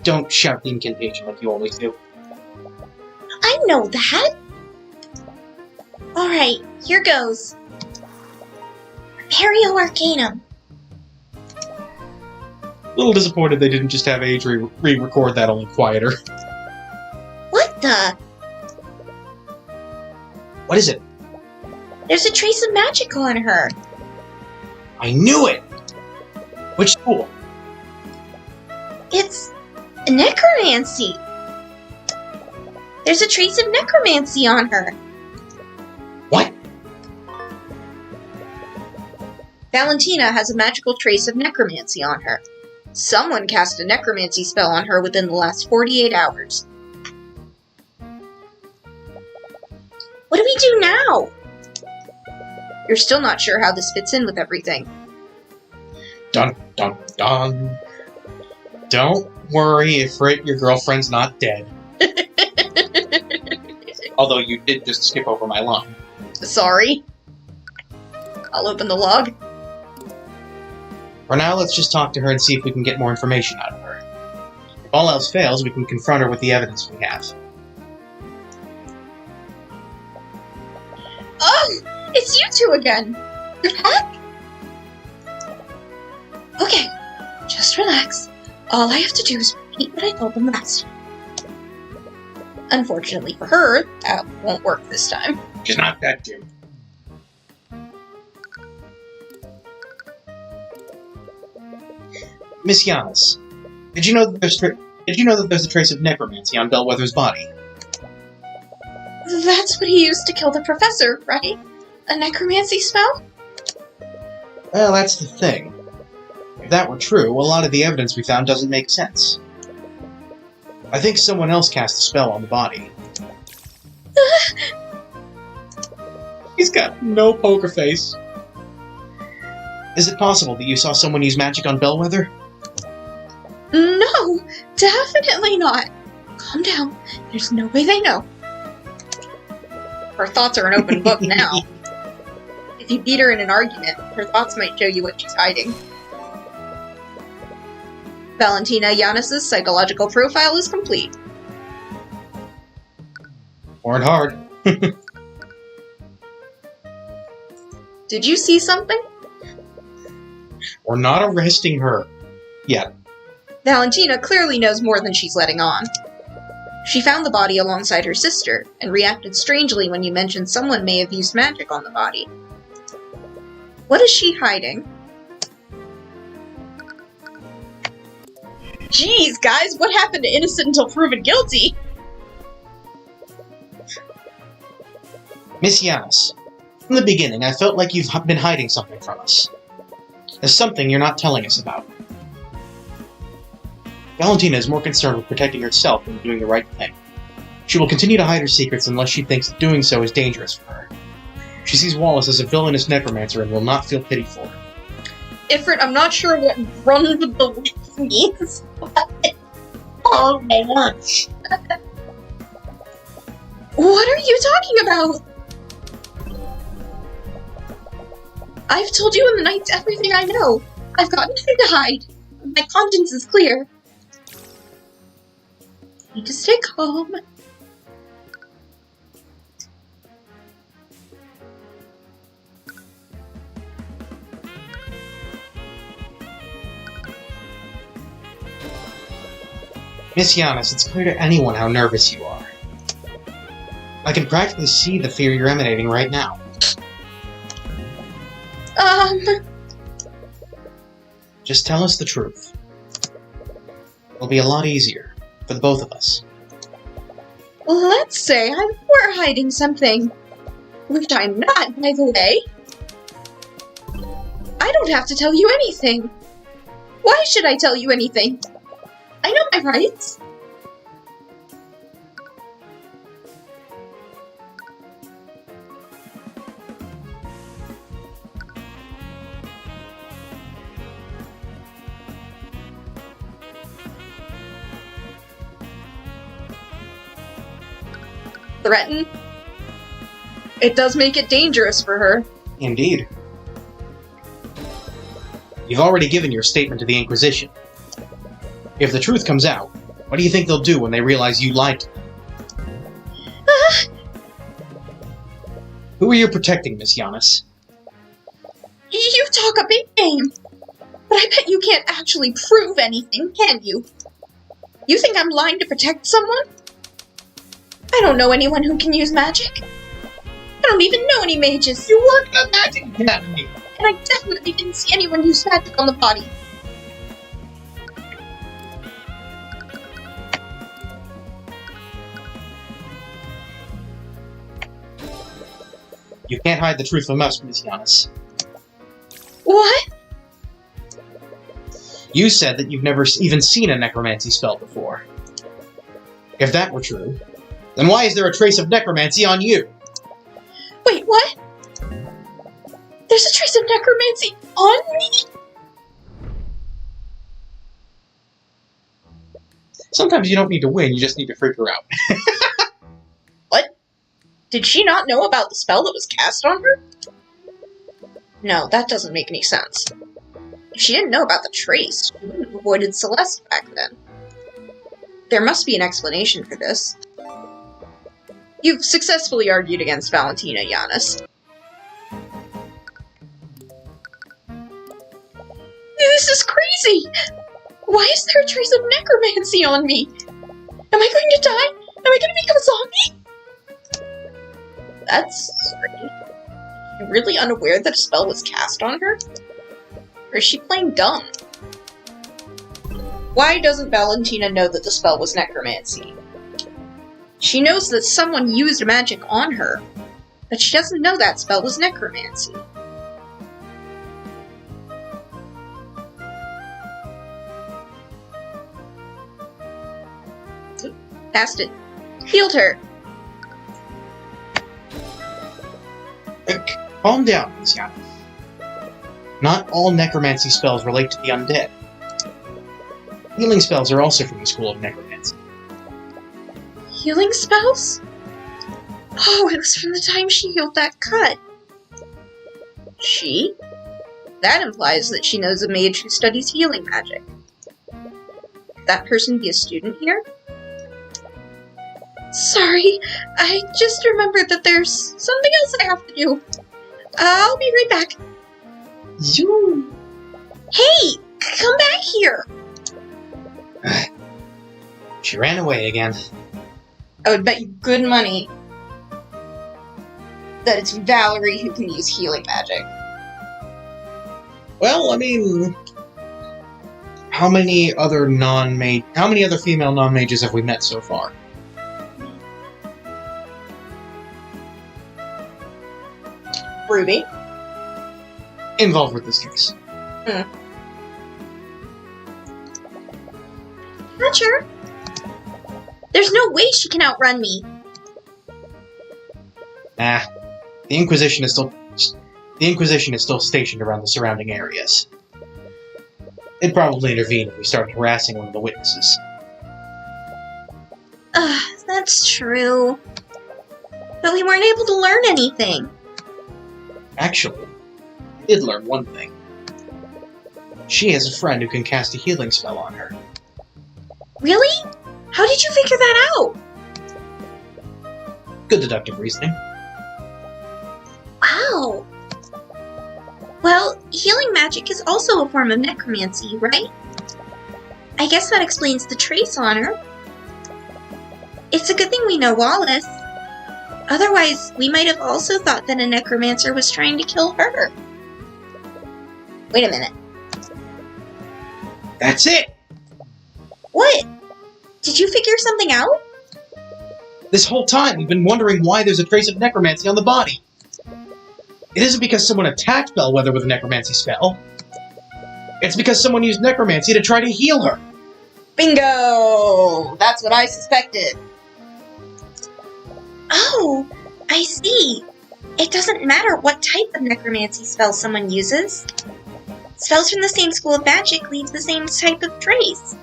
don't shout the incantation like you always do. I know that. Alright, here goes. Imperio Arcanum. A little disappointed they didn't just have Age re-record that only quieter. What the? What is it? There's a trace of magic on her. I knew it! Which school? It's necromancy. There's a trace of necromancy on her. What? Valentina has a magical trace of necromancy on her. Someone cast a necromancy spell on her within the last 48 hours. What do we do now? You're still not sure how this fits in with everything. Dun dun dun. Don't worry if your girlfriend's not dead. Although you did just skip over my line. Sorry. I'll open the log. For now, let's just talk to her and see if we can get more information out of her. If all else fails, we can confront her with the evidence we have. Oh! It's you two again! You're back? Okay, just relax. All I have to do is repeat what I told them last time. Unfortunately for her, that won't work this time. She's not that dim. Miss Giannis, did you know that there's a trace of necromancy on Bellwether's body? That's what he used to kill the professor, right? A necromancy spell? Well, that's the thing. If that were true, a lot of the evidence we found doesn't make sense. I think someone else cast a spell on the body. He's got no poker face. Is it possible that you saw someone use magic on Bellwether? No, definitely not. Calm down. There's no way they know. Her thoughts are an open book now. If you beat her in an argument, her thoughts might show you what she's hiding. Valentina Giannis' psychological profile is complete. Worked hard. Did you see something? We're not arresting her. Yet. Valentina clearly knows more than she's letting on. She found the body alongside her sister, and reacted strangely when you mentioned someone may have used magic on the body. What is she hiding? Jeez, guys, what happened to innocent until proven guilty? Miss Giannis, from the beginning I felt like you've been hiding something from us. There's something you're not telling us about. Valentina is more concerned with protecting herself than doing the right thing. She will continue to hide her secrets unless she thinks that doing so is dangerous for her. She sees Wallace as a villainous necromancer and will not feel pity for him. Ifrit, I'm not sure what run with the witch means. Oh my gosh! What are you talking about? I've told you in the night everything I know. I've got nothing to hide. My conscience is clear. Need to stay calm. Miss Giannis, it's clear to anyone how nervous you are. I can practically see the fear you're emanating right now. Just tell us the truth. It'll be a lot easier for the both of us. Let's say I were hiding something. Which I'm not, by the way. I don't have to tell you anything. Why should I tell you anything? I know my rights. Threaten? It does make it dangerous for her. Indeed. You've already given your statement to the Inquisition. If the truth comes out, what do you think they'll do when they realize you lied to them? Who are you protecting, Miss Giannis? You talk a big game, but I bet you can't actually prove anything, can you? You think I'm lying to protect someone? I don't know anyone who can use magic. I don't even know any mages. You work at the Magic Academy! And I definitely didn't see anyone use magic on the body. You can't hide the truth from us, Miss Giannis. What? You said that you've never even seen a necromancy spell before. If that were true, then why is there a trace of necromancy on you? Wait, what? There's a trace of necromancy on me? Sometimes you don't need to win, you just need to freak her out. What? Did she not know about the spell that was cast on her? No, that doesn't make any sense. If she didn't know about the trace, she wouldn't have avoided Celeste back then. There must be an explanation for this. You've successfully argued against Valentina, Giannis. This is crazy! Why is there a trace of necromancy on me? Am I going to die? Am I going to become a zombie? That's strange. Are you really unaware that a spell was cast on her? Or is she playing dumb? Why doesn't Valentina know that the spell was necromancy? She knows that someone used magic on her, but she doesn't know that spell was necromancy. Cast it. Healed her. Calm down, Miss Giannis. Not all necromancy spells relate to the undead. Healing spells are also from the school of necromancy. Healing spells? Oh, it was from the time she healed that cut. She? That implies that she knows a mage who studies healing magic. Could that person be a student here? Sorry, I just remembered that there's something else I have to do. I'll be right back. You. Hey, come back here! She ran away again. I would bet you good money that it's Valerie who can use healing magic. Well, I mean, how many other female non-mages have we met so far? Ruby. Involved with this case. Not sure. There's no way she can outrun me. Nah. The Inquisition is still stationed around the surrounding areas. They'd probably intervene if we started harassing one of the witnesses. That's true. But we weren't able to learn anything. Actually, I did learn one thing. She has a friend who can cast a healing spell on her. Really? How did you figure that out? Good deductive reasoning. Wow. Well, healing magic is also a form of necromancy, right? I guess that explains the trace on her. It's a good thing we know Wallace. Otherwise, we might have also thought that a necromancer was trying to kill her. Wait a minute. That's it! What? Did you figure something out? This whole time, we've been wondering why there's a trace of necromancy on the body. It isn't because someone attacked Bellwether with a necromancy spell. It's because someone used necromancy to try to heal her. Bingo! That's what I suspected. Oh, I see. It doesn't matter what type of necromancy spell someone uses. Spells from the same school of magic leave the same type of trace.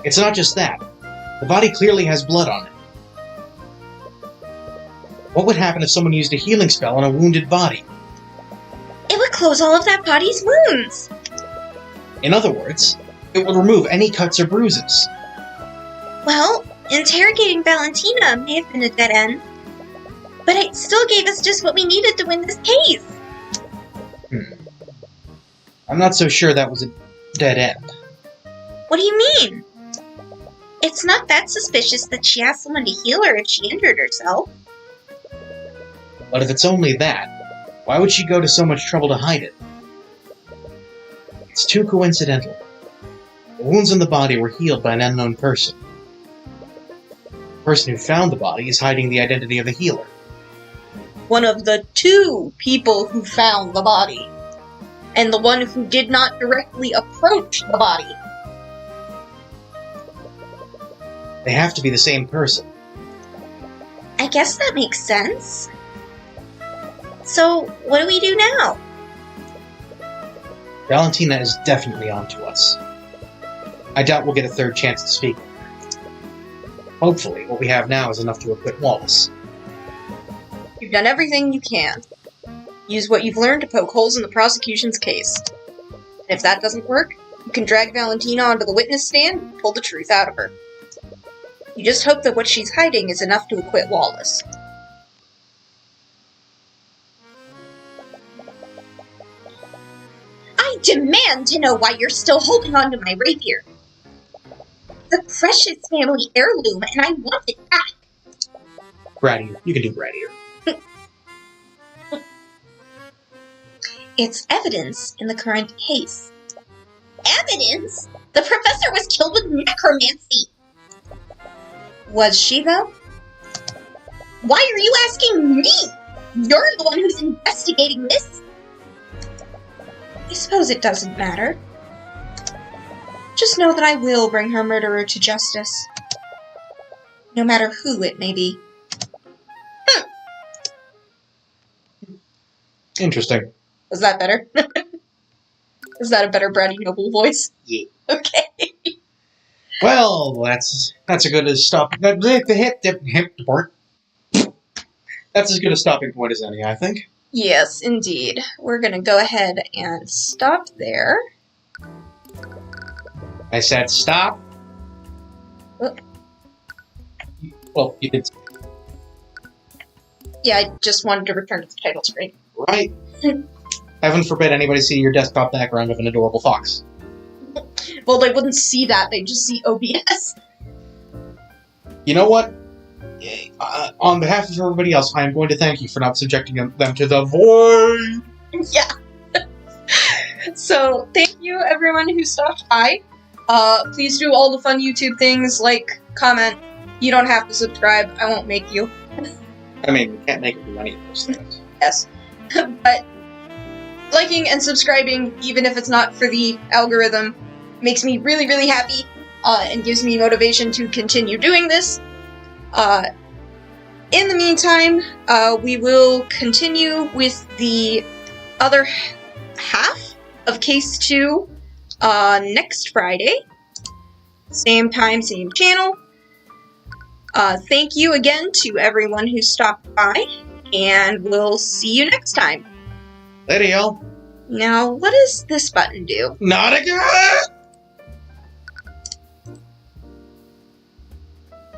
It's not just that. The body clearly has blood on it. What would happen if someone used a healing spell on a wounded body? It would close all of that body's wounds. In other words, it would remove any cuts or bruises. Well, interrogating Valentina may have been a dead end, but it still gave us just what we needed to win this case. I'm not so sure that was a dead end. What do you mean? It's not that suspicious that she asked someone to heal her if she injured herself. But if it's only that, why would she go to so much trouble to hide it? It's too coincidental. The wounds on the body were healed by an unknown person. The person who found the body is hiding the identity of the healer. One of the two people who found the body. And the one who did not directly approach the body. They have to be the same person. I guess that makes sense. So, what do we do now? Valentina is definitely onto us. I doubt we'll get a third chance to speak. Hopefully, what we have now is enough to acquit Wallace. You've done everything you can. Use what you've learned to poke holes in the prosecution's case. And if that doesn't work, you can drag Valentina onto the witness stand and pull the truth out of her. You just hope that what she's hiding is enough to acquit Wallace. I demand to know why you're still holding on to my rapier. The precious family heirloom, and I want it back. Brattier. You can do Brattier. It's evidence in the current case. Evidence? The professor was killed with necromancy. Was she, though? Why are you asking me? You're the one who's investigating this. I suppose it doesn't matter. Just know that I will bring her murderer to justice. No matter who it may be. Interesting. Was that better? Is that a better Bratty Noble voice? Yeah. Okay. Well, that's a good as stop. That's as good a stopping point as any, I think. Yes, indeed. We're gonna go ahead and stop there. I said stop. Oh. Well, you did. Yeah, I just wanted to return to the title screen. Right. Heaven forbid anybody see your desktop background of an adorable fox. Well, they wouldn't see that, they'd just see OBS. You know what? On behalf of everybody else, I am going to thank you for not subjecting them to the void. Yeah. So, thank you everyone who stopped by. Please do all the fun YouTube things, like, comment. You don't have to subscribe, I won't make you. I mean, we can't make it do any of those things. Yes. But liking and subscribing, even if it's not for the algorithm, makes me really, really happy, and gives me motivation to continue doing this. In the meantime, we will continue with the other half of Case 2 next Friday. Same time, same channel. Thank you again to everyone who stopped by, and we'll see you next time. Later, y'all. Now, what does this button do? Not again!